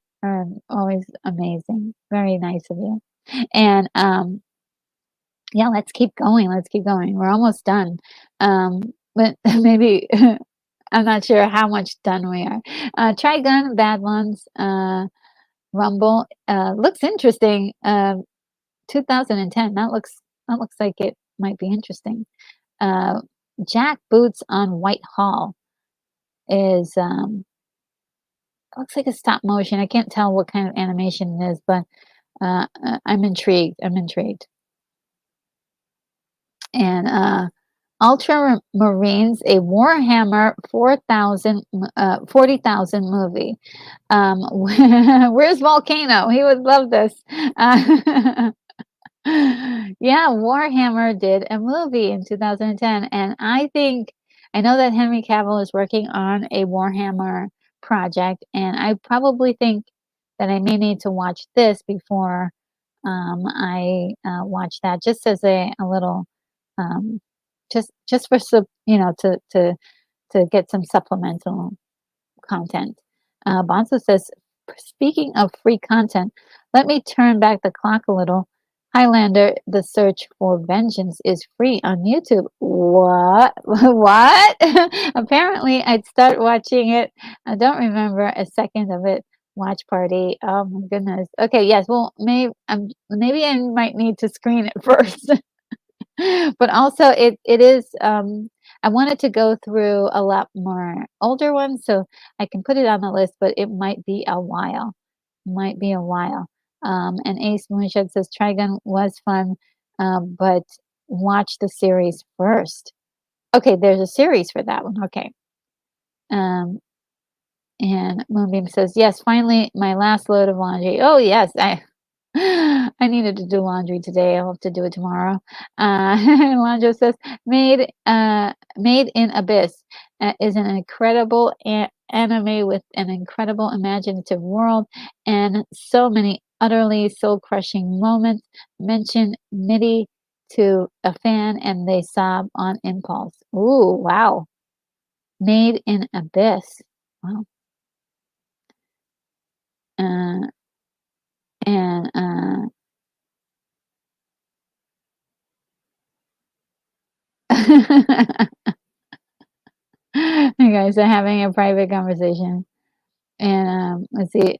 always amazing. Very nice of you. And yeah, let's keep going. Let's keep going. We're almost done. But maybe I'm not sure how much done we are. Trigun, Bad Ones, Rumble. Looks interesting. 2010. That looks like it might be interesting. Uh, Jack Boots on Whitehall is looks like a stop motion. I can't tell what kind of animation it is, but I'm intrigued. I'm intrigued. And Ultramarines, a Warhammer 40,000 movie. Where's Volcano? He would love this. Yeah, Warhammer did a movie in 2010, and I know that Henry Cavill is working on a Warhammer project, and I probably think that I may need to watch this before I watch that, just as a little, um, just for to get some supplemental content. Bonzo says, speaking of free content, let me turn back the clock a little. Highlander, The Search for Vengeance is free on YouTube. What? What? Apparently, I'd start watching it. I don't remember a second of it. Watch party. Oh my goodness. Okay, yes. Well, maybe I might need to screen it first. But also it is I wanted to go through a lot more older ones so I can put it on the list, but it might be a while. Might be a while. And Ace Moonshed says Trigun was fun, but watch the series first. Okay, there's a series for that one. Okay. Um, and Moonbeam says, yes, finally my last load of laundry. Oh yes, I needed to do laundry today. I'll have to do it tomorrow. Lonjo says, Made in Abyss is an incredible anime with an incredible imaginative world and so many utterly soul-crushing moments. Mention MIDI to a fan and they sob on impulse. Ooh, wow. Made in Abyss. Wow. Uh, and You guys are having a private conversation. And let's see.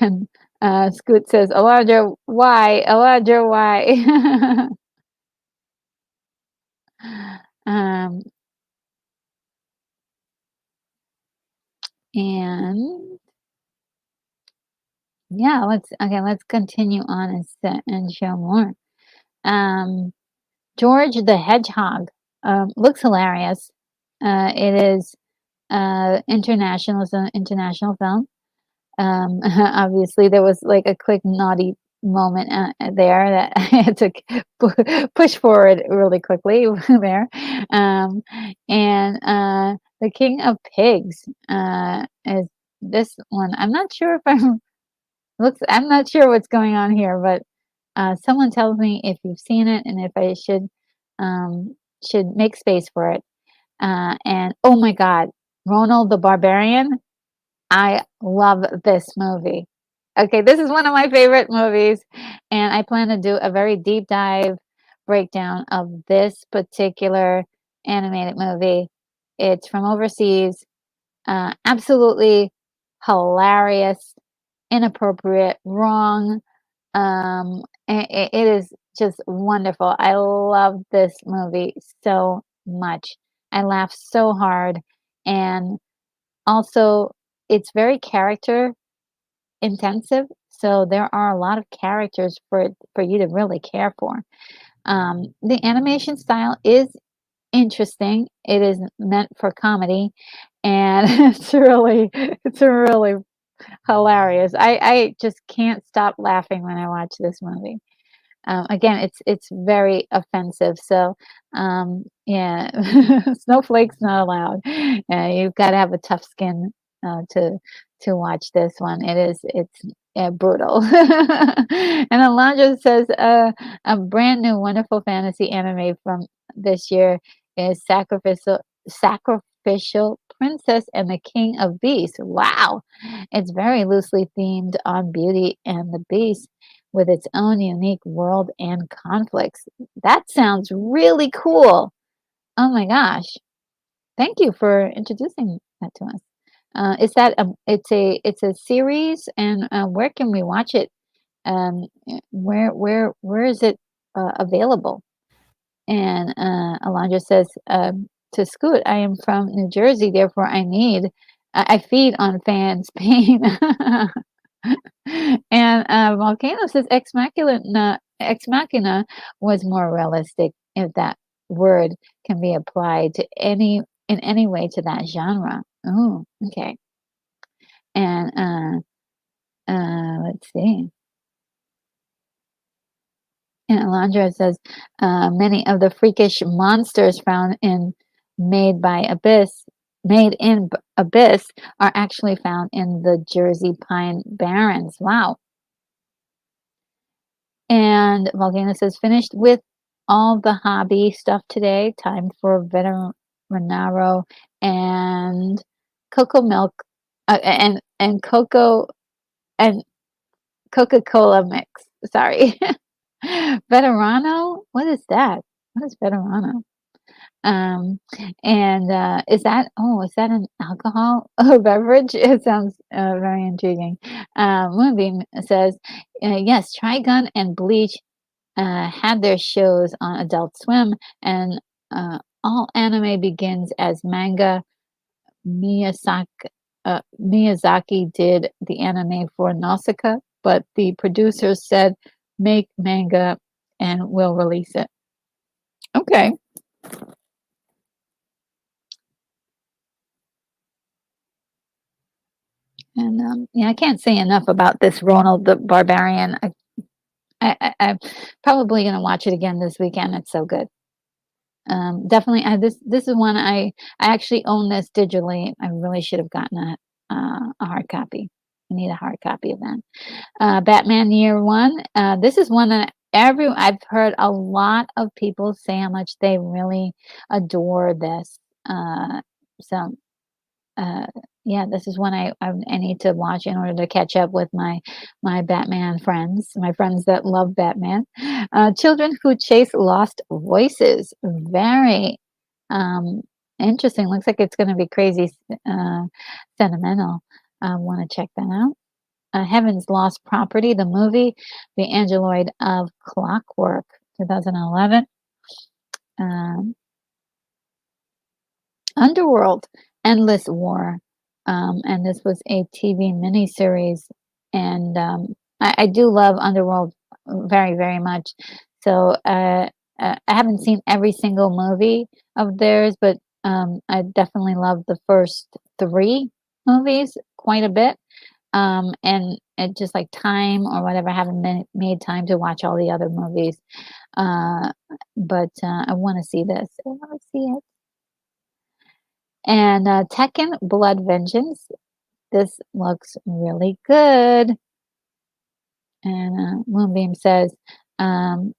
And Scoot says, Alondra, why? Alondra, why? um, and yeah, let's continue on and show more. Um, George the Hedgehog looks hilarious. It is international. It's an international film. Obviously, there was like a quick naughty moment there that I had to push forward really quickly there. Um, and The King of Pigs is this one. I'm not sure if I'm not sure what's going on here, but someone tells me if you've seen it and if I should make space for it. And oh my God, Ronald the Barbarian. I love this movie. Okay, this is one of my favorite movies, and I plan to do a very deep dive breakdown of this particular animated movie. It's from overseas, absolutely hilarious, inappropriate, wrong. It is just wonderful. I love this movie so much. I laughed so hard, and also it's very character intensive, so there are a lot of characters for you to really care for. The animation style is interesting. It is meant for comedy, and it's really hilarious. I just can't stop laughing when I watch this movie. Again, it's very offensive. So, yeah, snowflakes not allowed. You've got to have a tough skin to watch this one. It's brutal. And Alondra says, a brand new wonderful fantasy anime from this year is Sacrificial Princess and the King of Beasts. Wow. It's very loosely themed on Beauty and the Beast with its own unique world and conflicts. That sounds really cool. Oh my gosh. Thank you for introducing that to us. Is that it's a series, and where can we watch it? Where is it available? And Alondra says, to Scoot, I am from New Jersey, therefore I feed on fans' pain. And Volcano says, Ex Machina was more realistic, if that word can be applied to in any way to that genre. Oh, okay. And let's see. And Alondra says, many of the freakish monsters found in Made by Abyss, Made in Abyss, are actually found in the Jersey Pine Barrens. Wow. And Volcano says, finished with all the hobby stuff today. Time for Veterinaro and cocoa milk, and cocoa and Coca-Cola mix. Sorry. Veterano? What is that? What is Veterano? Um, and is that an alcohol beverage? It sounds very intriguing. Moonbeam says, yes, Trigun and Bleach had their shows on Adult Swim, and all anime begins as manga. Miyazaki, Miyazaki did the anime for Nausicaa, but the producers said, make manga and we'll release it. Okay. And yeah, I can't say enough about this Ronald the Barbarian. I'm probably going to watch it again this weekend. It's so good. Definitely, this is one I actually own this digitally. I really should have gotten a hard copy. I need a hard copy of that. Batman Year One. This is one that I've heard a lot of people say how much they really adore this. So uh, yeah, this is one I need to watch in order to catch up with my Batman friends, my friends that love Batman. Children Who Chase Lost Voices, very um, interesting. Looks like it's going to be crazy sentimental. I want to check that out. Heaven's Lost Property, the movie, The Angeloid of Clockwork, 2011. Um, Underworld, Endless War. And this was a TV miniseries. And I do love Underworld very, very much. So I haven't seen every single movie of theirs, but I definitely love the first three movies quite a bit. And it just like time or whatever, I haven't made time to watch all the other movies. But I want to see this. I want to see it. And Tekken Blood Vengeance. This looks really good. And Moonbeam says, um,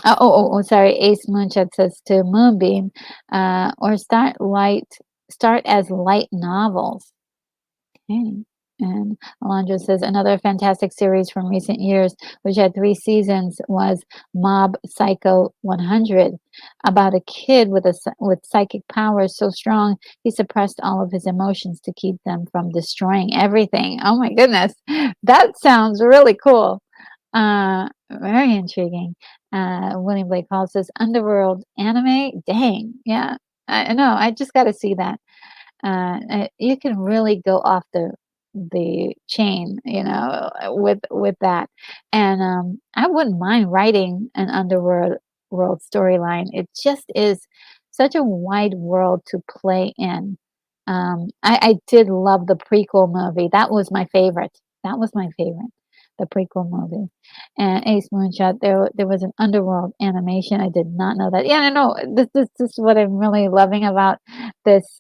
sorry. Ace Moonshot says to Moonbeam, or start as light novels. Okay. And Alondra says another fantastic series from recent years, which had 3 seasons, was Mob Psycho 100, about a kid with psychic powers so strong he suppressed all of his emotions to keep them from destroying everything. Oh my goodness, that sounds really cool. Very intriguing. William Blake Hall says Underworld anime. Dang, yeah, I know. I just got to see that. You can really go off the chain, with that. And I wouldn't mind writing an world storyline. It just is such a wide world to play in. I did love the prequel movie. That was my favorite. That was my favorite. the prequel movie. And Ace Moonshot, there was an underworld animation. I did not know that. Yeah, no, no. This is what I'm really loving about this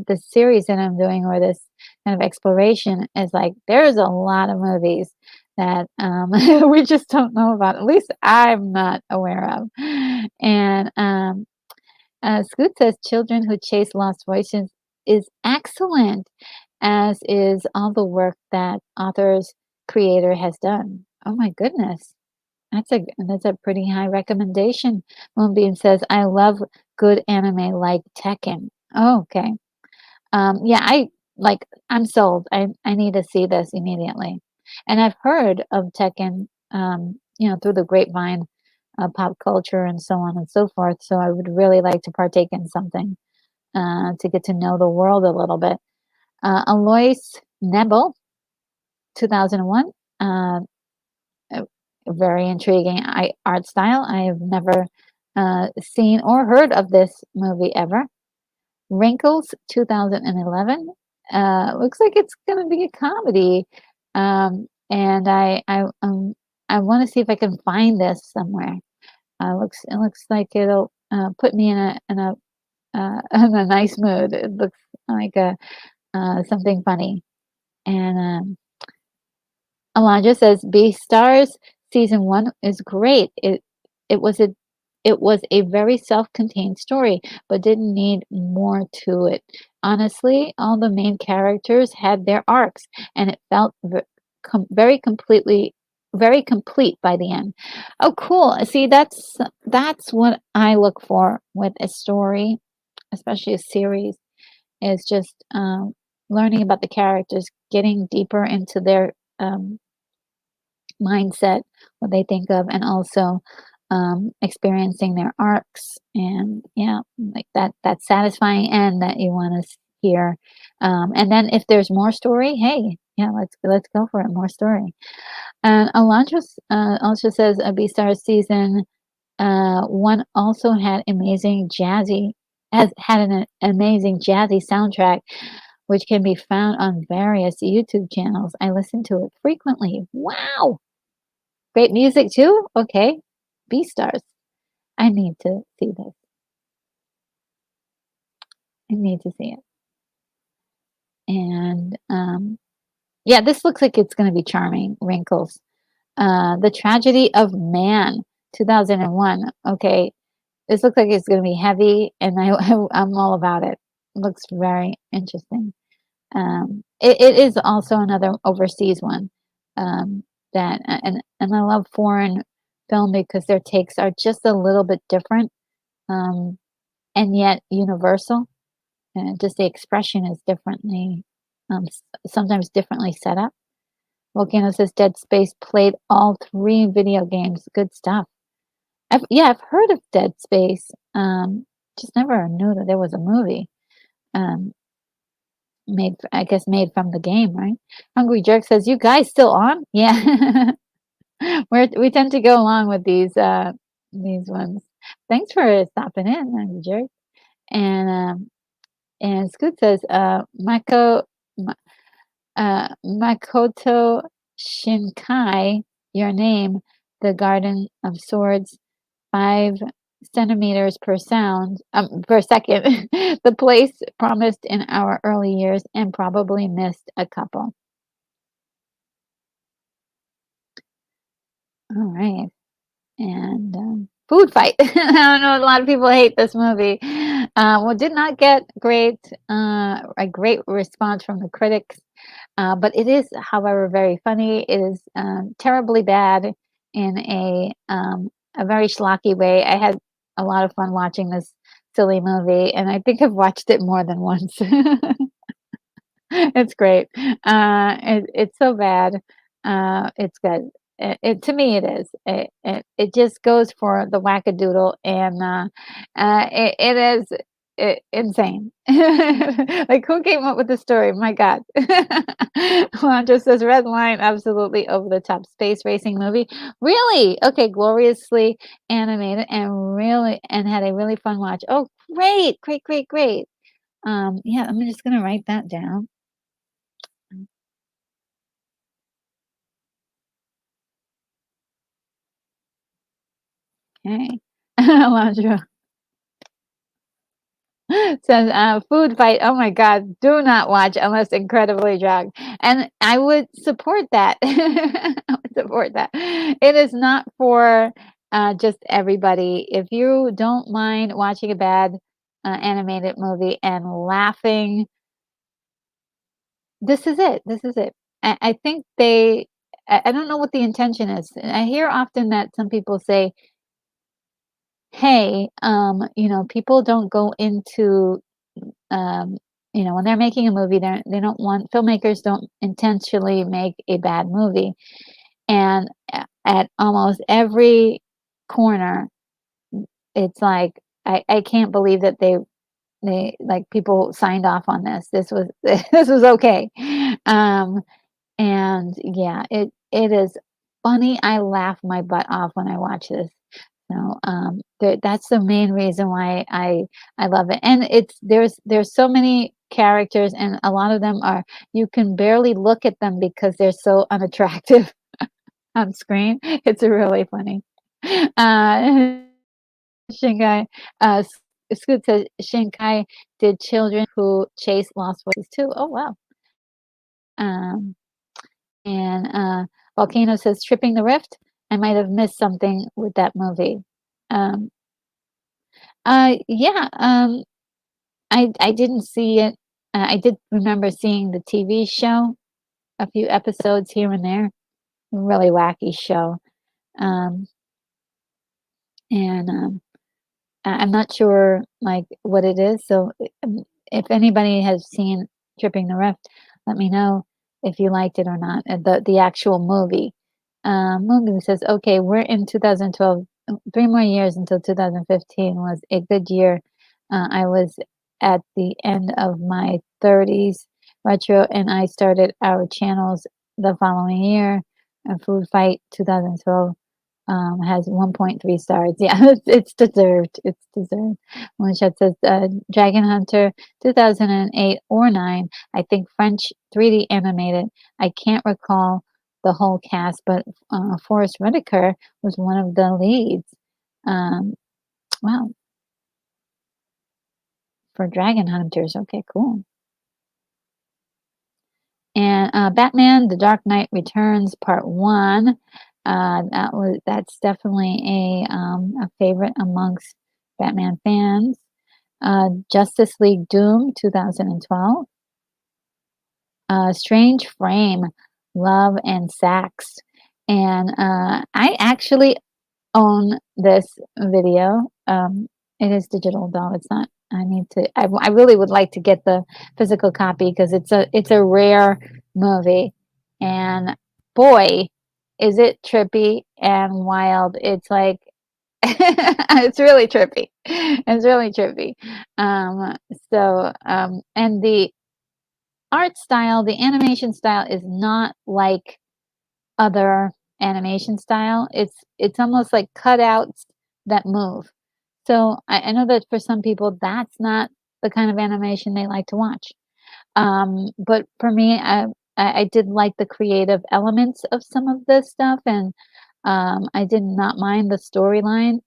this series that I'm doing, or this kind of exploration, is like there's a lot of movies that we just don't know about. At least I'm not aware of. And Scoot says children who chase lost voices is excellent, as is all the work that author's creator has done. Oh my goodness. That's a pretty high recommendation. Moonbeam says, I love good anime like Tekken. Oh, okay. Yeah, I'm sold. I need to see this immediately. And I've heard of Tekken, through the grapevine, pop culture and so on and so forth. So I would really like to partake in something, to get to know the world a little bit. Alois Nebel, 2001. Uh, a very intriguing art style. I have never seen or heard of this movie ever. Wrinkles, 2011. Looks like it's going to be a comedy. And I want to see if I can find this somewhere. It looks like it'll put me in a nice mood. It looks like something funny. And Elijah says Beastars season 1 is great. It was a it was a very self-contained story, but didn't need more to it. Honestly, all the main characters had their arcs, and it felt very complete by the end. Oh, cool. See, that's what I look for with a story, especially a series, is just learning about the characters, getting deeper into their mindset, what they think of, and also experiencing their arcs. And yeah, like that satisfying end that you want to hear. And then if there's more story, hey, yeah, let's go for it. More story. And Alondra also says a Beastars season 1 also had amazing jazzy has had an amazing jazzy soundtrack, which can be found on various YouTube channels. I listen to it frequently. Wow. Great music too? Okay. Beastars. I need to see this. I need to see it. And yeah, this looks like it's going to be charming. Wrinkles. The Tragedy of Man, 2001. Okay. This looks like it's going to be heavy, and I'm all about it. Looks very interesting. It is also another overseas one, and I love foreign film because their takes are just a little bit different, um, and yet universal. And just the expression is differently, sometimes differently set up. Volcano says Dead Space played all 3 video games. Good stuff. I've heard of Dead Space. Just never knew that there was a movie. Um, I guess made from the game, right? Hungry Jerk says, "You guys still on?" Yeah, we tend to go along with these ones. Thanks for stopping in, Hungry Jerk. And Scoot says, Makoto Shinkai, your name, the Garden of Swords, 5 centimeters per second, the place promised in our early years and probably missed a couple. All right. And food fight. I know a lot of people hate this movie. Well, did not get a great response from the critics. But it is, however, very funny. It is terribly bad in a very schlocky way. I had a lot of fun watching this silly movie, and I think I've watched it more than once. It's great. It's so bad. It's good. To me, it is. It just goes for the wackadoodle, and it is insane. Like, who came up with the story? My God. Juan just says Red Line, absolutely over the top space racing movie. Really? Okay, gloriously animated and had a really fun watch. Oh, great, great, great, great. Yeah, I'm just gonna write that down. Okay. Alondra says, food fight. Oh my God. Do not watch unless incredibly drugged. And I would support that. I would support that. It is not for just everybody. If you don't mind watching a bad animated movie and laughing, this is it. This is it. I think I don't know what the intention is. I hear often that some people say, hey, people don't go into um, when they're making a movie, they don't want filmmakers don't intentionally make a bad movie. And at almost every corner, it's like I can't believe that they like people signed off on this. This was this was okay. Um, and yeah, it is funny. I laugh my butt off when I watch this. That's the main reason why I love it. And there's so many characters, and a lot of them are you can barely look at them because they're so unattractive on screen. It's really funny. Uh, Shinkai, Scoot says Shinkai did children who chase lost voices too. Oh wow. Um, and Volcano says tripping the rift. I might have missed something with that movie. Um, yeah, I didn't see it. I did remember seeing the TV show, a few episodes here and there. Really wacky show. Um, and I'm not sure like what it is. So if anybody has seen Tripping the Rift, let me know if you liked it or not. The actual movie. Movie says, okay, we're in 2012. 3 more years until 2015 was a good year. I was at the end of my 30s retro, and I started our channels the following year. Food Fight 2012 has 1.3 stars. Yeah, it's deserved. It's deserved. One chat says Dragon Hunter 2008 or 9. I think French 3D animated. I can't recall the whole cast, but Forrest Whitaker was one of the leads. Um, wow, for Dragon Hunters. Okay, cool. And Batman: The Dark Knight Returns Part One. That's definitely a favorite amongst Batman fans. Justice League Doom 2012. Strange Frame, Love and Sax. And I actually own this video. It is digital though. It's not. I need to. I really would like to get the physical copy because it's a rare movie, and boy, is it trippy and wild. It's like it's really trippy. It's really trippy. Um, and the art style, the animation style is not like other animation style. It's almost like cutouts that move. So I know that for some people that's not the kind of animation they like to watch. But for me, I did like the creative elements of some of this stuff, and I did not mind the storyline.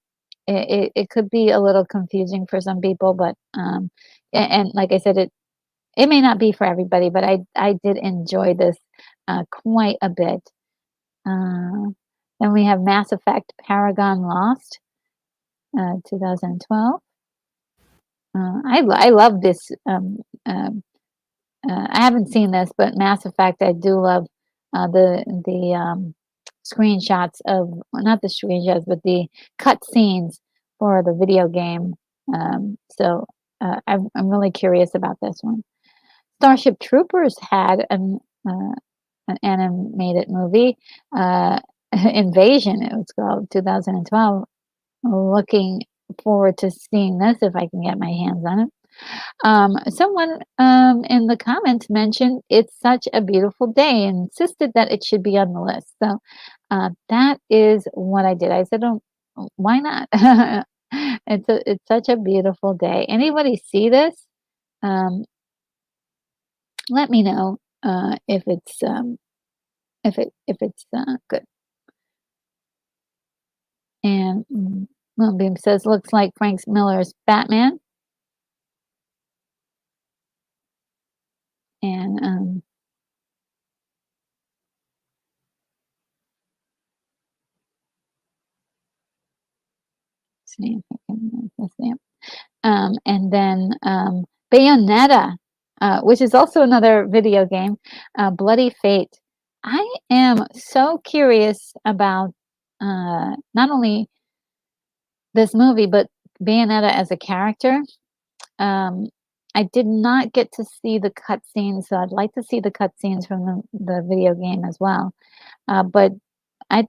It could be a little confusing for some people, but and like I said, it may not be for everybody, but I did enjoy this quite a bit. Uh, then we have Mass Effect Paragon Lost, 2012. I love this. I haven't seen this, but Mass Effect, I do love the screenshots of well, not the screenshots, but the cut scenes for the video game. I'm really curious about this one. Starship Troopers had an animated movie, uh, Invasion. It was called 2012. Looking forward to seeing this if I can get my hands on it. Someone in the comments mentioned it's such a beautiful day and insisted that it should be on the list. So that is what I did. I said, "Oh, why not?" It's such a beautiful day. Anybody see this? Um, let me know if it's good. And Moonbeam says, looks like Frank Miller's Batman. And see if I can make this name. And then Bayonetta, which is also another video game, Bloody Fate. I am so curious about not only this movie, but Bayonetta as a character. Um, I did not get to see the cutscenes, so I'd like to see the cutscenes from the video game as well. But I,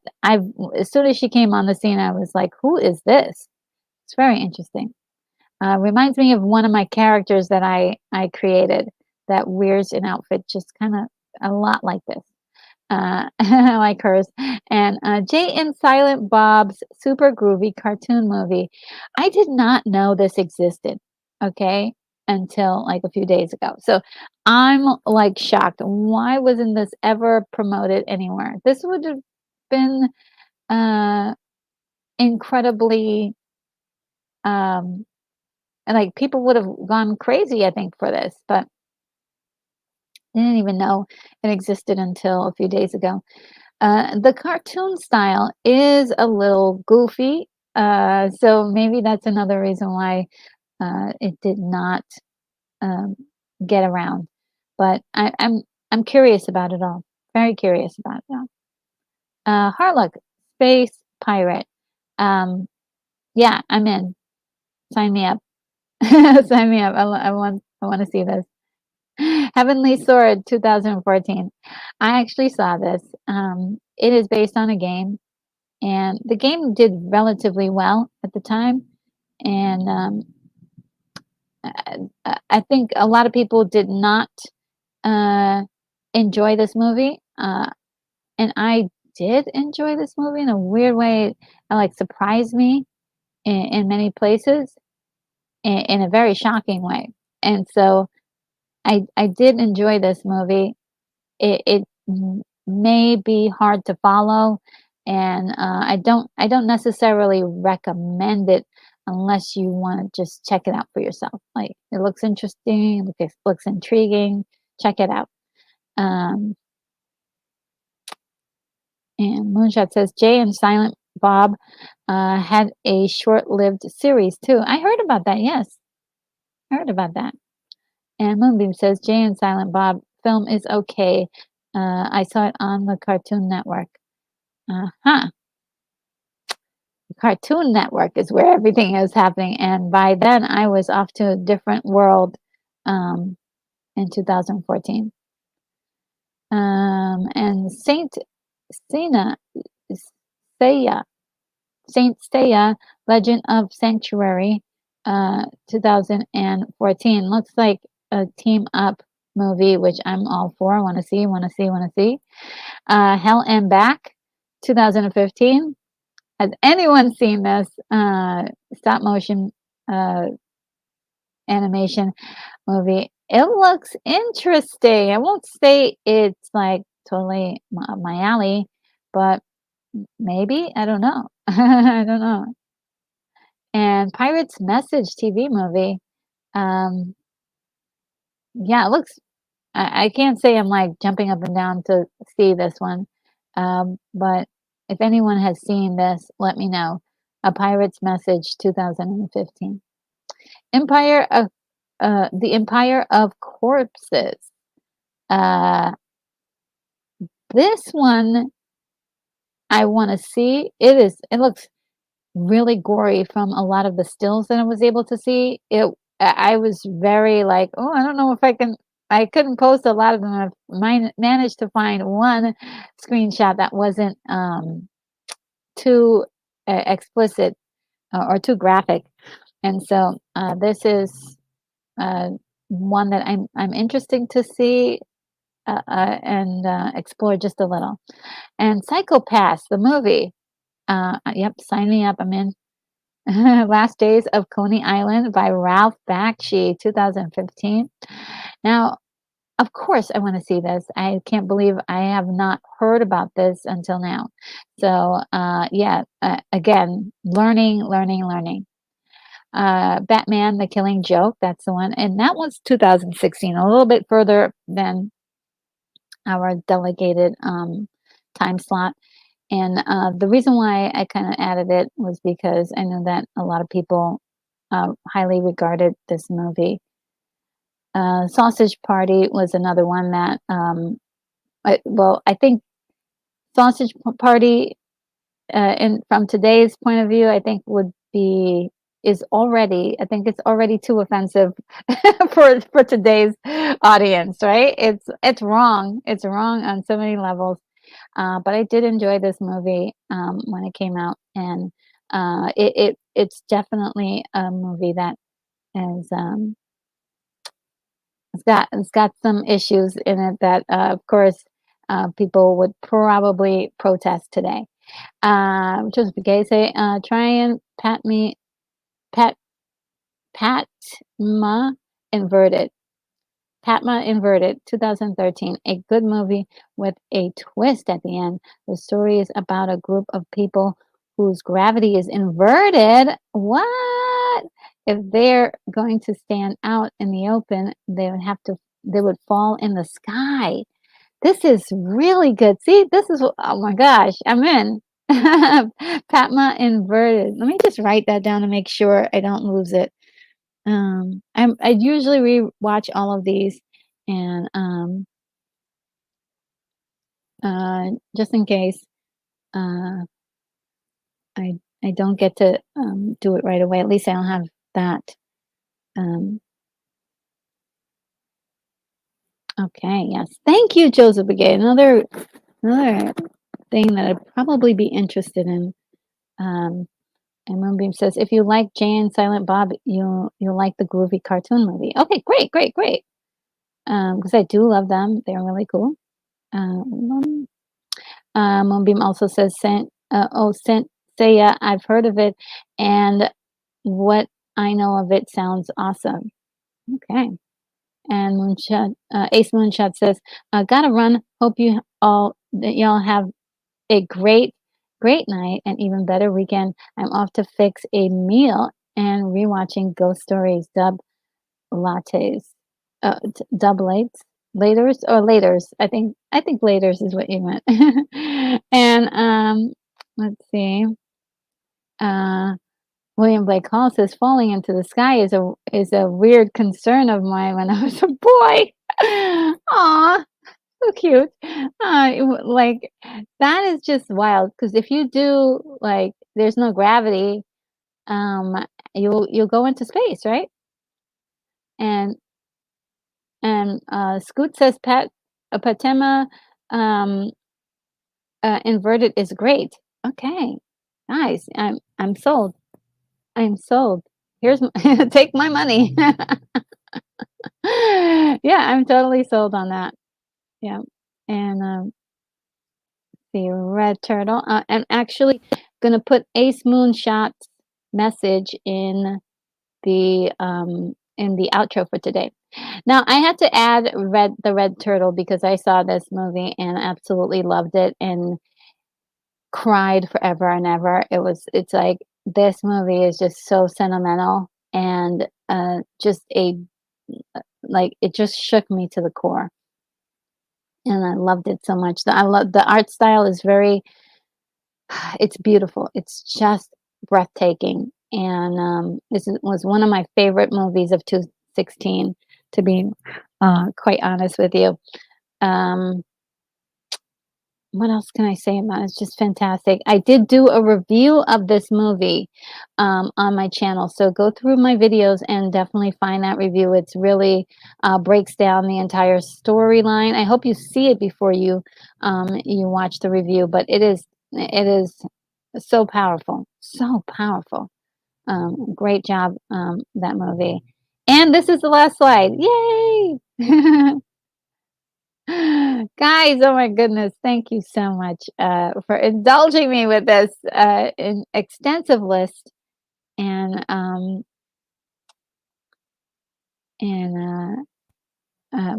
as soon as she came on the scene, I was like, "Who is this?" It's very interesting. Reminds me of one of my characters that I created that wears an outfit just kind of a lot like this, like hers. And Jay and Silent Bob's super groovy cartoon movie. I did not know this existed. Okay, until like a few days ago. So I'm like shocked. Why wasn't this ever promoted anywhere? This would have been uh, incredibly um, and like people would have gone crazy, I think, for this, but I didn't even know it existed until a few days ago. The cartoon style is a little goofy, so maybe that's another reason why it did not um, get around. But I'm curious about it all. Very curious about it all. Harlock, Space Pirate. Um, yeah, I'm in. Sign me up. Sign me up. I want to see this. Heavenly Sword 2014. I actually saw this. It is based on a game, and the game did relatively well at the time. And I think a lot of people did not uh, enjoy this movie, and I did enjoy this movie in a weird way. It like surprised me in many places in a very shocking way, and so I did enjoy this movie. It may be hard to follow, and I don't necessarily recommend it unless you want to just check it out for yourself. Like it looks interesting, it looks intriguing. Check it out. Um, and Moonshot says Jay and Silent Bob had a short-lived series too. I heard about that. Yes, I heard about that. And Moonbeam says Jay and Silent Bob film is okay. I saw it on the Cartoon Network. Uh-huh. The Cartoon Network is where everything is happening. And by then, I was off to a different world um, in 2014. And Sena, Seiya, Saint Seiya, Legend of Sanctuary, 2014. Looks like a team up movie, which I'm all for. Want to see, want to see, want to see. Hell and Back, 2015. Has anyone seen this stop motion uh, animation movie? It looks interesting. I won't say it's like totally my alley, but maybe. I don't know. I don't know. And Pirate's Message TV movie. Um, yeah, it looks. I can't say I'm like jumping up and down to see this one, but if anyone has seen this, let me know. A Pirate's Message 2015. Empire of the Empire of Corpses. Uh, this one I want to see. It looks really gory from a lot of the stills that I was able to see. I was very like, oh, I don't know if I can. I couldn't post a lot of them. Managed to find one screenshot that wasn't too explicit or too graphic, and so this is uh, one that I'm interested to see and explore just a little. And Psychopaths, the movie. Yep, sign me up. I'm in. Last Days of Coney Island by Ralph Bakshi, 2015. Now, of course, I wanna see this. I can't believe I have not heard about this until now. So, yeah, again, learning, learning, learning. Batman: The Killing Joke, that's the one, and that was 2016, a little bit further than our delegated, time slot, and, the reason why I kinda added it was because I know that a lot of people, highly regarded this movie. Sausage Party was another one that, I think Sausage Party, and from today's point of view, I think would be is already I think it's already too offensive for today's audience, right? It's wrong on so many levels. But I did enjoy this movie when it came out, and it's definitely a movie that is it's got some issues in it that of course people would probably protest today. Just gay say, try and pat Patma inverted. Patma Inverted, 2013, a good movie with a twist at the end. The story is about a group of people whose gravity is inverted. What? If they're going to stand out in the open, they would fall in the sky. This is really good. See, oh my gosh, I'm in. Patma Inverted. Let me just write that down to make sure I don't lose it. I usually rewatch all of these, and just in case uh, I don't get to do it right away. At least I don't have that. Um, okay, yes, thank you, Joseph. Again, another thing that I'd probably be interested in. Um, and Moonbeam says, if you like Jay and Silent Bob, you'll like the groovy cartoon movie. Okay, great, great, great. Because I do love them. They're really cool. Um, Moonbeam also says, Saint Seiya, I've heard of it, and what I know of it sounds awesome. Okay. And Ace Moonshot says, gotta run. Hope that y'all have a great night and even better weekend. I'm off to fix a meal and rewatching Ghost Stories lattes, dub lates, laters or laters. I think laters is what you meant. And let's see. Uh, William Blake Hall says falling into the sky is a weird concern of mine when I was a boy. Aw, so cute. Like that is just wild because if you do like there's no gravity, um, you'll go into space, right? And Scoot says Patema um, inverted is great. Okay, nice. I'm sold. I'm sold. Here's take my money. Yeah, I'm totally sold on that. Yeah, and the red turtle. I'm actually gonna put Ace Moonshot's message in the outro for today. Now, I had to add the red turtle because I saw this movie and absolutely loved it and cried forever and ever. It's like this movie is just so sentimental and just a like it just shook me to the core. And I loved it so much. I love the art style is very it's beautiful. It's just breathtaking. And was one of my favorite movies of 2016, to be quite honest with you. Um, what else can I say about it? It's just fantastic. I did do a review of this movie on my channel. So go through my videos and definitely find that review. It's really breaks down the entire storyline. I hope you see it before you watch the review, but it is so powerful. So powerful. Great job, that movie. And this is the last slide. Yay! Guys, oh my goodness, thank you so much for indulging me with this extensive list. And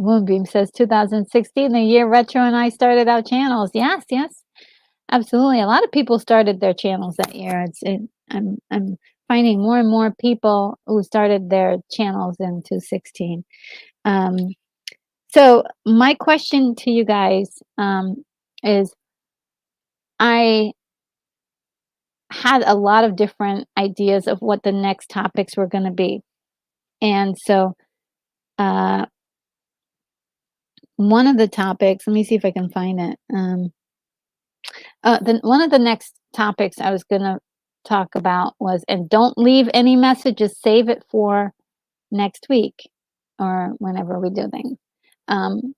Moonbeam says 2016, the year Retro and I started our channels. Yes, yes, absolutely. A lot of people started their channels that year. I'm finding more and more people who started their channels in 2016. Um, so my question to you guys is, I had a lot of different ideas of what the next topics were going to be, and so uh, one of the topics. Let me see if I can find it. One of the next topics I was going to talk about was, and don't leave any messages, save it for next week or whenever we do things, um,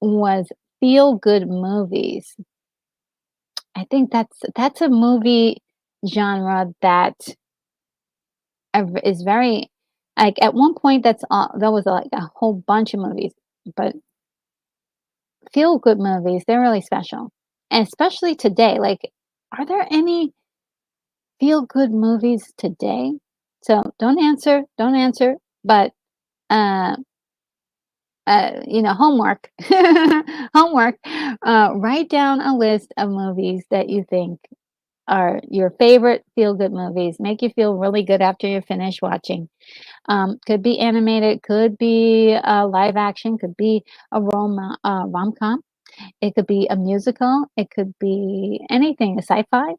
was feel good movies. I think that's a movie genre that is very, like, at one point that's all, there was like a whole bunch of movies, but feel good movies, they're really special, and especially today. Like, are there any feel good movies today? So don't answer, but uh, homework, homework. Write down a list of movies that you think are your favorite feel good movies. Make you feel really good after you're finished watching. Could be animated, could be live action, could be a rom com. It could be a musical. It could be anything. A sci-fi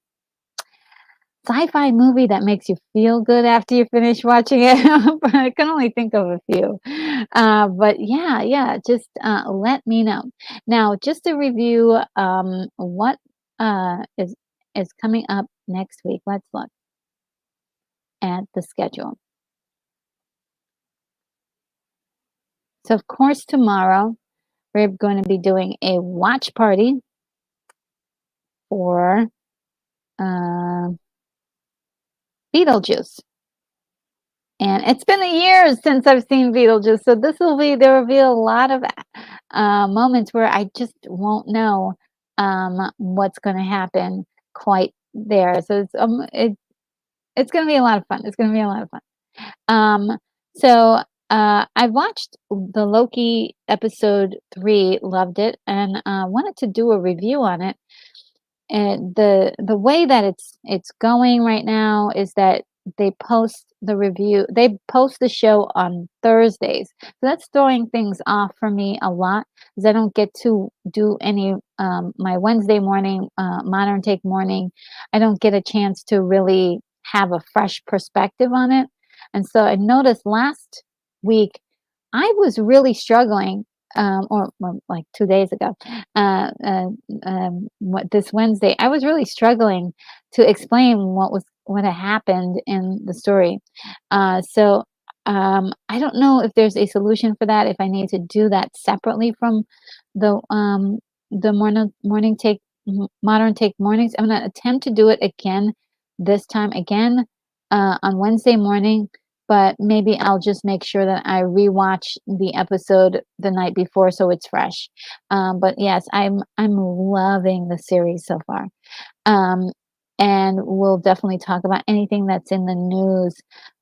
movie that makes you feel good after you finish watching it. But I can only think of a few. But yeah, yeah, just let me know. Now, just to review what is coming up next week. Let's look at the schedule. So, of course, tomorrow we're going to be doing a watch party for uh, Beetlejuice. And it's been a year since I've seen Beetlejuice, so there will be a lot of moments where I just won't know what's going to happen quite there. So it's going to be a lot of fun. It's going to be a lot of fun. Um, so I watched the Loki episode 3, loved it, and wanted to do a review on it. And the way that it's going right now is that they post the show on Thursdays. So that's throwing things off for me a lot, because I don't get to do any my Wednesday morning modern take morning. I don't get a chance to really have a fresh perspective on it. And so I noticed last week I was really struggling, or like 2 days ago, uh, uh, this Wednesday, I was really struggling to explain what had happened in the story. I don't know if there's a solution for that. If I need to do that separately from the morning take, modern take mornings, I'm gonna attempt to do it again this time again on Wednesday morning. But maybe I'll just make sure that I rewatch the episode the night before so it's fresh. But yes, I'm loving the series so far. Um, and we'll definitely talk about anything that's in the news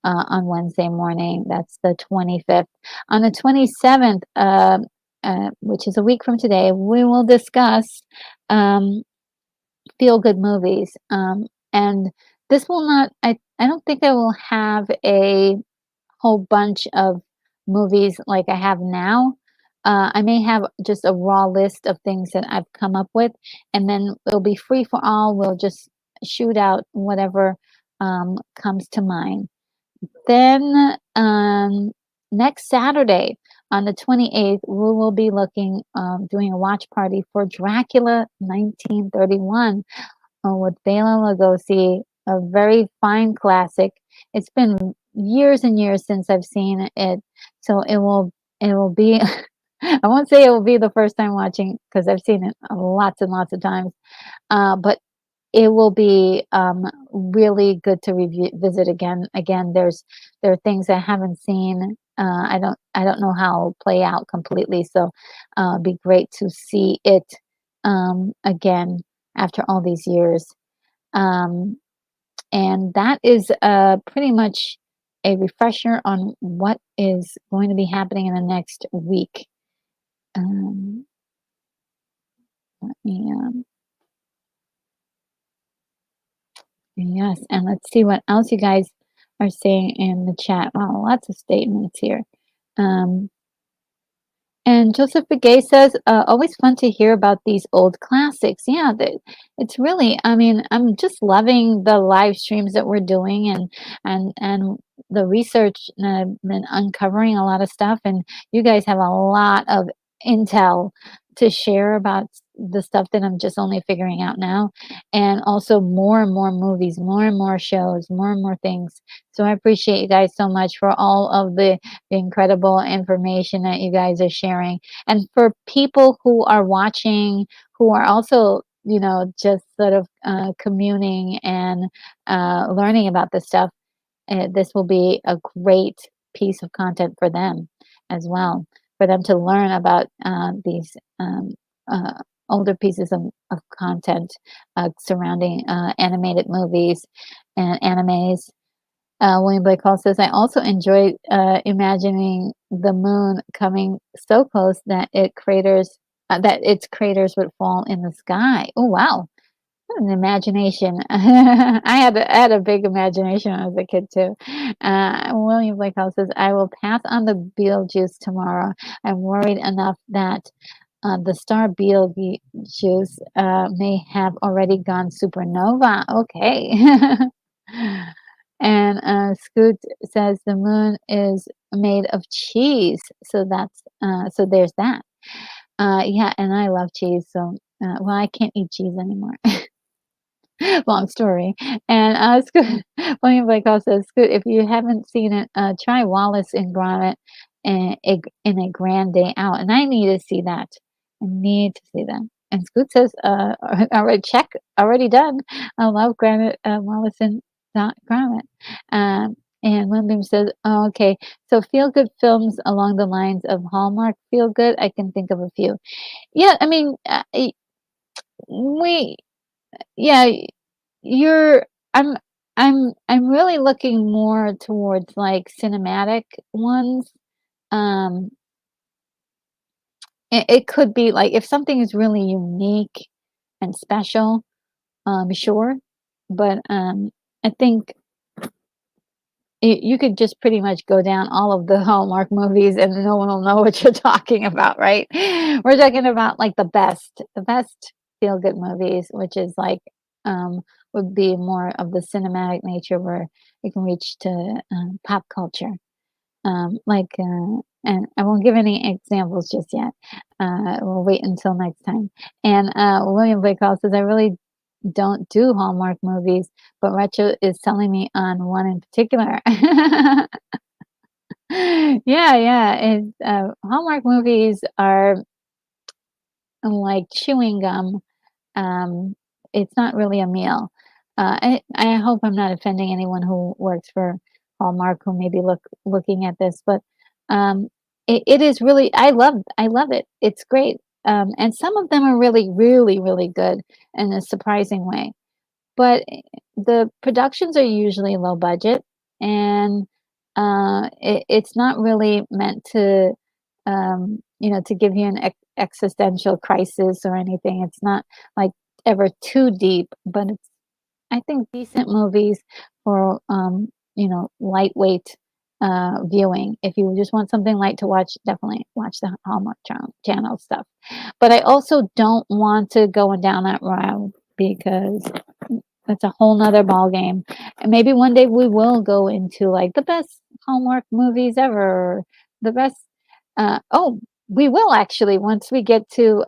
on Wednesday morning. That's the 25th. On the 27th, which is a week from today, we will discuss feel good movies. And this will not, I don't think I will have a whole bunch of movies like I have now. I may have just a raw list of things that I've come up with, and then it'll be free for all. We'll just shoot out whatever comes to mind. Then next Saturday on the 28th, we will be doing a watch party for Dracula 1931 with Bela Lugosi, a very fine classic. It's been years and years since I've seen it, so it will be. I won't say it will be the first time watching, because I've seen it lots and lots of times, but it will be really good to visit again. Again, there are things I haven't seen. I don't know how it'll play out completely, so it'd be great to see it again after all these years. Um, and that is pretty much a refresher on what is going to be happening in the next week. Um, let me, yes, and let's see what else you guys are saying in the chat. Wow, lots of statements here. Um, And Joseph Begay says, always fun to hear about these old classics. Yeah, it's really, I mean, I'm just loving the live streams that we're doing and the research. I've been uncovering a lot of stuff, and you guys have a lot of intel to share about the stuff that I'm just only figuring out now. And also more and more movies, more and more shows, more and more things. So I appreciate you guys so much for all of the incredible information that you guys are sharing. And for people who are watching, who are also, just sort of communing and learning about this stuff, this will be a great piece of content for them as well, for them to learn about these uh, older pieces of content surrounding animated movies and animes. William Blake Hall says, I also enjoy imagining the moon coming so close that its craters would fall in the sky. Oh, wow. What an imagination. I had a big imagination when I was a kid too. William Blake Hall says, I will pass on the Beetlejuice tomorrow. I'm worried enough that the star Beetlejuice may have already gone supernova. Okay. And Scoot says the moon is made of cheese, so so there's that. Yeah, and I love cheese, so well, I can't eat cheese anymore. Long story. And William Blake also says, Scoot, if you haven't seen it, try Wallace and Gromit in a grand day out. And I need to see that. I need to see that. And Scoot says, already check, already done. I love Wallace and Gromit. And Wyndham says, oh, okay, so feel good films along the lines of Hallmark feel good. I can think of a few. Yeah, I mean, we, yeah, you're I'm really looking more towards, like, cinematic ones. Um, it could be, like, if something is really unique and special, sure, but, I think you could just pretty much go down all of the Hallmark movies and no one will know what you're talking about, right? We're talking about like the best feel good movies, which is like would be more of the cinematic nature where you can reach to pop culture. And I won't give any examples just yet. We'll wait until next time. And William Blake Hall says, I really don't do Hallmark movies, but Retro is selling me on one in particular. Yeah, yeah. Hallmark movies are like chewing gum. Um, it's not really a meal. I hope I'm not offending anyone who works for Hallmark who may be looking at this, but it is really I love it. It's great. And some of them are really, really, really good in a surprising way. But the productions are usually low budget, and it's not really meant to, to give you an existential crisis or anything. It's not like ever too deep, but it's I think decent movies for lightweight viewing. If you just want something light to watch, definitely watch the Hallmark channel stuff. But I also don't want to go down that route because that's a whole nother ball game. And maybe one day we will go into like the best Hallmark movies ever, the best. Oh, we will actually once we get to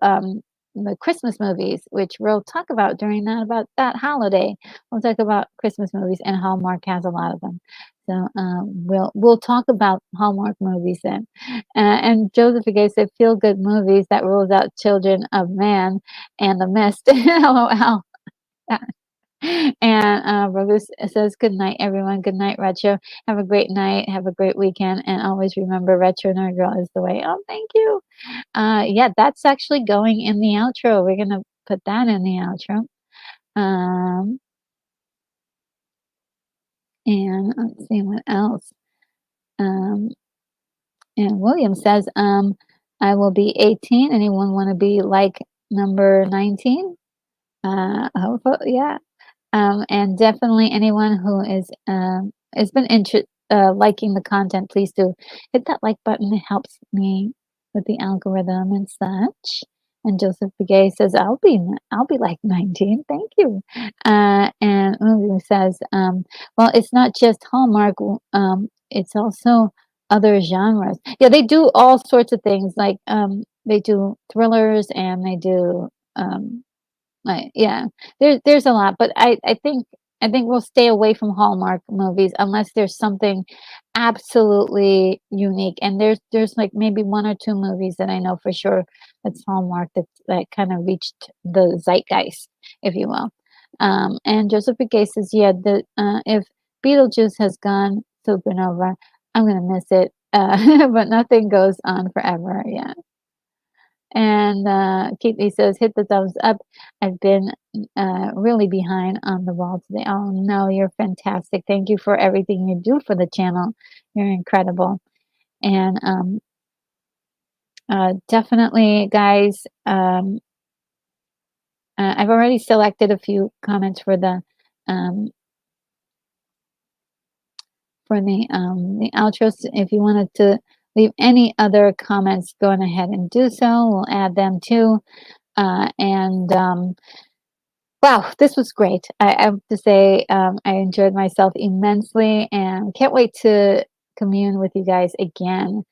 the Christmas movies, which we'll talk about during about that holiday. We'll talk about Christmas movies, and Hallmark has a lot of them. So we'll talk about Hallmark movies then. And Joseph again said, "Feel good movies that rules out Children of Man and The Mist." LOL. And Rose says, good night, everyone. Good night, Retro. Have a great night. Have a great weekend. And always remember, Retro Nerd Girl is the way. Oh, thank you. Yeah, that's actually going in the outro. We're going to put that in the outro. And let's see what else. Um, and William says, I will be 18. Anyone want to be like number 19? Yeah. And definitely anyone who is has been liking the content, please do hit that like button. It helps me with the algorithm and such. And Joseph Begay says, I'll be like 19. Thank you." And Ulu says, "Well, it's not just Hallmark. It's also other genres. Yeah, they do all sorts of things. Like they do thrillers and they do." Yeah, there's a lot, but I think we'll stay away from Hallmark movies unless there's something absolutely unique. And there's like maybe one or two movies that I know for sure that's Hallmark that kind of reached the zeitgeist, if you will. And Joseph Begay says, yeah, the if Beetlejuice has gone supernova, I'm gonna miss it. But nothing goes on forever. Yeah. And Keithley says, hit the thumbs up. I've been really behind on the wall today. Oh no, you're fantastic. Thank you for everything you do for the channel. You're incredible. And definitely, guys, I've already selected a few comments um, for the outros. If you wanted to leave any other comments, go on ahead and do so. We'll add them too. And wow, this was great. I have to say, I enjoyed myself immensely and can't wait to commune with you guys again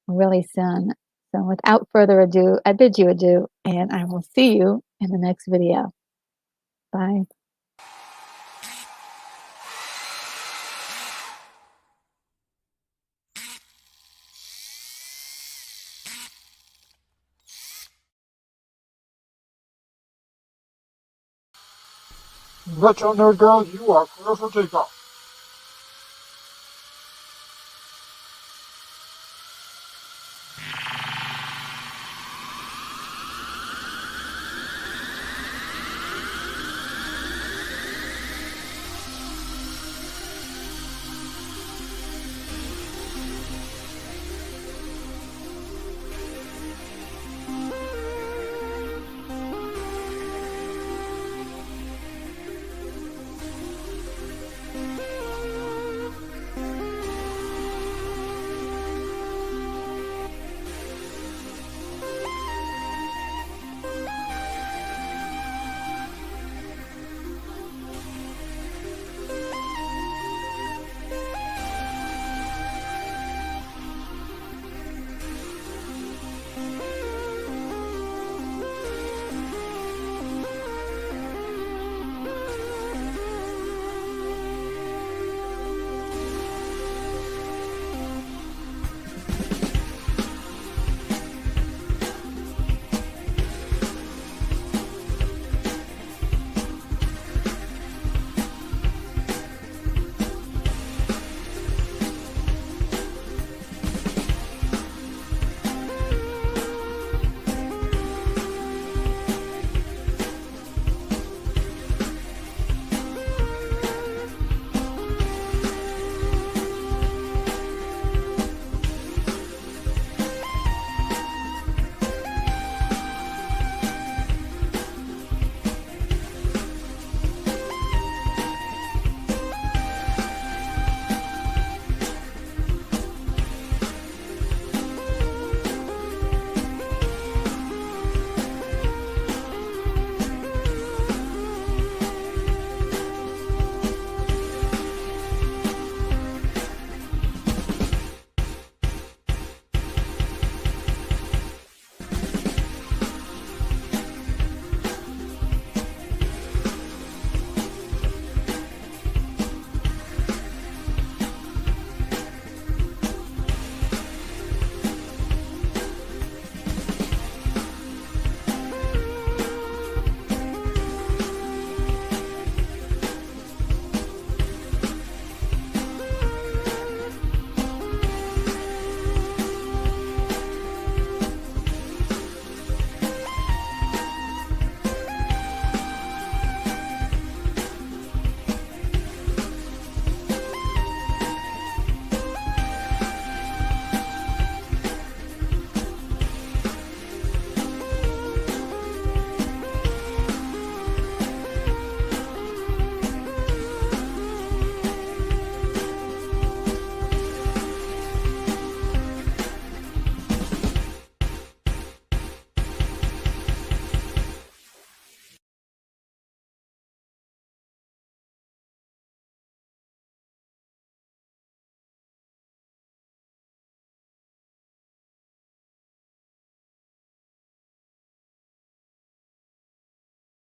really soon. So without further ado, I bid you adieu, and I will see you in the next video. Bye. Retro Nerd Girl, you are clear for takeoff.